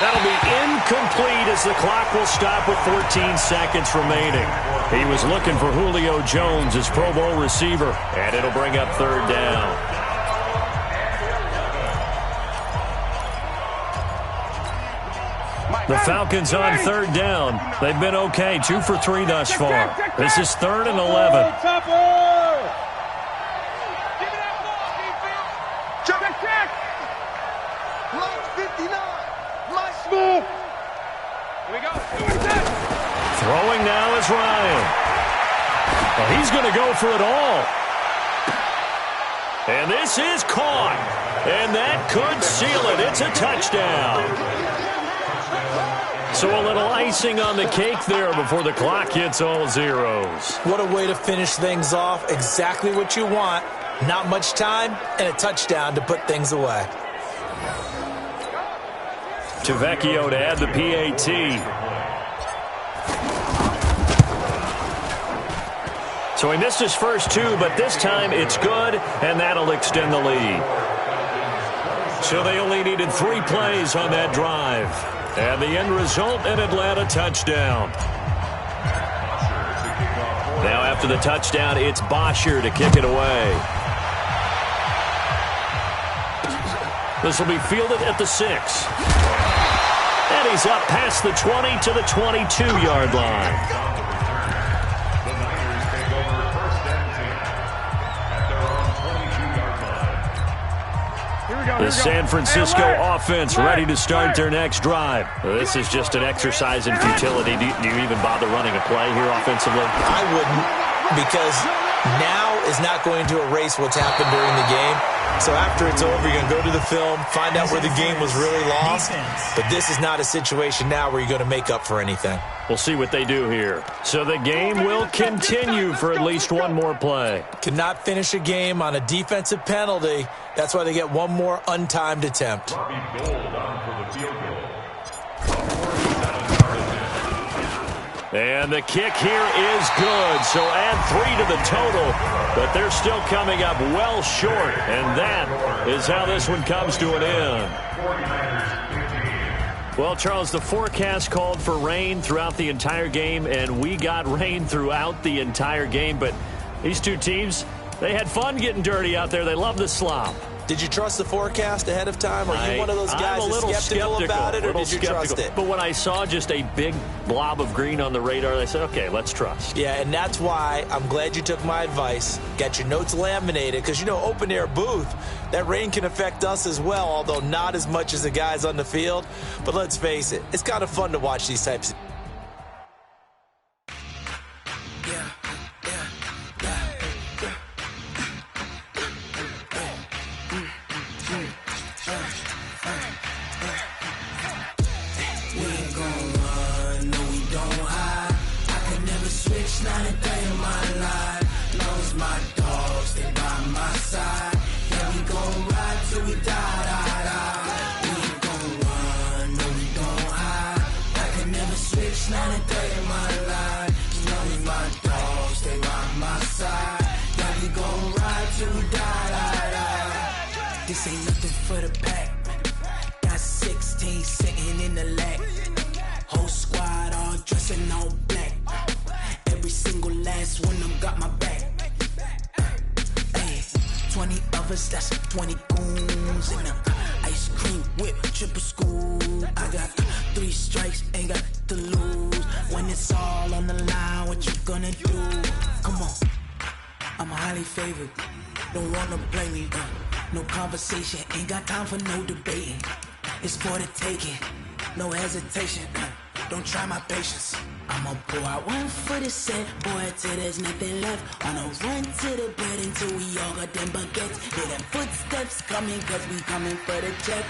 That'll be incomplete as the clock will stop with 14 seconds remaining. He was looking for Julio Jones, his Pro Bowl receiver, and it'll bring up 3rd down. The Falcons on 3rd down. They've been okay, 2 for 3 thus far. This is 3rd and 11. Check. Block 59. My school. Here we go. Throwing now is Ryan. Well, he's going to go for it all. And this is caught. And that could seal it. It's a touchdown. So a little icing on the cake there before the clock hits all zeros. What a way to finish things off. Exactly what you want. Not much time and a touchdown to put things away. Tavecchio to add the PAT. So he missed his first 2, but this time it's good, and that'll extend the lead. So they only needed 3 plays on that drive. And the end result, an Atlanta touchdown. Now after the touchdown, it's Bosher to kick it away. This will be fielded at the 6. And he's up past the 20 to the 22-yard line. The Niners take over 1st and 10 at their own 22-yard line. The San Francisco offense ready to start their next drive. This is just an exercise in futility. Do you even bother running a play here offensively? I wouldn't, because now is not going to erase what's happened during the game. So after it's over, you're going to go to the film, find out where the game was really lost. But this is not a situation now where you're going to make up for anything. We'll see what they do here. So the game will continue for at least one more play. Cannot finish a game on a defensive penalty. That's why they get one more untimed attempt. Robbie Gould on for the field goal. And the kick here is good, so add 3 to the total, but they're still coming up well short, and that is how this one comes to an end. Well, Charles, the forecast called for rain throughout the entire game, and we got rain throughout the entire game, but these two teams, they had fun getting dirty out there. They love the slop. Did you trust the forecast ahead of time? Are you one of those guys that's skeptical about it, or did you trust it? But when I saw just a big blob of green on the radar, I said, okay, let's trust. Yeah, and that's why I'm glad you took my advice. Got your notes laminated, because, you know, open-air booth, that rain can affect us as well, although not as much as the guys on the field. But let's face it, it's kind of fun to watch these types of... This ain't nothing for the pack. Got 16 sitting in the lag. Whole squad all dressing all black. Every brothers, that's 20 goons. And ice cream whip, triple school. I got 3 strikes, ain't got to lose. When it's all on the line, what you gonna do? Come on, I'm highly favored. Don't wanna blame me, no conversation. Ain't got time for no debating. It's for the taking, no hesitation. Don't try my patience. I'ma pour out one for the set, boy, till there's nothing left. On a run to the bread until we all got them baguettes. Hear them footsteps coming, cause we coming for the check.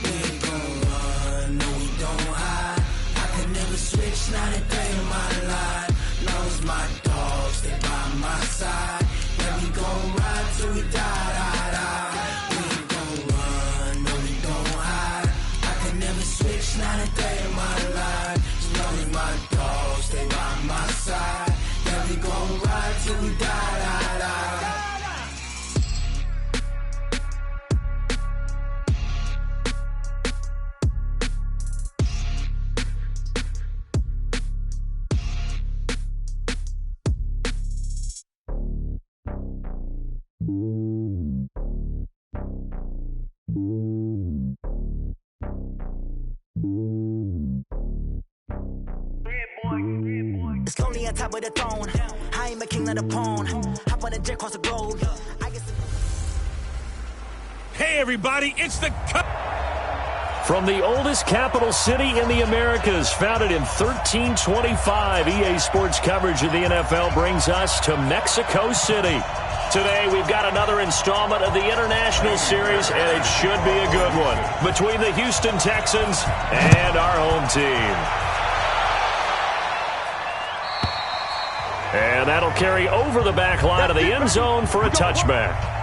We ain't gon' run, no we don't hide. I can never switch, not a day in my life. Long as my dogs, stay by my side. Yeah, we gon' ride till we die, die, die. We ain't gon' run, no we don't hide. I can never switch, not a day in my life. As long as my dogs stay by my side. Yeah, we gon' ride till we die, die, die. It's lonely on top of the throne. I am a king of the pawn. Hop on a jet across the globe. Hey, everybody, it's the From the oldest capital city in the Americas, founded in 1325, EA Sports coverage of the NFL brings us to Mexico City. Today, we've got another installment of the International Series, and it should be a good one, between the Houston Texans and our home team. And that'll carry over the back line of the end zone for a touchback.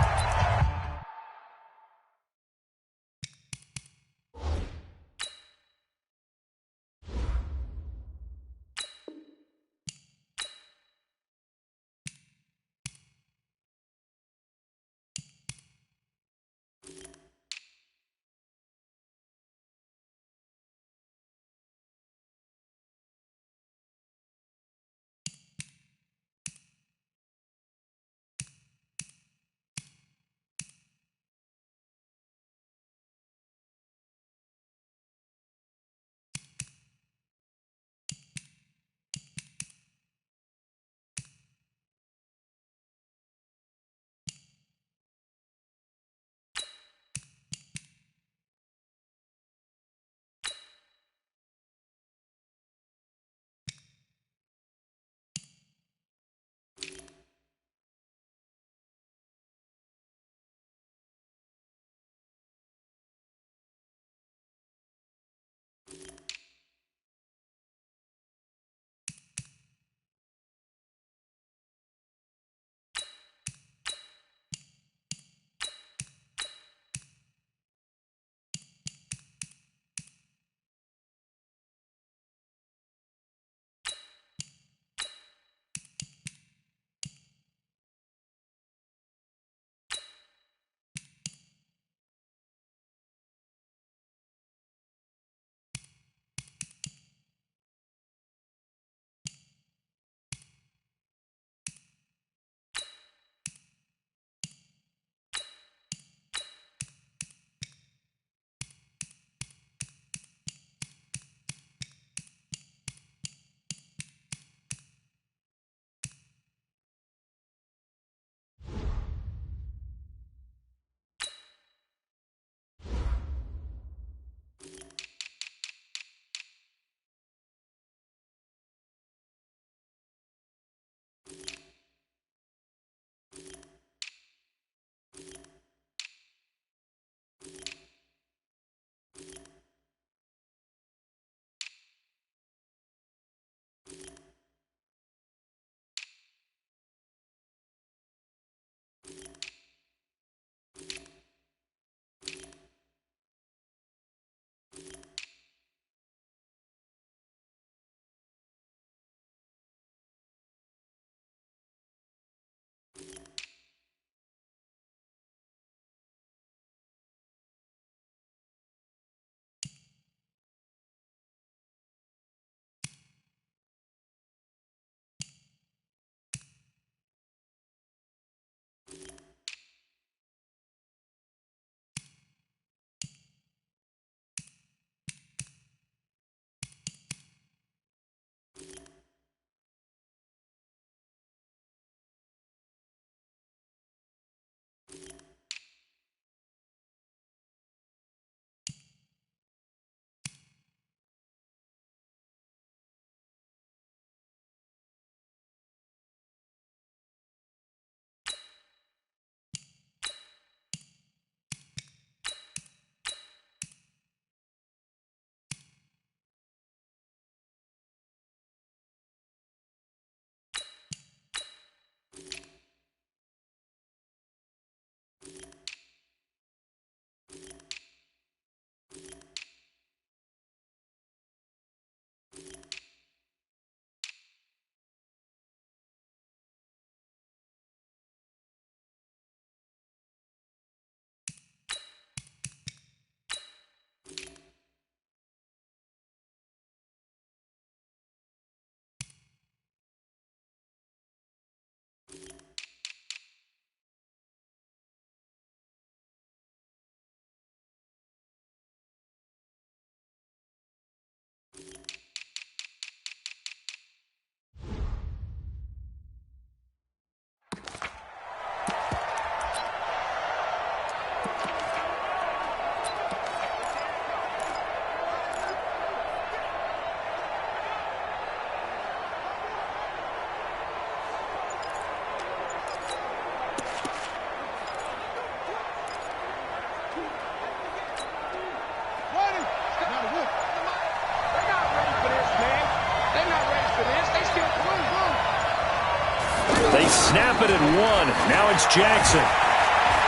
They snap it at 1. Now it's Jackson.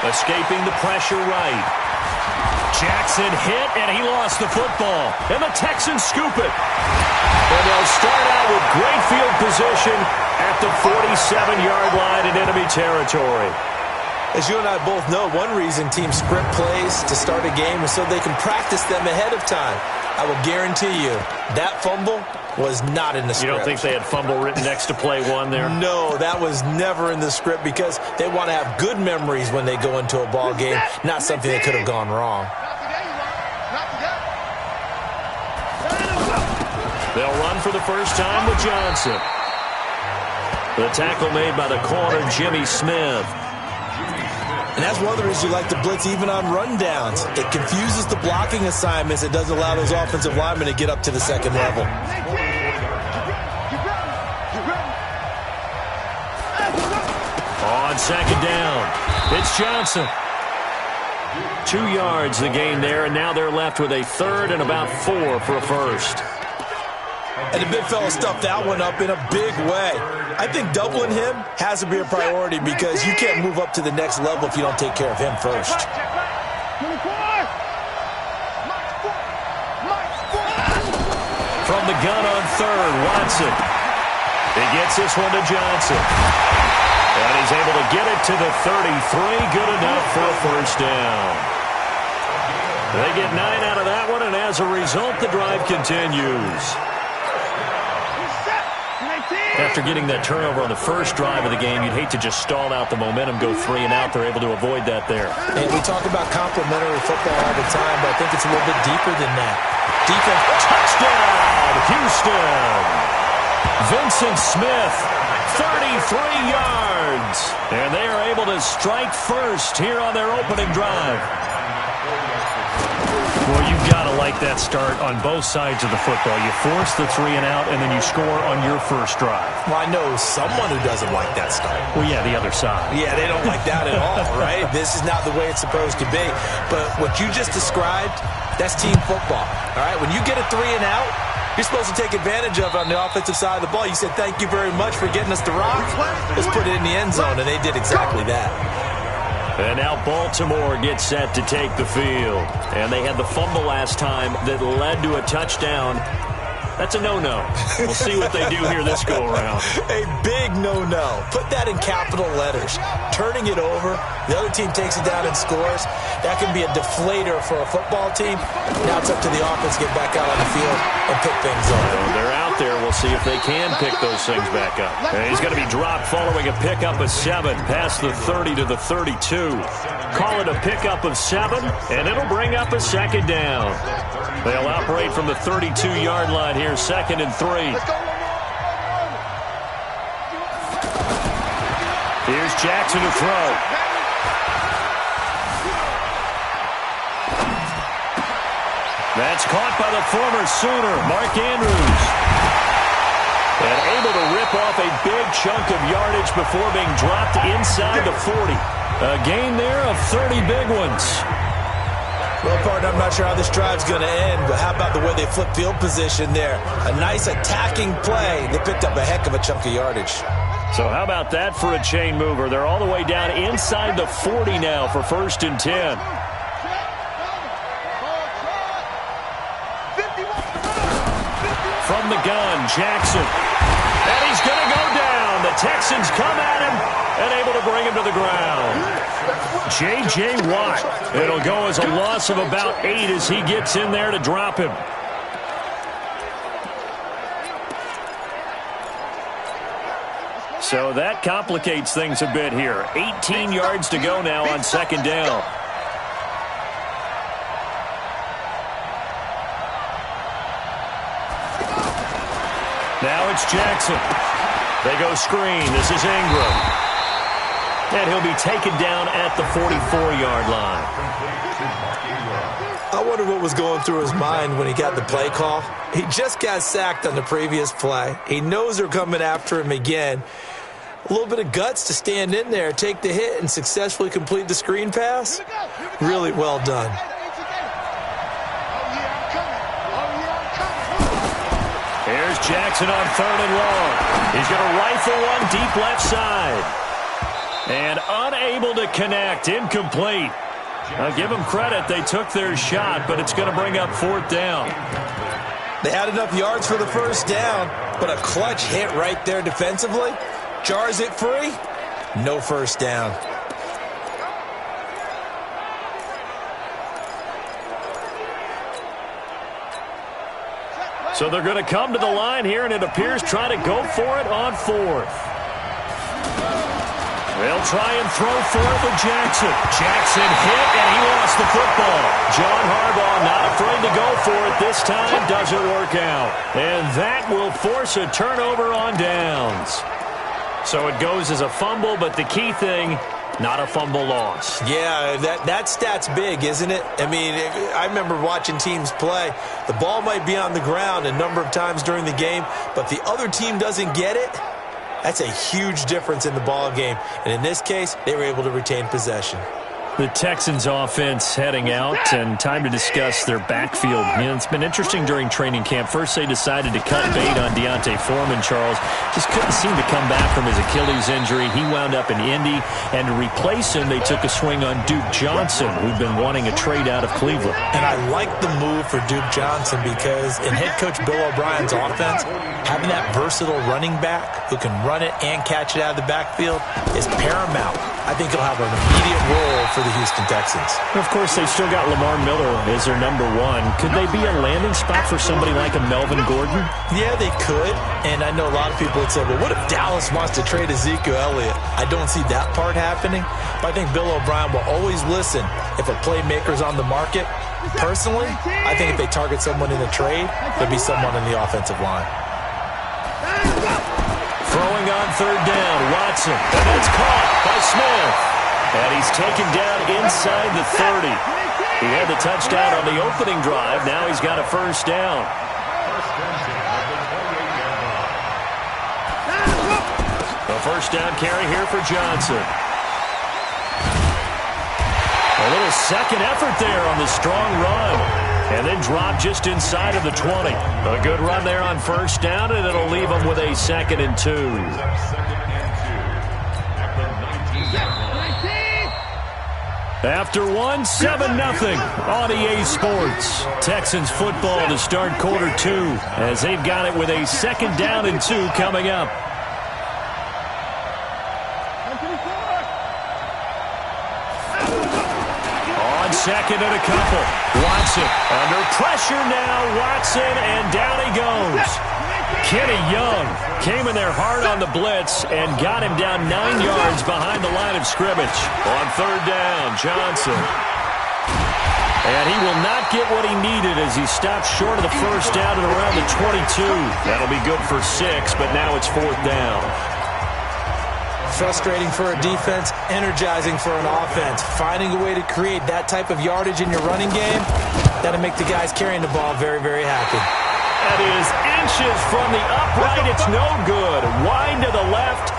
Escaping the pressure right. Jackson hit, and he lost the football. And the Texans scoop it. And they'll start out with great field position at the 47-yard line in enemy territory. As you and I both know, one reason teams script plays to start a game is so they can practice them ahead of time. I will guarantee you that fumble was not in the script. You don't think they had fumble written next to play 1 there? No, that was never in the script because they want to have good memories when they go into a ball game, not something that could have gone wrong. They'll run for the first time with Johnson. The tackle made by the corner, Jimmy Smith. And that's one of the reasons you like to blitz even on rundowns. It confuses the blocking assignments. It doesn't allow those offensive linemen to get up to the second level. On second down, it's Johnson. 2 yards the gain there, and now they're left with a third and about 4 for a first. And the big fella stuffed that one up in a big way. I think doubling him has to be a priority because you can't move up to the next level if you don't take care of him first. From the gun on third, Watson. He gets this one to Johnson. And he's able to get it to the 33. Good enough for a first down. They get 9 out of that one, and as a result, the drive continues. After getting that turnover on the first drive of the game, you'd hate to just stall out the momentum, go 3 and out. They're able to avoid that there. And we talk about complementary football all the time, but I think it's a little bit deeper than that. Defense, touchdown, Houston. Vincent Smith, 33 yards. And they are able to strike first here on their opening drive. Well, you've got to like that start on both sides of the football. You force the 3 and out, and then you score on your first drive. Well, I know someone who doesn't like that start. Well, yeah, the other side. Yeah, they don't like that at all, right? This is not the way it's supposed to be. But what you just described, that's team football, all right? When you get a 3 and out, you're supposed to take advantage of it on the offensive side of the ball. You said, thank you very much for getting us the rock. Let's put it in the end zone, and they did exactly that. And now Baltimore gets set to take the field. And they had the fumble last time that led to a touchdown. That's a no-no. We'll see what they do here this go-around. A big no-no. Put that in capital letters. Turning it over, the other team takes it down and scores. That can be a deflator for a football team. Now it's up to the offense to get back out on the field and pick things up. Well, they're out there. We'll see if they can pick those things back up. And he's going to be dropped following a pickup of 7 past the 30 to the 32. Call it a pickup of 7, and it'll bring up a second down. They'll operate from the 32-yard line here, 2nd and 3. Here's Jackson to throw. That's caught by the former Sooner, Mark Andrews. And able to rip off a big chunk of yardage before being dropped inside the 40. A gain there of 30 big ones. Well, partner, I'm not sure how this drive's going to end, but how about the way they flip field position there? A nice attacking play. They picked up a heck of a chunk of yardage. So how about that for a chain mover? They're all the way down inside the 40 now for 1st and 10. From the gun, Jackson. And he's going to go down. The Texans come at him and able to bring him to the ground. J.J. Watt. It'll go as a loss of about 8 as he gets in there to drop him. So that complicates things a bit here. 18 yards to go now on 2nd down. Now it's Jackson. They go screen. This is Ingram. And he'll be taken down at the 44-yard line. I wonder what was going through his mind when he got the play call. He just got sacked on the previous play. He knows they're coming after him again. A little bit of guts to stand in there, take the hit, and successfully complete the screen pass. Really well done. Here's Jackson on 3rd and long. He's going to rifle one deep left side. And unable to connect. Incomplete. I'll give them credit. They took their shot, but it's going to bring up 4th down. They had enough yards for the 1st down, but a clutch hit right there defensively. Jars it free. No 1st down. So they're going to come to the line here, and it appears try to go for it on 4th. They'll try and throw for it with Jackson. Jackson hit, and he lost the football. John Harbaugh not afraid to go for it this time. Doesn't work out. And that will force a turnover on downs. So it goes as a fumble, but the key thing, not a fumble loss. Yeah, that stat's big, isn't it? I mean, I remember watching teams play. The ball might be on the ground a number of times during the game, but the other team doesn't get it. That's a huge difference in the ball game. And in this case, they were able to retain possession. The Texans offense heading out, and time to discuss their backfield. You know, it's been interesting during training camp. First, they decided to cut bait on D'Onta Foreman, Charles. Just couldn't seem to come back from his Achilles injury. He wound up in Indy, and to replace him, they took a swing on Duke Johnson, who'd been wanting a trade out of Cleveland. And I like the move for Duke Johnson because in head coach Bill O'Brien's offense, having that versatile running back who can run it and catch it out of the backfield is paramount. I think he'll have an immediate role for the Houston Texans. Of course, they've still got Lamar Miller as their number 1. Could they be a landing spot for somebody like a Melvin Gordon? Yeah, they could. And I know a lot of people would say, well, what if Dallas wants to trade Ezekiel Elliott? I don't see that part happening. But I think Bill O'Brien will always listen if a playmaker's on the market. Personally, I think if they target someone in a trade, there'll be someone in the offensive line. Throwing on 3rd down, Watson. And that's caught by Smith. And he's taken down inside the 30. He had the touchdown on the opening drive. Now he's got a 1st down. The 1st down carry here for Johnson. A little second effort there on the strong run. And then drop just inside of the 20. A good run there on 1st down, and it'll leave them with a 2nd and 2. After 1, 7-0 on EA Sports. Texans football to start quarter 2 as they've got it with a 2nd down and 2 coming up. On 2nd and a couple. Watson under pressure now. Watson, and down he goes. Kenny Young came in there hard on the blitz and got him down 9 yards behind the line of scrimmage. On 3rd down, Johnson. And he will not get what he needed as he stopped short of the 1st down at around the 22. That'll be good for 6, but now it's 4th down. Frustrating for a defense, energizing for an offense. Finding a way to create that type of yardage in your running game, that'll make the guys carrying the ball very, very happy. That is inches from the upright. It's no good. Wide to the left.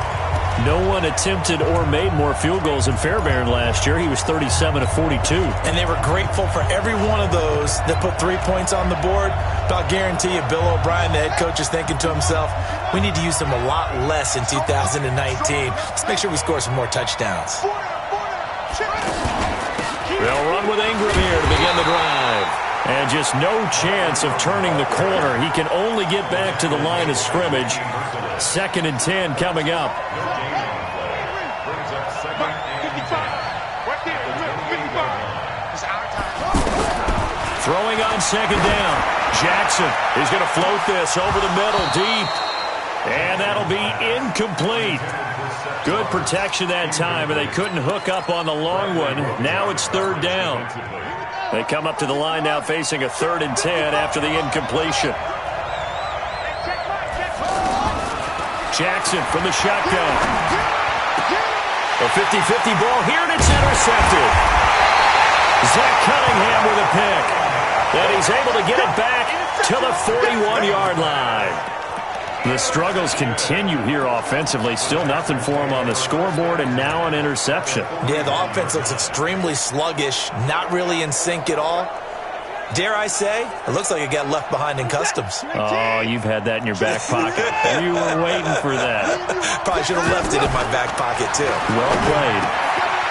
No one attempted or made more field goals than Fairbairn last year. He was 37 of 42. And they were grateful for every one of those that put 3 points on the board. But I'll guarantee you, Bill O'Brien, the head coach, is thinking to himself, we need to use them a lot less in 2019. Let's make sure we score some more touchdowns. They'll run with Ingram here to begin the drive. And just no chance of turning the corner. He can only get back to the line of scrimmage. 2nd and 10 coming up. Throwing on 2nd down. Jackson is going to float this over the middle deep. And that'll be incomplete. Good protection that time, but they couldn't hook up on the long one. Now it's 3rd down. They come up to the line now facing a 3rd and 10 after the incompletion. Jackson from the shotgun. A 50-50 ball here, and it's intercepted. Zach Cunningham with a pick. And he's able to get it back to the 41-yard line. The struggles continue here offensively. Still nothing for him on the scoreboard, and now an interception. Yeah, the offense looks extremely sluggish, not really in sync at all. Dare I say, it looks like it got left behind in customs. Oh, you've had that in your back pocket. You were waiting for that. Probably should have left it in my back pocket, too. Well played.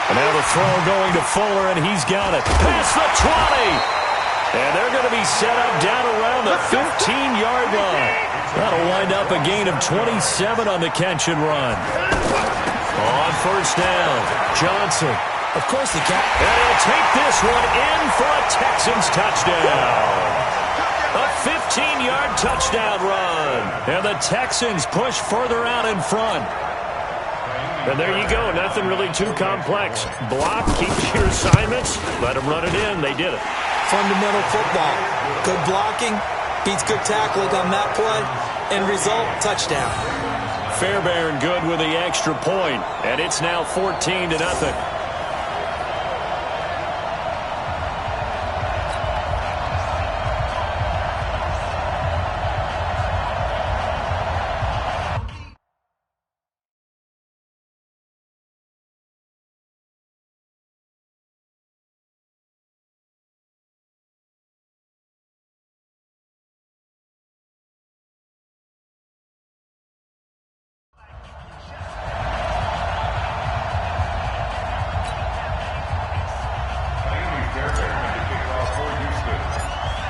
And now the throw going to Fuller, and he's got it. Past the 20. And they're going to be set up down around the 15-yard line. That'll wind up a gain of 27 on the catch and run. On first down, Johnson. Of course he can. And he'll take this one in for a Texans touchdown. A 15-yard touchdown run. And the Texans push further out in front. And there you go. Nothing really too complex. Block, keep your assignments, let them run it in. They did it. Fundamental football. Good blocking beats good tackling on that play. End result, touchdown. Fairbairn good with the extra point. And it's now 14-0.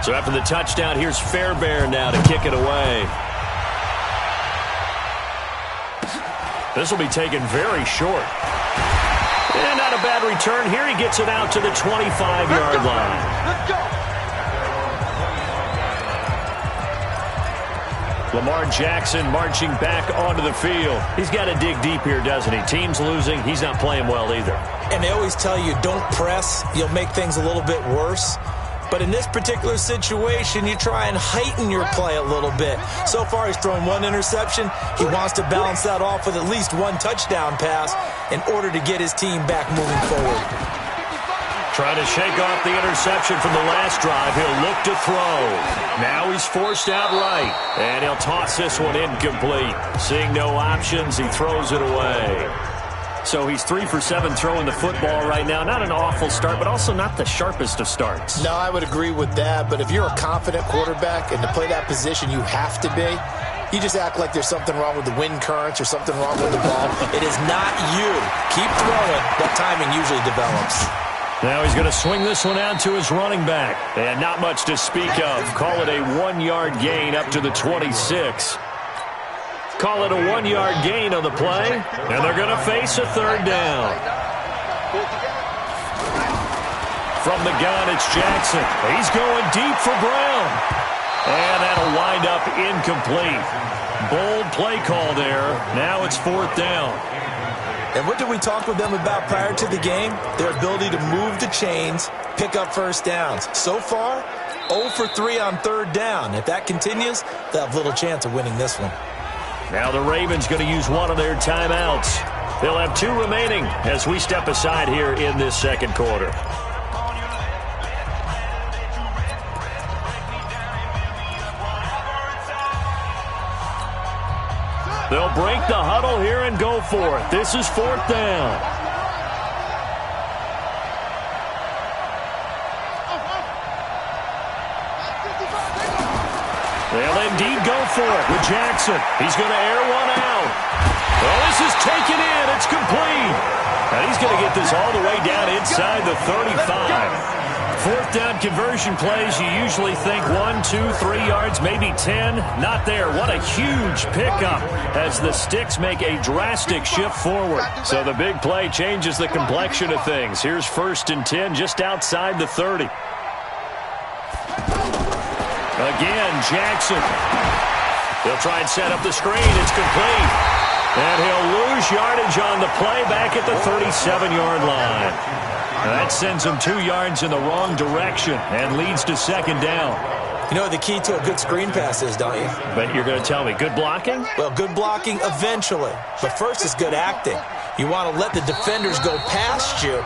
So after the touchdown, here's Fairbairn now to kick it away. This will be taken very short. And not a bad return. Here he gets it out to the 25-yard line. Let's go. Lamar Jackson marching back onto the field. He's got to dig deep here, doesn't he? Team's losing. He's not playing well either. And they always tell you, don't press. You'll make things a little bit worse. But in this particular situation, you try and heighten your play a little bit. So far, he's thrown one interception. He wants to balance that off with at least one touchdown pass in order to get his team back moving forward. Trying to shake off the interception from the last drive. He'll look to throw. Now he's forced out right. And he'll toss this one incomplete. Seeing no options, he throws it away. So he's 3 for 7 throwing the football right now. Not an awful start, but also not the sharpest of starts. No, I would agree with that. But if you're a confident quarterback and to play that position you have to be, you just act like there's something wrong with the wind currents or something wrong with the ball. It is not you. Keep throwing. That timing usually develops. Now he's going to swing this one out to his running back. And not much to speak of. Call it a 1-yard gain up to the 26. Call it a 1-yard gain on the play. And they're going to face a third down. From the gun, it's Jackson. He's going deep for Brown. And that'll wind up incomplete. Bold play call there. Now it's 4th down. And what did we talk with them about prior to the game? Their ability to move the chains, pick up first downs. So far, 0 for 3 on 3rd down. If that continues, they'll have little chance of winning this one. Now the Ravens going to use one of their timeouts. They'll have 2 remaining as we step aside here in this second quarter. They'll break the huddle here and go for it. This is 4th down. They'll indeed go for it with Jackson. He's going to air one out. Well, this is taken in. It's complete. And he's going to get this all the way down inside the 35. 4th down conversion plays, you usually think 1, 2, 3 yards, maybe 10. Not there. What a huge pickup as the Sticks make a drastic shift forward. So the big play changes the complexion of things. Here's 1st and 10 just outside the 30. Again, Jackson. He'll try and set up the screen. It's complete. And he'll lose yardage on the play back at the 37-yard line. That sends him 2 yards in the wrong direction and leads to 2nd down. You know what the key to a good screen pass is, don't you? But you're going to tell me, good blocking? Well, good blocking eventually. But first is good acting. You want to let the defenders go past you,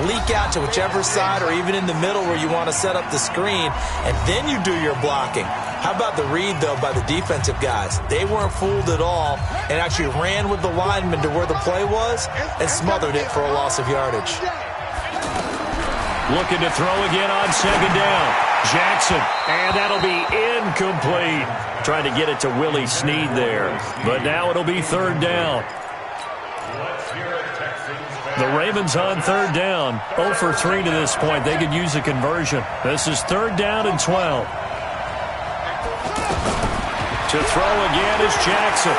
leak out to whichever side or even in the middle where you want to set up the screen, and then you do your blocking. How about the read, though, by the defensive guys? They weren't fooled at all and actually ran with the lineman to where the play was and smothered it for a loss of yardage. Looking to throw again on 2nd down. Jackson, and that'll be incomplete. Trying to get it to Willie Snead there, but now it'll be third down. The Ravens on third down, 0 for 3 to this point. They could use a conversion. This is third down and 12. To throw again is Jackson.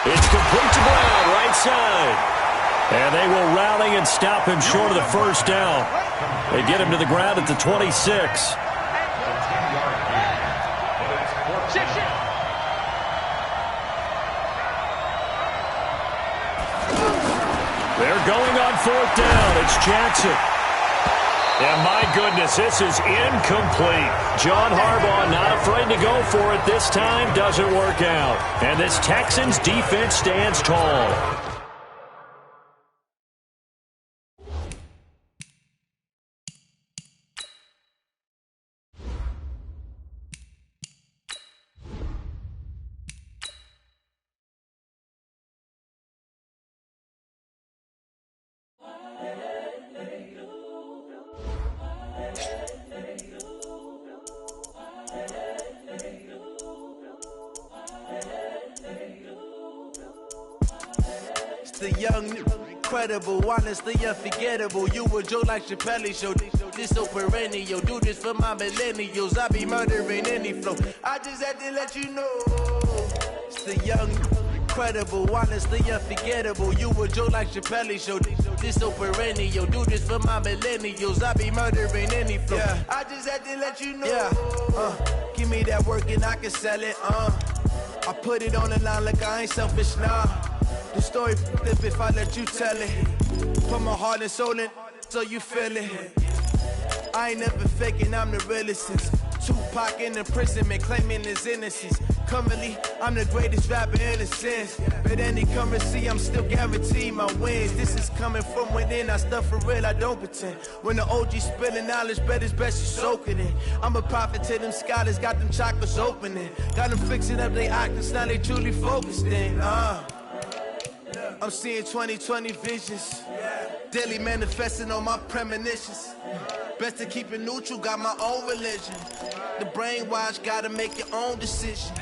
It's complete to Brown, right side. And they will rally and stop him short of the first down. They get him to the ground at the 26. They're going on fourth down. It's Jackson. And my goodness, this is incomplete. John Harbaugh not afraid to go for it this time. Doesn't work out. And this Texans defense stands tall. The young, incredible, honestly unforgettable. You a Joe like Chappelle show. This so perennial. Do this for my millennials. I be murdering any flow. I just had to let you know. It's the young, incredible, honestly unforgettable. You a Joe like Chappelle show. This so perennial. Do this for my millennials. I be murdering any flow. Yeah. I just had to let you know. Yeah. Give me that work and I can sell it. I put it on the line like I ain't selfish, nah. The story flip if I let you tell it. Put my heart and soul in so you feel it. I ain't never faking, I'm the realest since Tupac in imprisonment, claiming his innocence. Currently, I'm the greatest rapper in a sense. But any currency, I'm still guaranteed my wins. This is coming from within, I stuff for real, I don't pretend. When the OG spilling knowledge, bet it's best you soak it in. I'm a prophet to them scholars, got them chakras opening. Got them fixing up they octaves, now they truly focused in. I'm seeing 2020 visions. Daily manifesting on my premonitions. Best to keep it neutral, got my own religion. The brainwash, gotta make your own decision.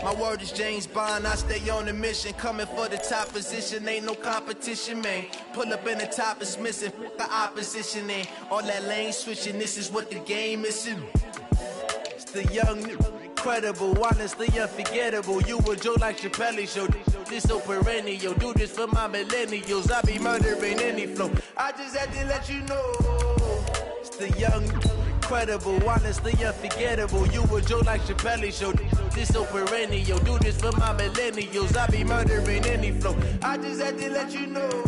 My word is James Bond, I stay on a mission. Coming for the top position, ain't no competition, man. Pull up in the top is missing, the opposition ain't. All that lane switching, this is what the game is. It's the young, incredible, honestly unforgettable. You a Joe like Chappelle show. This so perennial. Do this for my millennials. I be murdering any flow. I just had to let you know. It's the young, incredible, honestly unforgettable. You a Joe like Chappelle show. This so perennial. Do this for my millennials. I be murdering any flow. I just had to let you know.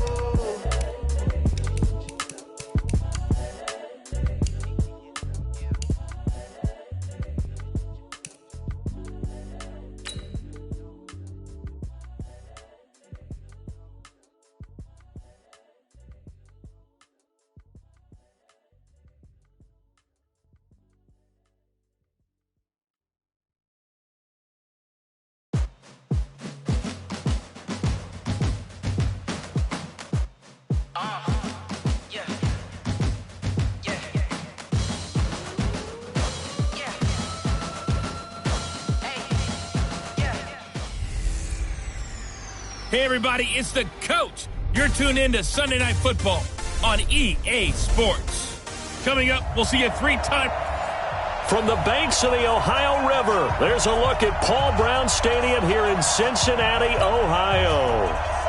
Hey, everybody, it's the coach. You're tuned in to Sunday Night Football on EA Sports. Coming up, we'll see a three-time... From the banks of the Ohio River, there's a look at Paul Brown Stadium here in Cincinnati, Ohio.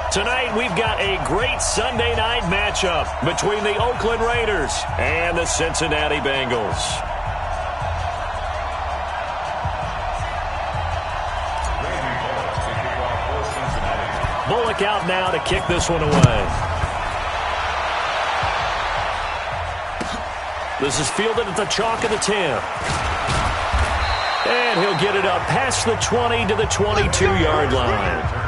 Tonight, we've got a great Sunday night matchup between the Oakland Raiders and the Cincinnati Bengals. Bullock out now to kick this one away. This is fielded at the chalk of the 10. And he'll get it up past the 20 to the 22-yard line.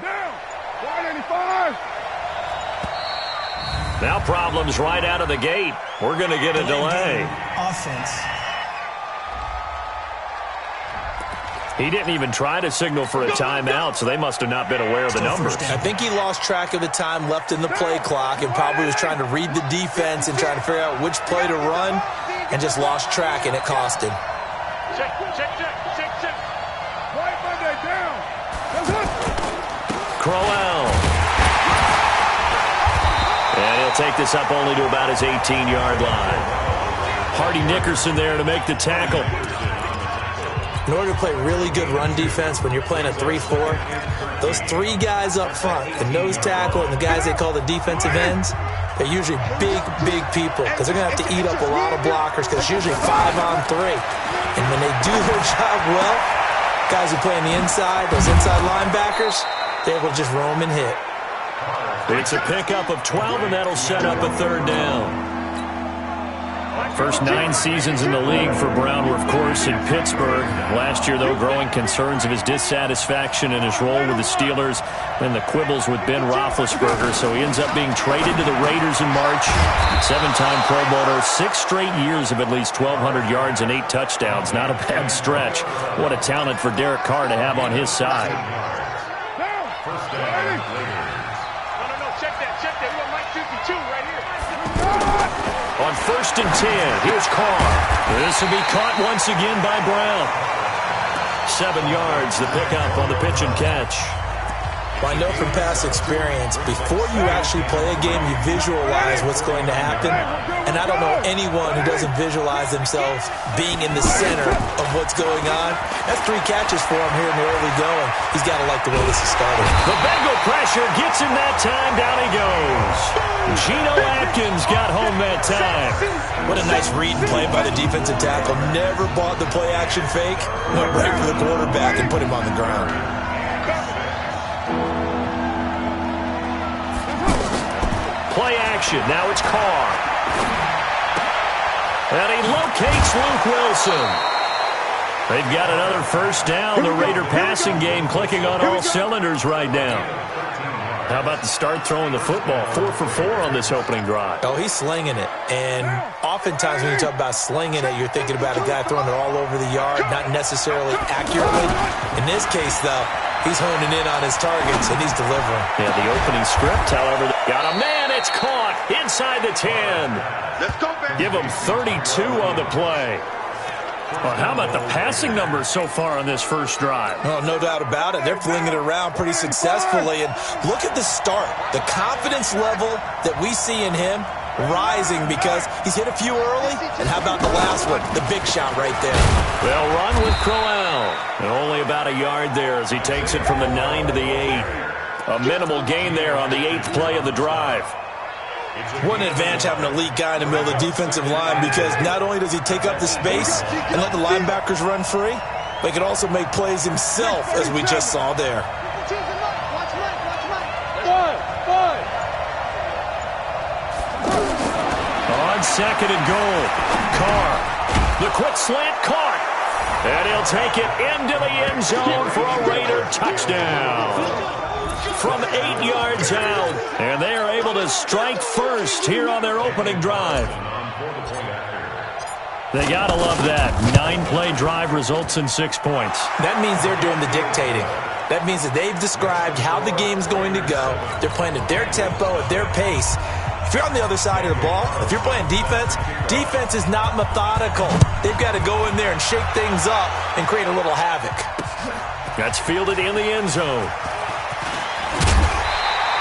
down. 185. Now problems right out of the gate. We're going to get a delay. Offense. He didn't even try to signal for a timeout, so they must have not been aware of the numbers. I think he lost track of the time left in the play clock and probably was trying to read the defense and trying to figure out which play to run and just lost track, and it cost him. Check. White Monday down. Crowell. And he'll take this up only to about his 18-yard line. Hardy Nickerson there to make the tackle. In order to play really good run defense when you're playing a 3-4, those three guys up front, the nose tackle and the guys they call the defensive ends, they're usually big people because they're going to have to eat up a lot of blockers because it's usually 5-on-3. And when they do their job well, guys who play on the inside, those inside linebackers, they're able to just roam and hit. It's a pickup of 12, and that'll set up a third down. First 9 seasons in the league for Brown were, of course, in Pittsburgh. Last year, though, growing concerns of his dissatisfaction in his role with the Steelers and the quibbles with Ben Roethlisberger, so he ends up being traded to the Raiders in March. 7-time Pro Bowler, 6 straight years of at least 1,200 yards and 8 touchdowns. Not a bad stretch. What a talent for Derek Carr to have on his side. On 1st and 10, here's Carr. This will be caught once again by Brown. 7 yards, the pickup on the pitch and catch. Well, I know from past experience, before you actually play a game, you visualize what's going to happen. And I don't know anyone who doesn't visualize themselves being in the center of what's going on. That's 3 catches for him here in the early going. He's got to like the way this is started. The Bengal pressure gets him that time. Down he goes. Geno Atkins got home that time. What a nice read and play by the defensive tackle. Never bought the play action fake. Went right for the quarterback and put him on the ground. Play action. Now it's Carr. And he locates Luke Wilson. They've got another first down. The Raider passing game clicking on all cylinders right now. How about the start throwing the football? 4 for 4 on this opening drive. Oh, he's slinging it. And oftentimes when you talk about slinging it, you're thinking about a guy throwing it all over the yard, not necessarily accurately. In this case, though, he's honing in on his targets, and he's delivering. Yeah, the opening script, however, got a man. It's caught inside the 10. Let's go, baby. Give him 32 on the play. Well, how about the passing numbers so far on this first drive? Oh, no doubt about it. They're flinging it around pretty successfully. And look at the start. The confidence level that we see in him rising because he's hit a few early. And how about the last one? The big shot right there. They'll run with Crowell. And only about a yard there as he takes it from the 9 to the 8. A minimal gain there on the 8th play of the drive. What an advantage having an elite guy in the middle of the defensive line because not only does he take up the space and let the linebackers run free, but he can also make plays himself, as we just saw there. On 2nd and goal, Carr. The quick slant caught. And he'll take it into the end zone for a Raider touchdown. From 8 yards out, and they are able to strike first here on their opening drive. They gotta love that. 9-play drive results in 6 points. That means they're doing the dictating. That means that they've described how the game's going to go. They're playing at their tempo, at their pace. If you're on the other side of the ball, if you're playing defense, defense is not methodical. They've got to go in there and shake things up and create a little havoc. That's fielded in the end zone.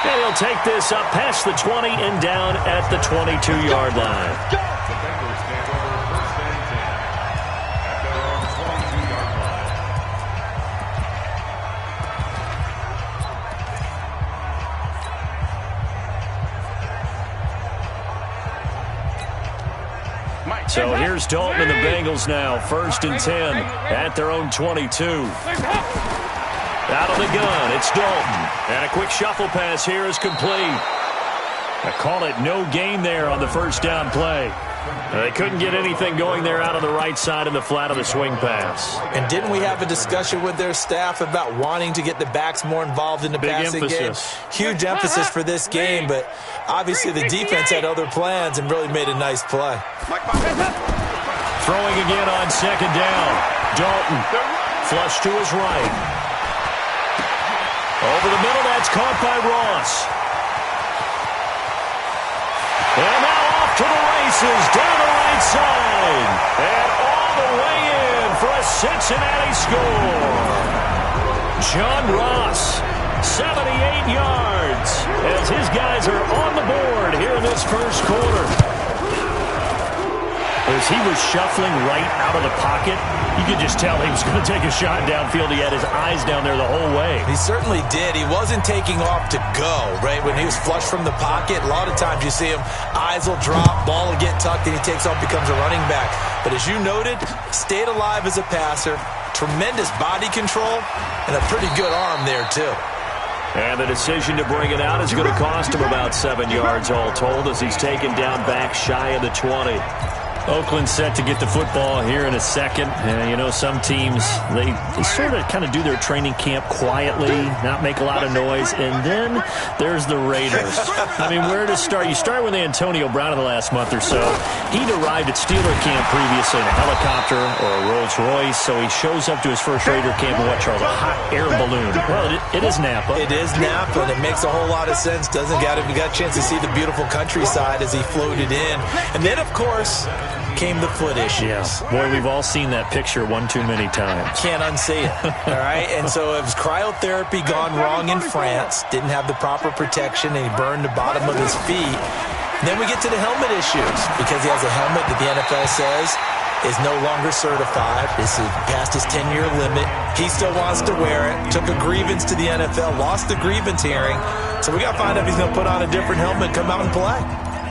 And he'll take this up past the 20 and down at the 22-yard line. So here's Dalton and the Bengals now. 1st and 10 at their own 22. Out of the gun, it's Dalton. And a quick shuffle pass here is complete. I call it no gain there on the first down play. They couldn't get anything going there out on the right side in the flat of the swing pass. And didn't we have a discussion with their staff about wanting to get the backs more involved in the passing game? Huge emphasis for this game, but obviously the defense had other plans and really made a nice play. Throwing again on second down. Dalton, flush to his right. Over the middle, that's caught by Ross. And now off to the races, down the right side. And all the way in for a Cincinnati score. John Ross, 78 yards, as his guys are on the board here in this first quarter. As he was shuffling right out of the pocket, you could just tell he was going to take a shot downfield. He had his eyes down there the whole way. He certainly did. He wasn't taking off to go, right? When he was flush from the pocket, a lot of times you see him, eyes will drop, ball will get tucked, and he takes off, becomes a running back. But as you noted, stayed alive as a passer, tremendous body control, and a pretty good arm there, too. And the decision to bring it out is going to cost him about 7 yards all told as he's taken down back shy of the 20. Oakland set to get the football here in a second. You know, some teams, they sort of kind of do their training camp quietly, not make a lot of noise, and then there's the Raiders. I mean, where to start? You start with Antonio Brown in the last month or so. He'd arrived at Steeler camp previously in a helicopter or a Rolls Royce, so he shows up to his first Raider camp in what, Charles? A hot air balloon. Well, it is Napa. It is Napa, and it makes a whole lot of sense, doesn't it? We got a chance to see the beautiful countryside as he floated in. And then, of course, came the foot issues. Yeah. Boy, we've all seen that picture one too many times. Can't unsee it. All right? And so it was cryotherapy gone wrong in France. Didn't have the proper protection, and he burned the bottom of his feet. Then we get to the helmet issues because he has a helmet that the NFL says is no longer certified. This is past his 10-year limit. He still wants to wear it. Took a grievance to the NFL. Lost the grievance hearing. So we got to find out if he's going to put on a different helmet, come out and play.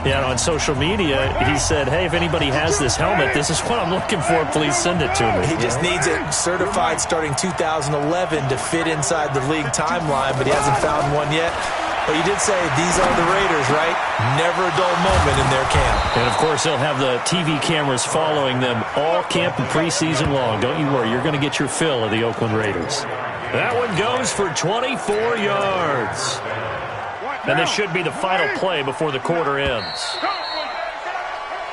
Yeah, on social media, he said, hey, if anybody has this helmet, this is what I'm looking for. Please send it to me. He just needs it certified starting 2011 to fit inside the league timeline, but he hasn't found one yet. But you did say these are the Raiders, right? Never a dull moment in their camp. And, of course, they'll have the TV cameras following them all camp and preseason long. Don't you worry. You're going to get your fill of the Oakland Raiders. That one goes for 24 yards. And this should be the final play before the quarter ends.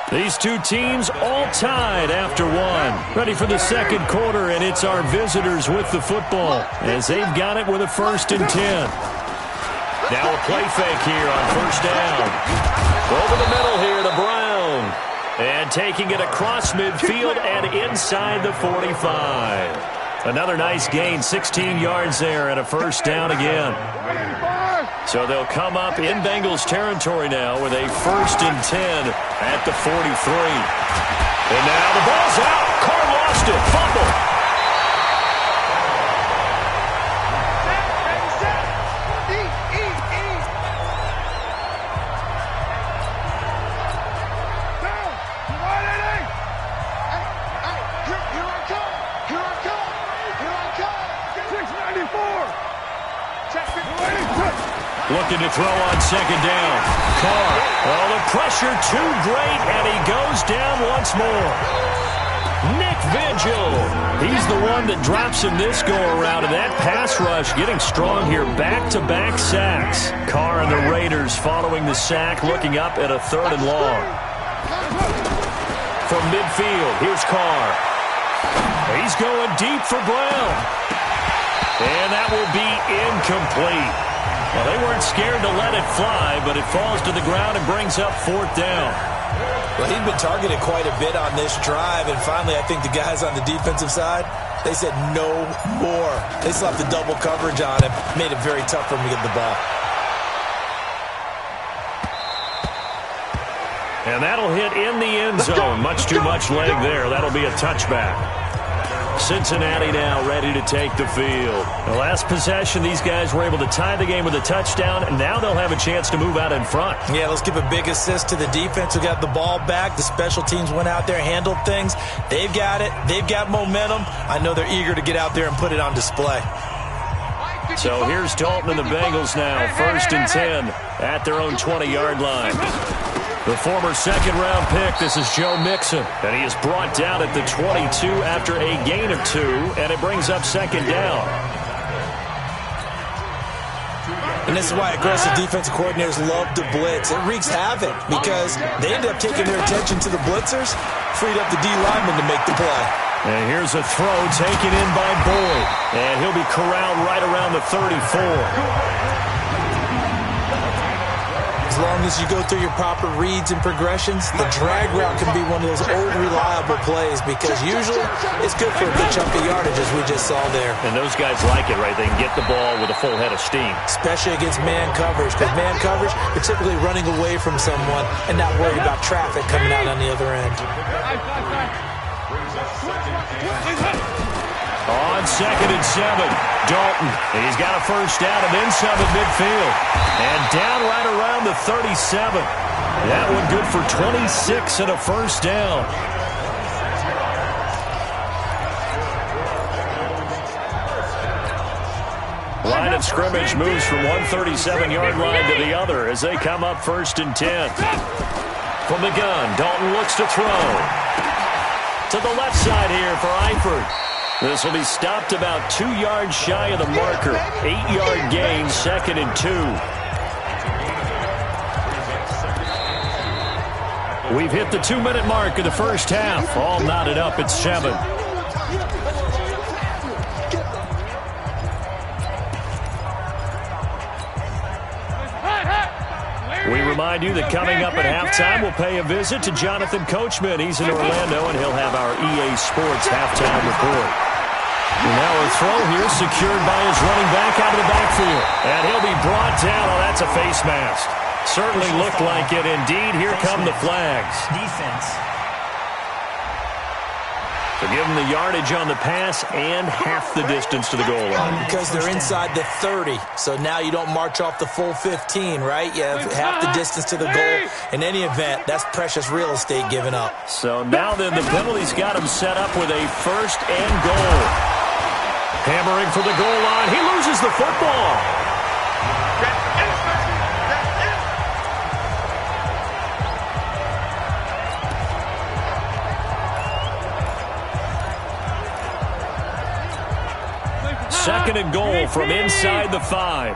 These two teams all tied after one. Ready for the second quarter, and it's our visitors with the football as they've got it with a 1st and 10. Now a play fake here on first down. Over the middle here to Brown. And taking it across midfield and inside the 45. Another nice gain, 16 yards there and a first down again. So they'll come up in Bengals territory now with a 1st and 10 at the 43. And now the ball's out. Carr lost it. Fumble. Looking to throw on second down. Carr. Well, the pressure too great, and he goes down once more. Nick Vigil. He's the one that drops him this go-around, and that pass rush getting strong here. Back-to-back sacks. Carr and the Raiders following the sack, looking up at a 3rd and long. From midfield, here's Carr. He's going deep for Brown. And that will be incomplete. Well, they weren't scared to let it fly, but it falls to the ground and brings up 4th down. Well, he'd been targeted quite a bit on this drive, and finally I think the guys on the defensive side, they said no more. They slapped the double coverage on him, made it very tough for him to get the ball. And that'll hit in the end zone. Much too much leg there. That'll be a touchback. Cincinnati now ready to take the field. The last possession, these guys were able to tie the game with a touchdown, and now they'll have a chance to move out in front. Yeah, let's give a big assist to the defense who got the ball back. The special teams went out there, handled things. They've got it. They've got momentum. I know they're eager to get out there and put it on display. So here's Dalton and the Bengals now, 1st and 10 at their own 20-yard line. The former second-round pick, this is Joe Mixon, and he is brought down at the 22 after a gain of 2, and it brings up second down. And this is why aggressive defensive coordinators love to blitz. It wreaks havoc because they end up taking their attention to the blitzers, freed up the D lineman to make the play. And here's a throw taken in by Boyd, and he'll be corralled right around the 34. As long as you go through your proper reads and progressions, the drag route can be one of those old reliable plays because usually it's good for a good chunk of yardage as we just saw there. And those guys like it, right? They can get the ball with a full head of steam. Especially against man coverage, because man coverage, you're typically running away from someone and not worried about traffic coming out on the other end. On 2nd and 7, Dalton. He's got a first down and then some at midfield. And down right around the 37. That one good for 26 and a first down. Line of scrimmage moves from one 37-yard line to the other as they come up 1st and 10. From the gun, Dalton looks to throw. To the left side here for Eifert. This will be stopped about 2 yards shy of the marker. 8-yard gain, 2nd and 2. We've hit the 2-minute mark of the first half. All knotted up at 7. We remind you that coming up at halftime, we'll pay a visit to Jonathan Coachman. He's in Orlando, and he'll have our EA Sports halftime report. And now a throw here secured by his running back out of the backfield. And he'll be brought down. Oh, that's a face mask. Certainly looked like it. Indeed, here come the flags. Defense. To give them the yardage on the pass and half the distance to the goal line. Because they're inside the 30, so now you don't march off the full 15, right? You have half the distance to the goal. In any event, that's precious real estate given up. So now then, the penalty's got him set up with a 1st and goal. Hammering for the goal line. He loses the football. Second and goal from inside the 5.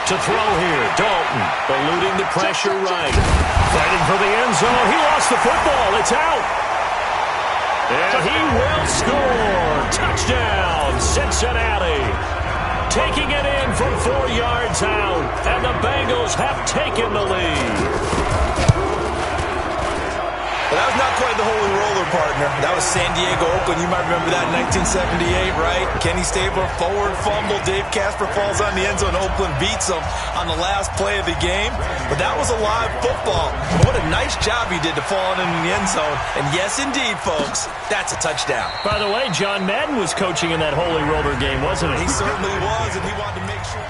To throw here, Dalton, eluding the pressure right. Fighting for the end zone. He lost the football. It's out. And he will score. Touchdown, Cincinnati. Taking it in from 4 yards out. And the Bengals have taken the lead. But that was not quite the holy roller, partner. That was San Diego, Oakland. You might remember that in 1978, right? Kenny Stabler, forward fumble. Dave Casper falls on the end zone. Oakland beats him on the last play of the game. But that was a live football. And what a nice job he did to fall in the end zone. And yes, indeed, folks, that's a touchdown. By the way, John Madden was coaching in that holy roller game, wasn't he? He certainly was, and he wanted to make sure.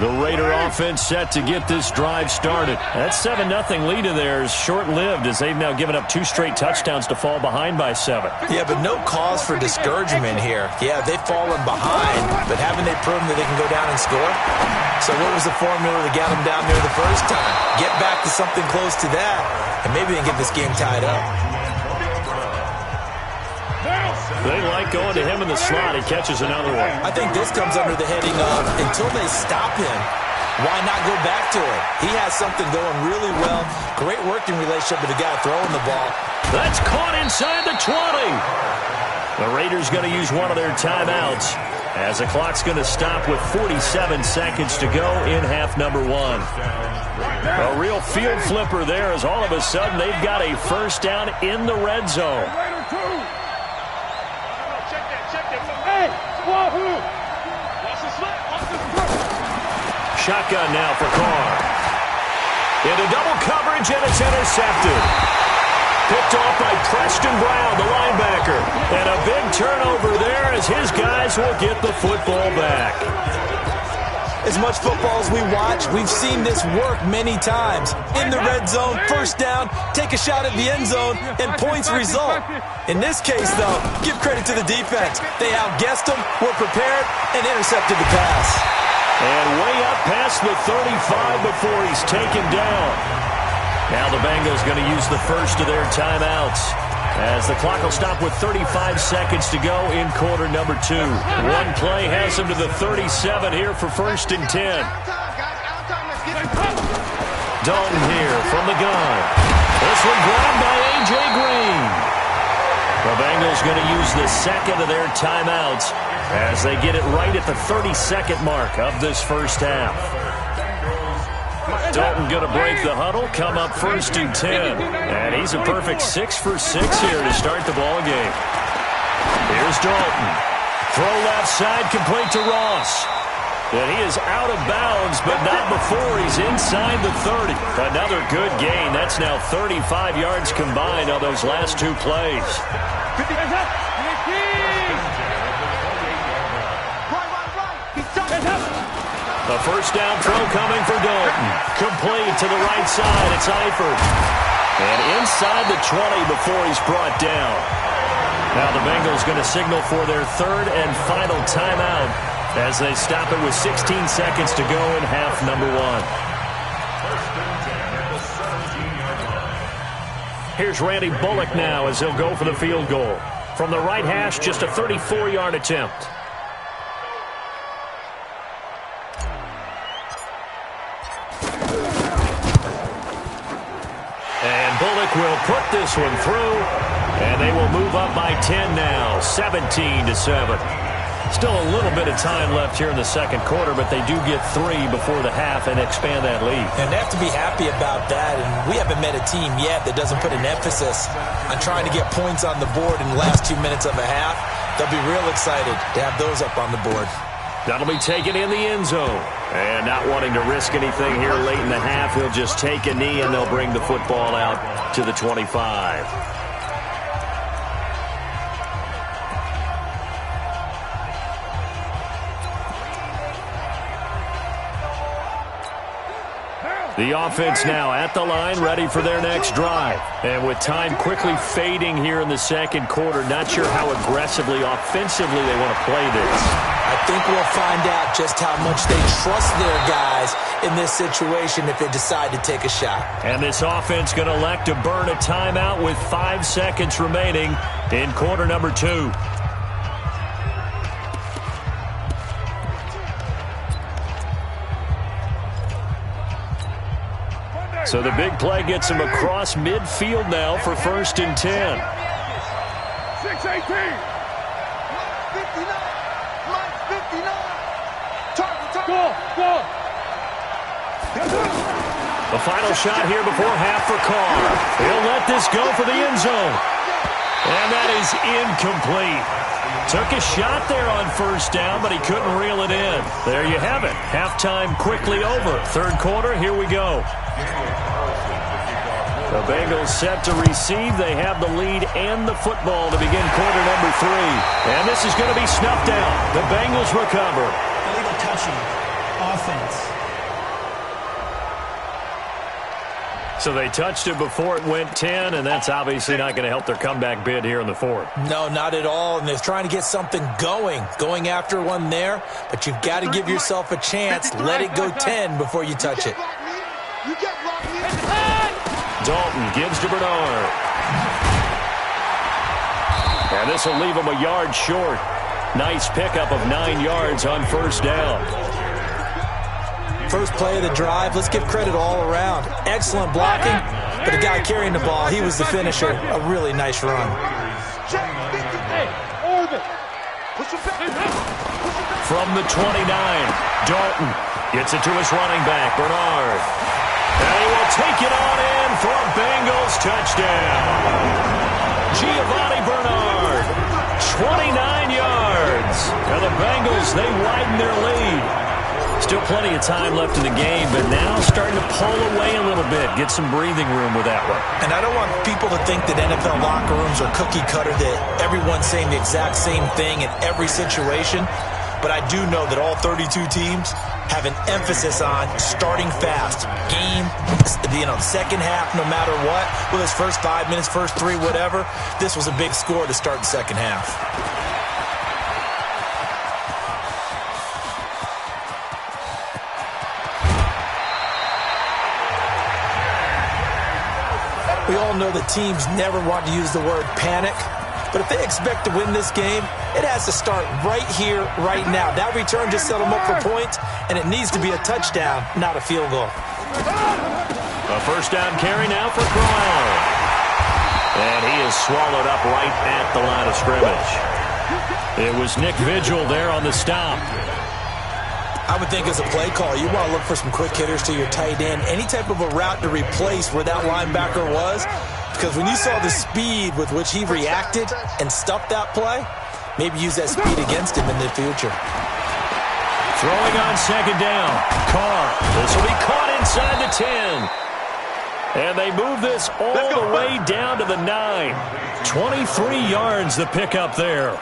The Raider offense set to get this drive started. That 7-0 lead of theirs short-lived as they've now given up 2 straight touchdowns to fall behind by 7. Yeah, but no cause for discouragement here. Yeah, they've fallen behind, but haven't they proven that they can go down and score? So what was the formula that got them down there the first time? Get back to something close to that, and maybe they can get this game tied up. They like going to him in the slot. He catches another one. I think this comes under the heading of, until they stop him, why not go back to it? He has something going really well. Great working relationship with the guy throwing the ball. That's caught inside the 20. The Raiders going to use one of their timeouts as the clock's going to stop with 47 seconds to go in half number 1. A real field flipper there as all of a sudden they've got a first down in the red zone. Shotgun now for Carr. Into double coverage, and it's intercepted. Picked off by Preston Brown, the linebacker. And a big turnover there as his guys will get the football back. As much football as we watch, we've seen this work many times. In the red zone, first down, take a shot at the end zone, and points result. In this case, though, give credit to the defense. They outguessed them, were prepared, and intercepted the pass. And way up past the 35 before he's taken down. Now the Bengals going to use the first of their timeouts, as the clock will stop with 35 seconds to go in quarter number 2. One play has them to the 37 here for 1st and 10. Dalton here from the gun. This one grabbed by A.J. Green. The Bengals going to use the second of their timeouts as they get it right at the 32nd mark of this first half. Dalton going to break the huddle, come up 1st and 10. And he's a perfect 6 for 6 here to start the ball game. Here's Dalton. Throw left side, complete to Ross. And he is out of bounds, but not before he's inside the 30. Another good gain. That's now 35 yards combined on those last 2 plays. A first down throw coming for Dalton. Complete to the right side. It's Eifert. And inside the 20 before he's brought down. Now the Bengals going to signal for their 3rd and final timeout as they stop it with 16 seconds to go in half number 1. Here's Randy Bullock now as he'll go for the field goal. From the right hash, just a 34-yard attempt. Bullock will put this one through, and they will move up by 10 now, 17-7. Still a little bit of time left here in the second quarter, but they do get 3 before the half and expand that lead. And they have to be happy about that, and we haven't met a team yet that doesn't put an emphasis on trying to get points on the board in the last 2 minutes of a half. They'll be real excited to have those up on the board. That'll be taken in the end zone. And not wanting to risk anything here late in the half, he'll just take a knee and they'll bring the football out to the 25. The offense now at the line, ready for their next drive. And with time quickly fading here in the second quarter, not sure how aggressively, offensively they want to play this. I think we'll find out just how much they trust their guys in this situation if they decide to take a shot. And this offense going to elect to burn a timeout with 5 seconds remaining in quarter number 2. So the big play gets him across midfield now for 1st and 10. 6-18. The final shot here before half for Carr. He'll let this go for the end zone. And that is incomplete. Took a shot there on 1st down, but he couldn't reel it in. There you have it. Halftime quickly over. Third quarter, here we go. The Bengals set to receive. They have the lead and the football to begin quarter number 3. And this is going to be snuffed out. The Bengals recover. Illegal touching. Offense. So they touched it before it went 10, and that's obviously not going to help their comeback bid here in the 4th. No, not at all, and they're trying to get something going after one there, but you've got to give yourself a chance. Let it go 10 before you touch it. Dalton gives to Bernard. And this will leave him a yard short. Nice pickup of 9 yards on 1st down. First play of the drive, let's give credit all around. Excellent blocking, but the guy carrying the ball, he was the finisher. A really nice run. From the 29, Dalton gets it to his running back, Bernard. And he will take it on in for a Bengals touchdown. Giovanni Bernard, 29 yards. And the Bengals, they widen their lead. Still plenty of time left in the game, but now starting to pull away a little bit, get some breathing room with that one. And I don't want people to think that NFL locker rooms are cookie cutter, that everyone's saying the exact same thing in every situation. But I do know that all 32 teams have an emphasis on starting fast. Game, second half, no matter what, whether it's first 5 minutes, first 3, whatever, this was a big score to start the second half. We all know that teams never want to use the word panic, but if they expect to win this game, it has to start right here, right now. That return just set them up for points, and it needs to be a touchdown, not a field goal. A first down carry now for Crowell. And he is swallowed up right at the line of scrimmage. It was Nick Vigil there on the stop. I would think as a play call, you want to look for some quick hitters to your tight end. Any type of a route to replace where that linebacker was. Because when you saw the speed with which he reacted and stuffed that play, maybe use that speed against him in the future. Throwing on second down. Carr. This will be caught inside the 10. And they move this all the way down to the 9. 23 yards the pickup there.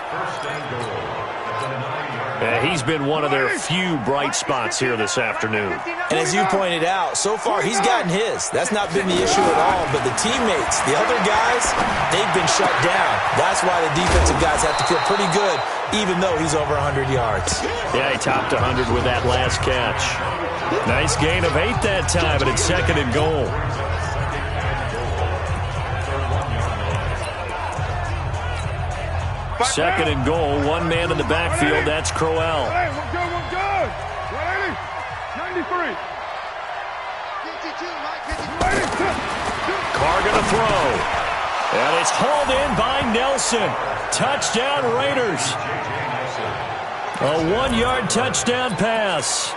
He's been one of their few bright spots here this afternoon. And as you pointed out, so far he's gotten his. That's not been the issue at all. But the teammates, the other guys, they've been shut down. That's why the defensive guys have to feel pretty good, even though he's over 100 yards. Yeah, he topped 100 with that last catch. Nice gain of 8 that time, but it's second and goal. Second and goal, one man in the backfield, that's Crowell. Hey, we're good. 93. Carr gonna throw. And it's hauled in by Nelson. Touchdown Raiders. A 1-yard touchdown pass.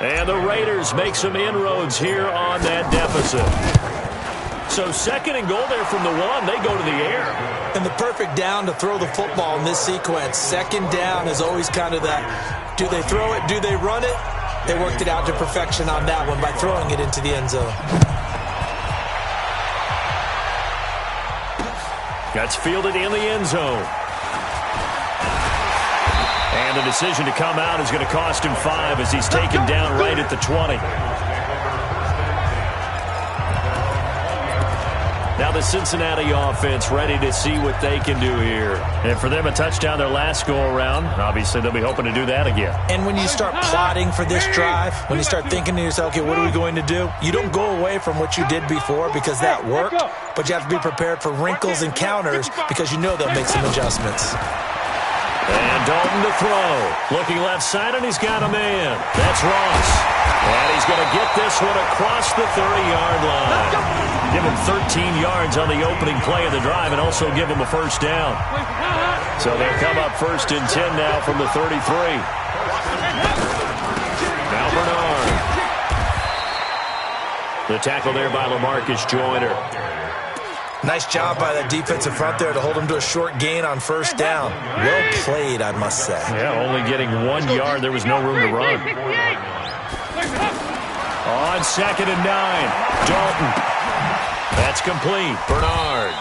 And the Raiders make some inroads here on that deficit. So second and goal there from the 1. They go to the air. And the perfect down to throw the football in this sequence. Second down is always kind of that. Do they throw it? Do they run it? They worked it out to perfection on that one by throwing it into the end zone. That's fielded in the end zone. And the decision to come out is going to cost him 5 as he's taken down right at the 20. Now the Cincinnati offense ready to see what they can do here. And for them, a touchdown their last go-around. Obviously, they'll be hoping to do that again. And when you start plotting for this drive, when you start thinking to yourself, okay, what are we going to do? You don't go away from what you did before because that worked, but you have to be prepared for wrinkles and counters because you know they'll make some adjustments. And Dalton to throw. Looking left side, and he's got a man. That's Ross. And he's going to get this one across the 30-yard line. Give him 13 yards on the opening play of the drive and also give him a first down. So they'll come up first and 10 now from the 33. Now Bernard. The tackle there by LaMarcus Joyner. Nice job by that defensive front there to hold him to a short gain on first down. Well played, I must say. Yeah, only getting 1 yard. There was no room to run. On second and 9, Dalton. That's complete. Bernard.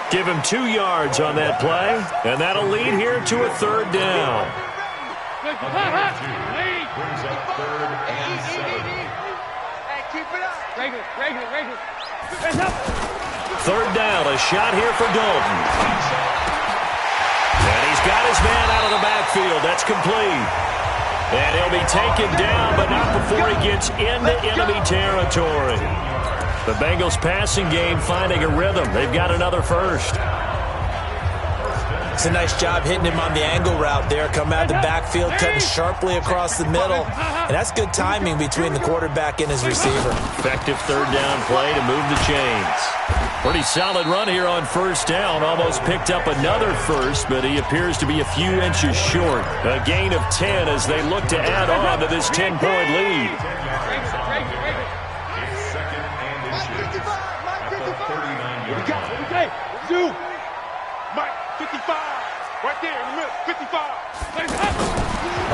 Give him 2 yards on that play, and that'll lead here to a third down. Brings up third and 7. Hey, keep it up. Regular. Third down, a shot here for Dalton. And he's got his man out of the backfield. That's complete. And he'll be taken down, but not before he gets into enemy territory. The Bengals passing game finding a rhythm. They've got another first. It's a nice job hitting him on the angle route there. Come out of the backfield, cutting sharply across the middle. And that's good timing between the quarterback and his receiver. Effective third down play to move the chains. Pretty solid run here on first down. Almost picked up another first, but he appears to be a few inches short. A gain of 10 as they look to add on to this 10-point lead. Mike, 55. Right there in the middle, 55.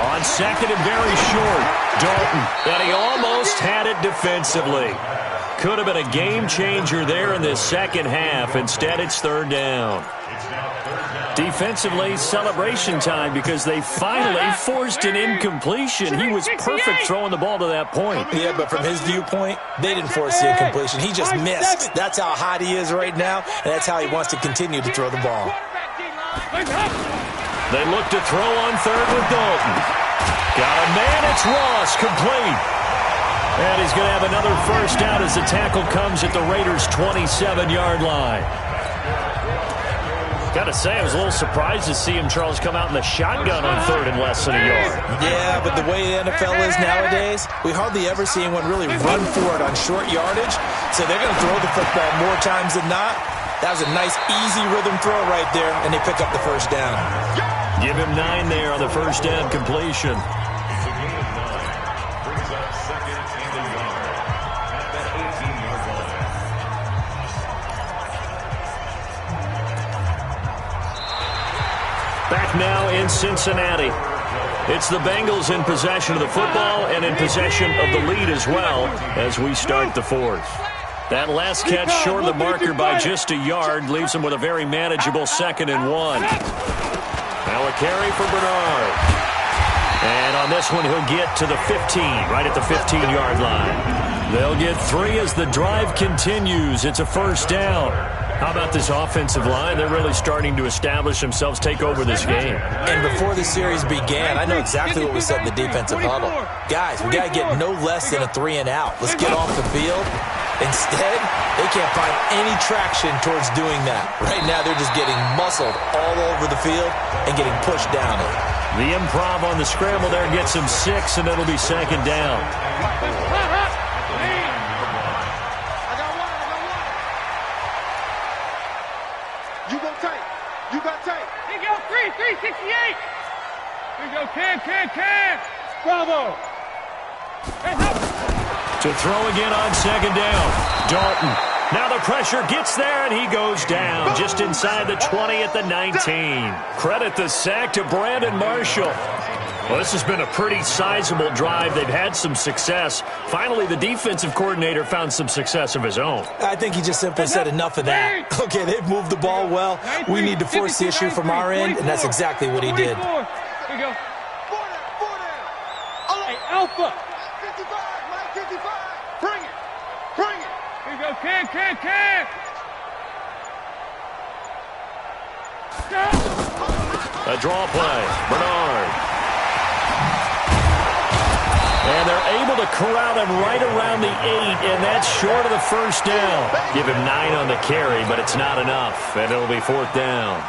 On second and very short, Dalton. And he almost had it defensively. Could have been a game changer there in this second half. Instead, it's third down. It's now third down Defensively, celebration time because they finally forced an incompletion. He was perfect throwing the ball to that point. Yeah, but from his viewpoint, they didn't force the incompletion. He just missed. That's how hot he is right now, and that's how he wants to continue to throw the ball. They look to throw on third with Dalton. Got a man, it's Ross, complete. And he's going to have another first down as the tackle comes at the Raiders' 27-yard line. Got to say, I was a little surprised to see him, Charles, come out in the shotgun on third and less than a yard. Yeah, but the way the NFL is nowadays, we hardly ever see anyone really run for it on short yardage. So they're going to throw the football more times than not. That was a nice, easy rhythm throw right there, and they pick up the first down. Give him 9 there on the first down completion. Back now in Cincinnati. It's the Bengals in possession of the football and in possession of the lead as well as we start the fourth. That last catch short of the marker by just a yard leaves him with a very manageable 2nd and 1. Now a carry for Bernard. And on this one, he'll get to the 15, right at the 15-yard line. They'll get 3 as the drive continues. It's a first down. How about this offensive line? They're really starting to establish themselves, take over this game. And before the series began, I know exactly what we said in the defensive huddle. Guys, we got to get no less than a 3 and out. Let's get off the field. Instead, they can't find any traction towards doing that. Right now, they're just getting muscled all over the field and getting pushed down it. The improv on the scramble there gets him 6, and it'll be 2nd down. You go tight. You got tight. Here you go, 368. Here you go, Cam. Bravo. Hands up. To throw again on 2nd down. Dalton. Now the pressure gets there, and he goes down just inside the 20 at the 19. Credit the sack to Brandon Marshall. Well, this has been a pretty sizable drive. They've had some success. Finally, the defensive coordinator found some success of his own. I think he just simply said enough of that. Okay, they've moved the ball well. We need to force the issue from our end, and that's exactly what he did. Here you go. Hey, Alpha. 55, line 55. Bring it. Here you go, Cam. A draw play. Bernard. And they're able to corral him right around the 8, and that's short of the first down. Give him 9 on the carry, but it's not enough, and it'll be 4th down.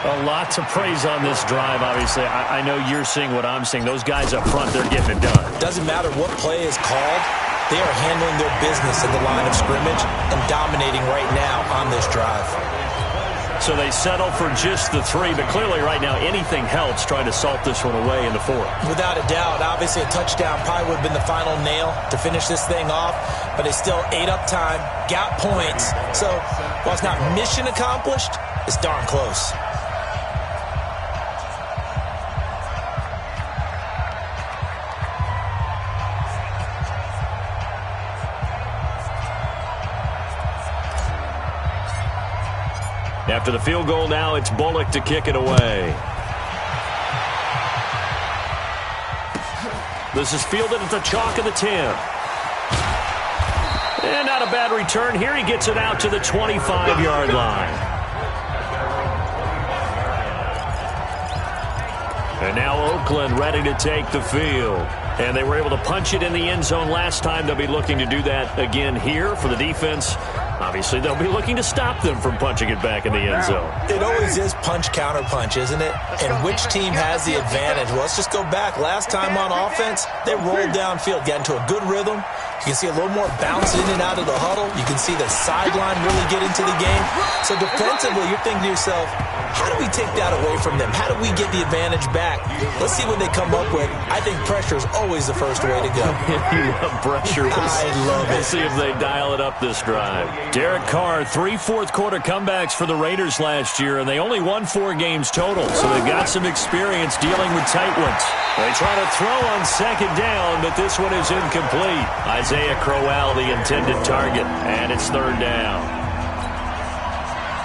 A lot to praise on this drive, obviously. I know you're seeing what I'm seeing. Those guys up front, they're getting it done. Doesn't matter what play is called. They are handling their business at the line of scrimmage and dominating right now on this drive. So they settle for just the 3, but clearly right now anything helps trying to salt this one away in the 4th. Without a doubt, obviously a touchdown probably would have been the final nail to finish this thing off, but they still ate up time, got points. So while it's not mission accomplished, it's darn close. After the field goal now, it's Bullock to kick it away. This is fielded at the chalk of the 10. And not a bad return. Here he gets it out to the 25-yard line. And now Oakland ready to take the field. And they were able to punch it in the end zone last time. They'll be looking to do that again here for the defense. Obviously, they'll be looking to stop them from punching it back in the end zone. It always is punch, counter punch, isn't it? And which team has the advantage? Well, let's just go back. Last time on offense, they rolled downfield, got into a good rhythm. You can see a little more bounce in and out of the huddle. You can see the sideline really get into the game. So defensively, you're thinking to yourself, how do we take that away from them? How do we get the advantage back? Let's see what they come up with. I think pressure is always the first way to go. You love pressure. I love it. We'll see if they dial it up this drive. Derek Carr, 3 fourth-quarter comebacks for the Raiders last year, and they only won 4 games total, so they've got some experience dealing with tight ones. They try to throw on 2nd down, but this one is incomplete. Isaiah. Isaiah Crowell, the intended target, and it's 3rd down.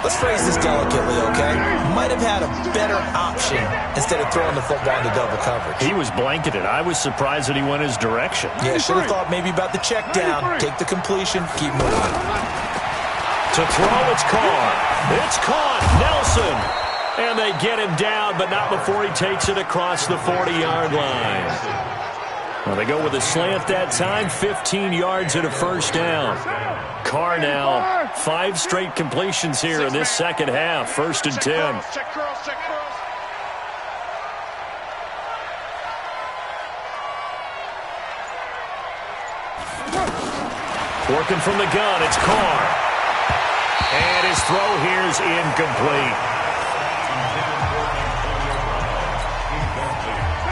Let's phrase this delicately, okay? Might have had a better option instead of throwing the football into double coverage. He was blanketed. I was surprised that he went his direction. Yeah, should have thought maybe about the check down, take the completion, keep moving. To throw, it's Carr. It's caught. Nelson. And they get him down, but not before he takes it across the 40-yard line. Well, they go with a slant that time, 15 yards and a first down. Carr now, 5 straight completions here in this second half, 1st and 10. Working from the gun, it's Carr. And his throw here is incomplete.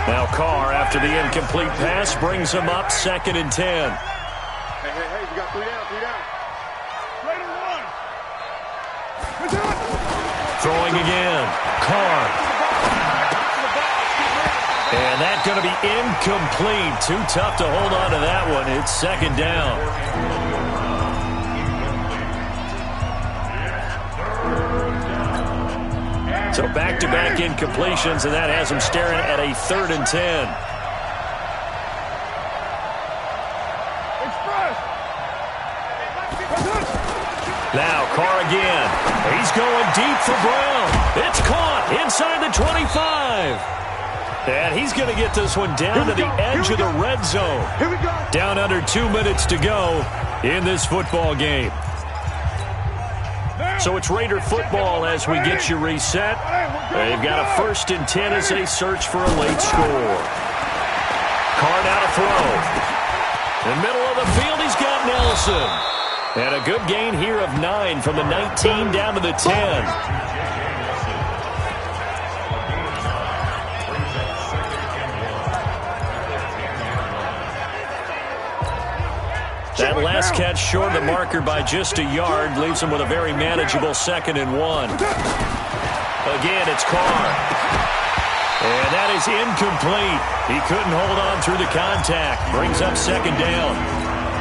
Now Carr, after the incomplete pass, brings him up 2nd and 10. Hey, you got 3 down, 3 down. Throwing again. Carr. And that's going to be incomplete. Too tough to hold on to that one. It's 2nd down. So back-to-back incompletions, and that has him staring at a 3rd and 10. Now Carr again. He's going deep for Brown. It's caught inside the 25. And he's going to get this one down to the edge of the red zone. Down under 2 minutes to go in this football game. So it's Raider football as we get you reset. They've got a 1st and 10 as they search for a late score. Carr now to throw. In the middle of the field, he's got Nelson. And a good gain here of 9 from the 19 down to the 10. That last catch short of the marker by just a yard leaves him with a very manageable 2nd and 1. Again, it's Carr. And that is incomplete. He couldn't hold on through the contact. Brings up 2nd down.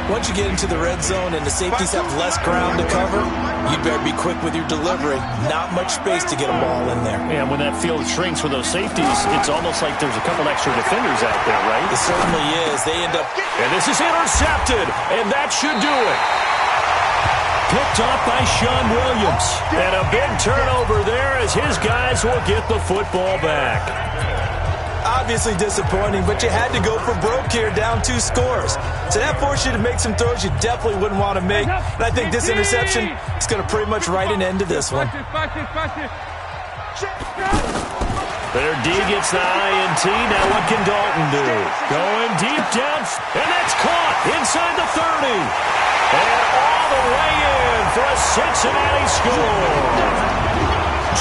Once you get into the red zone and the safeties have less ground to cover, you'd better be quick with your delivery. Not much space to get a ball in there. And when that field shrinks with those safeties, it's almost like there's a couple extra defenders out there, right? It certainly is. They end up... And this is intercepted, and that should do it. Picked off by Sean Williams. And a big turnover there as his guys will get the football back. Obviously disappointing, but you had to go for broke here, down 2 scores. So that forced you to make some throws you definitely wouldn't want to make. And I think this interception is going to pretty much write an end to this one. Their D gets the INT. Now what can Dalton do? Going deep down, and that's caught inside the 30. And all the way in for a Cincinnati score.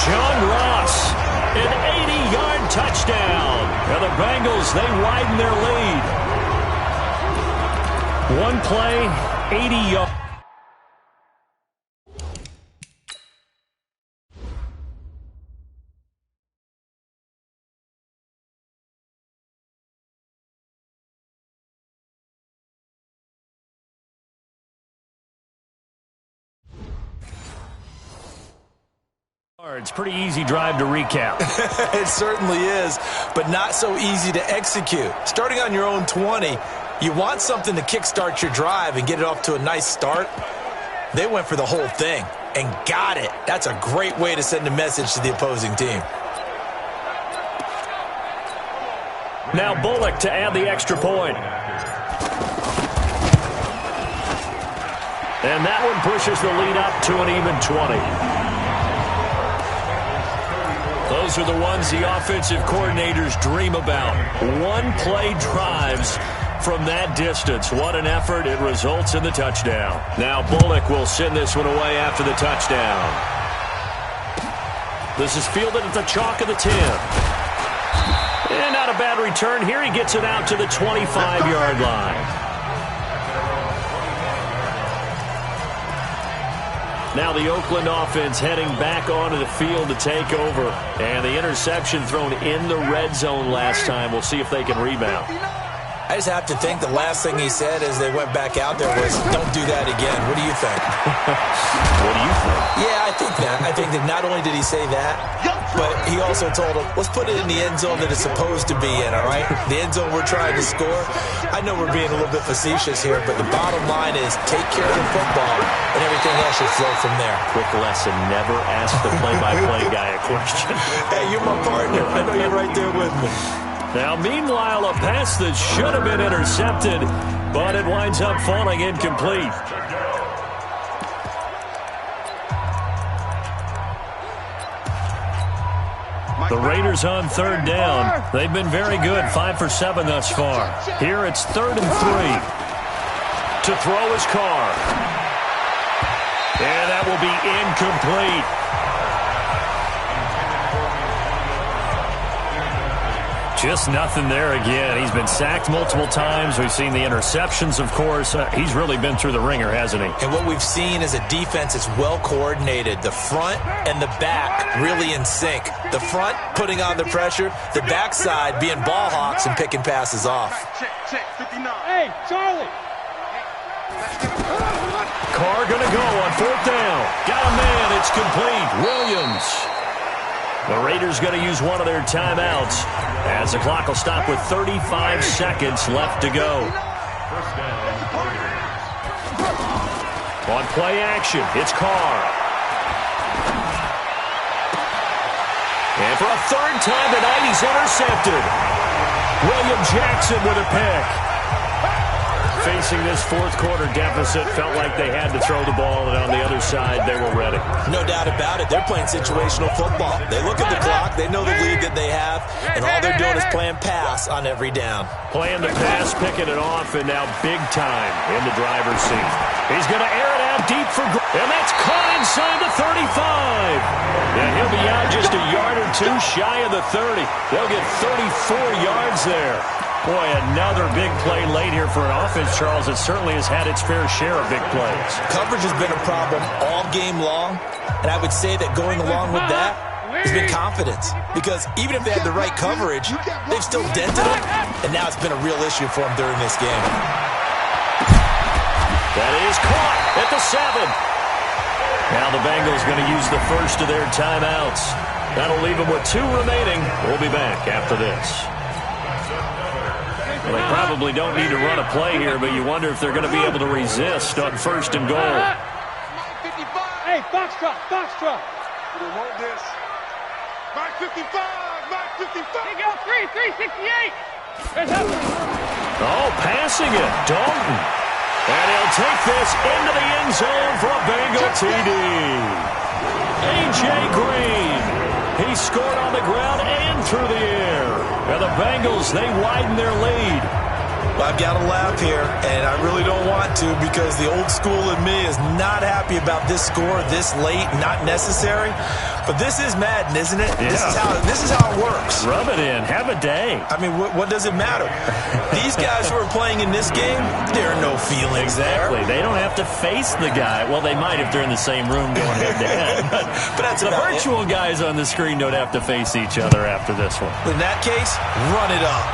John Ross, an 80-yard touchdown. And the Bengals, they widen their lead. One play, 80 yards. It's a pretty easy drive to recap. It certainly is, but not so easy to execute. Starting on your own 20, you want something to kickstart your drive and get it off to a nice start. They went for the whole thing and got it. That's a great way to send a message to the opposing team. Now Bullock to add the extra point. And that one pushes the lead up to an even 20. Those are the ones the offensive coordinators dream about. One-play drives from that distance. What an effort. It results in the touchdown. Now Bullock will send this one away after the touchdown. This is fielded at the chalk of the 10. And not a bad return here. He gets it out to the 25-yard line. Now the Oakland offense heading back onto the field to take over. And the interception thrown in the red zone last time. We'll see if they can rebound. I just have to think the last thing he said as they went back out there was, don't do that again. What do you think? What do you think? Yeah, I think that. I think that not only did he say that, but he also told him, let's put it in the end zone that it's supposed to be in, all right? The end zone we're trying to score. I know we're being a little bit facetious here, but the bottom line is take care of the football, and everything else should flow from there. Quick lesson, never ask the play-by-play guy a question. Hey, you're my partner. I know you're right there with me. Now, meanwhile, a pass that should have been intercepted, but it winds up falling incomplete. The Raiders on 3rd down. They've been very good, 5 for 7 thus far. Here it's 3rd and 3. To throw his Carr. And that will be incomplete. Just nothing there again. He's been sacked multiple times. We've seen the interceptions, of course. He's really been through the ringer, hasn't he? And what we've seen is a defense that's well coordinated. The front and the back really in sync. The front putting on the pressure. The backside being ball hawks and picking passes off. Check, 59. Hey, Charlie. Carr going to go on 4th down. Got a man. It's complete. Williams. The Raiders going to use one of their timeouts as the clock will stop with 35 seconds left to go. On play action, it's Carr. And for a 3rd time tonight, he's intercepted. William Jackson with a pick. Facing this 4th quarter deficit, felt like they had to throw the ball, and on the other side, they were ready. No doubt about it. They're playing situational football. They look at the clock, they know the lead that they have, and all they're doing is playing pass on every down. Playing the pass, picking it off, and now big time in the driver's seat. He's going to air it out deep for and that's caught inside the 35. And he'll be out just a yard or two shy of the 30. They'll get 34 yards there. Boy, another big play late here for an offense, Charles. It certainly has had its fair share of big plays. Coverage has been a problem all game long, and I would say that going along with that has been confidence. Because even if they had the right coverage, they've still dented them, and now it's been a real issue for them during this game. That is caught at the 7. Now the Bengals going to use the first of their timeouts. That'll leave them with 2 remaining. We'll be back after this. Well, they probably don't need to run a play here, but you wonder if they're going to be able to resist on 1st and goal. Hey, Foxtrot. We want this. Mark 55. He go 368. Oh, passing it. Dalton. And he'll take this into the end zone for a Bengal TD. A.J. Green. He scored on the ground and through the air. And the Bengals, they widen their lead. I've got to laugh here, and I really don't want to because the old school in me is not happy about this score this late, not necessary. But this is Madden, isn't it? Yeah. This is how it works. Rub it in. Have a day. I mean, what does it matter? These guys who are playing in this game, there are no feelings exactly. there. They don't have to face the guy. Well, they might if they're in the same room going head-to-head. But that's the virtual guys on the screen don't have to face each other after this one. In that case, run it up.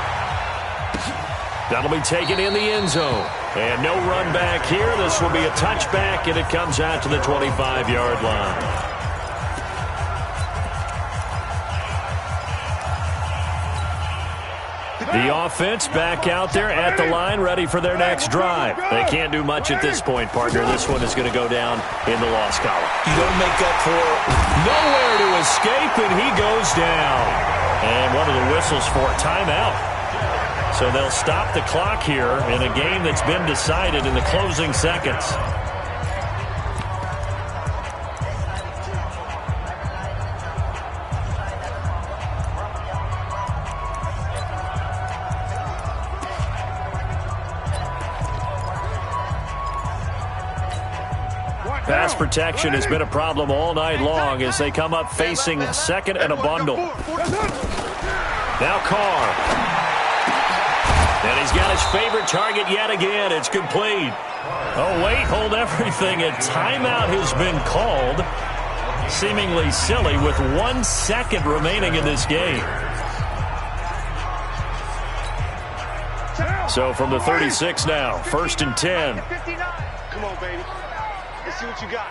That'll be taken in the end zone. And no run back here. This will be a touchback, and it comes out to the 25-yard line. The offense back out there at the line, ready for their next drive. They can't do much at this point, partner. This one is going to go down in the loss column. You don't make up for nowhere to escape, and he goes down. And one of the whistles for a timeout. So they'll stop the clock here in a game that's been decided in the closing seconds. Pass protection has been a problem all night long as they come up facing 2nd and a bundle. Now Carr. And he's got his favorite target yet again. It's complete. Oh, wait, hold everything. A timeout has been called. Seemingly silly with 1 second remaining in this game. So from the 36 now, 1st and 10. 59. Come on, baby. Let's see what you got.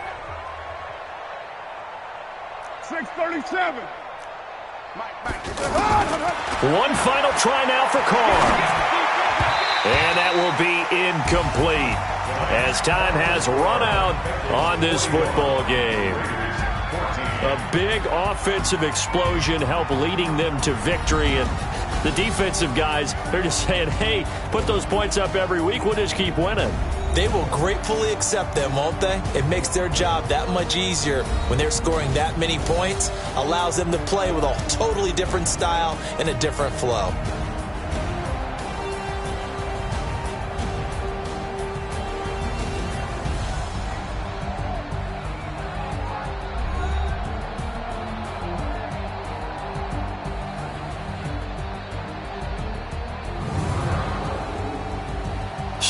6:37. One final try now for Carr. And that will be incomplete as time has run out on this football game. A big offensive explosion helped leading them to victory. And the defensive guys, they're just saying, hey, put those points up every week. We'll just keep winning. They will gratefully accept them, won't they? It makes their job that much easier when they're scoring that many points. Allows them to play with a totally different style and a different flow.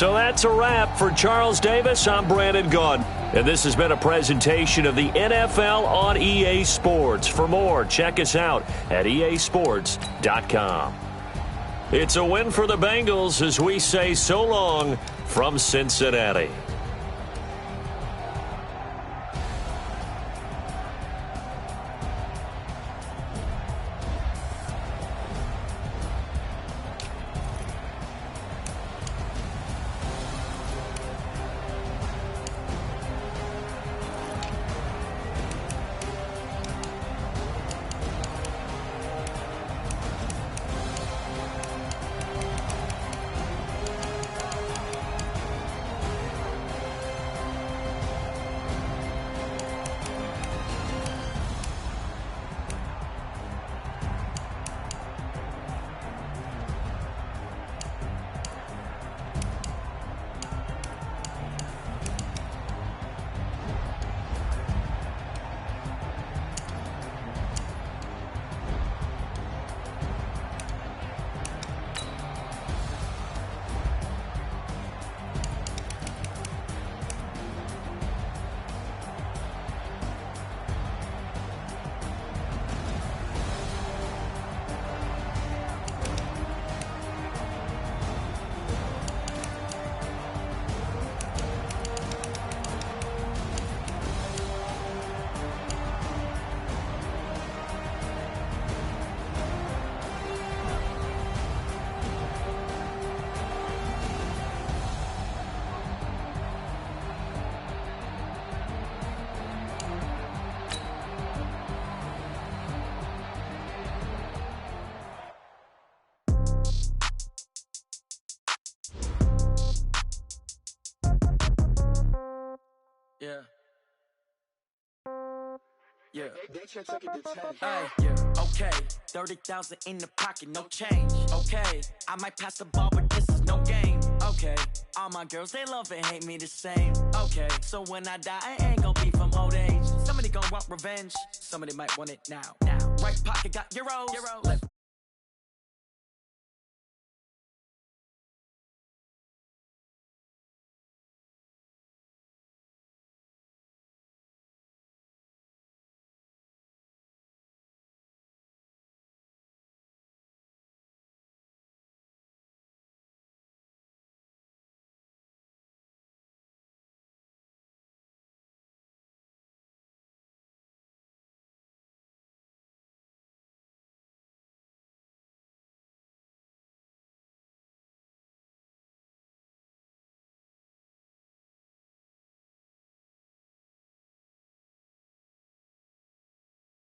So that's a wrap for Charles Davis. I'm Brandon Gunn. And this has been a presentation of the NFL on EA Sports. For more, check us out at easports.com. It's a win for the Bengals as we say so long from Cincinnati. Yeah. Yeah. Hey, yeah. Okay. 30,000 in the pocket, no change. Okay. I might pass the ball, but this is no game. Okay. All my girls, they love and hate me the same. Okay. So when I die, I ain't gonna be from old age. Somebody gonna want revenge. Somebody might want it now. Right pocket got euros. Left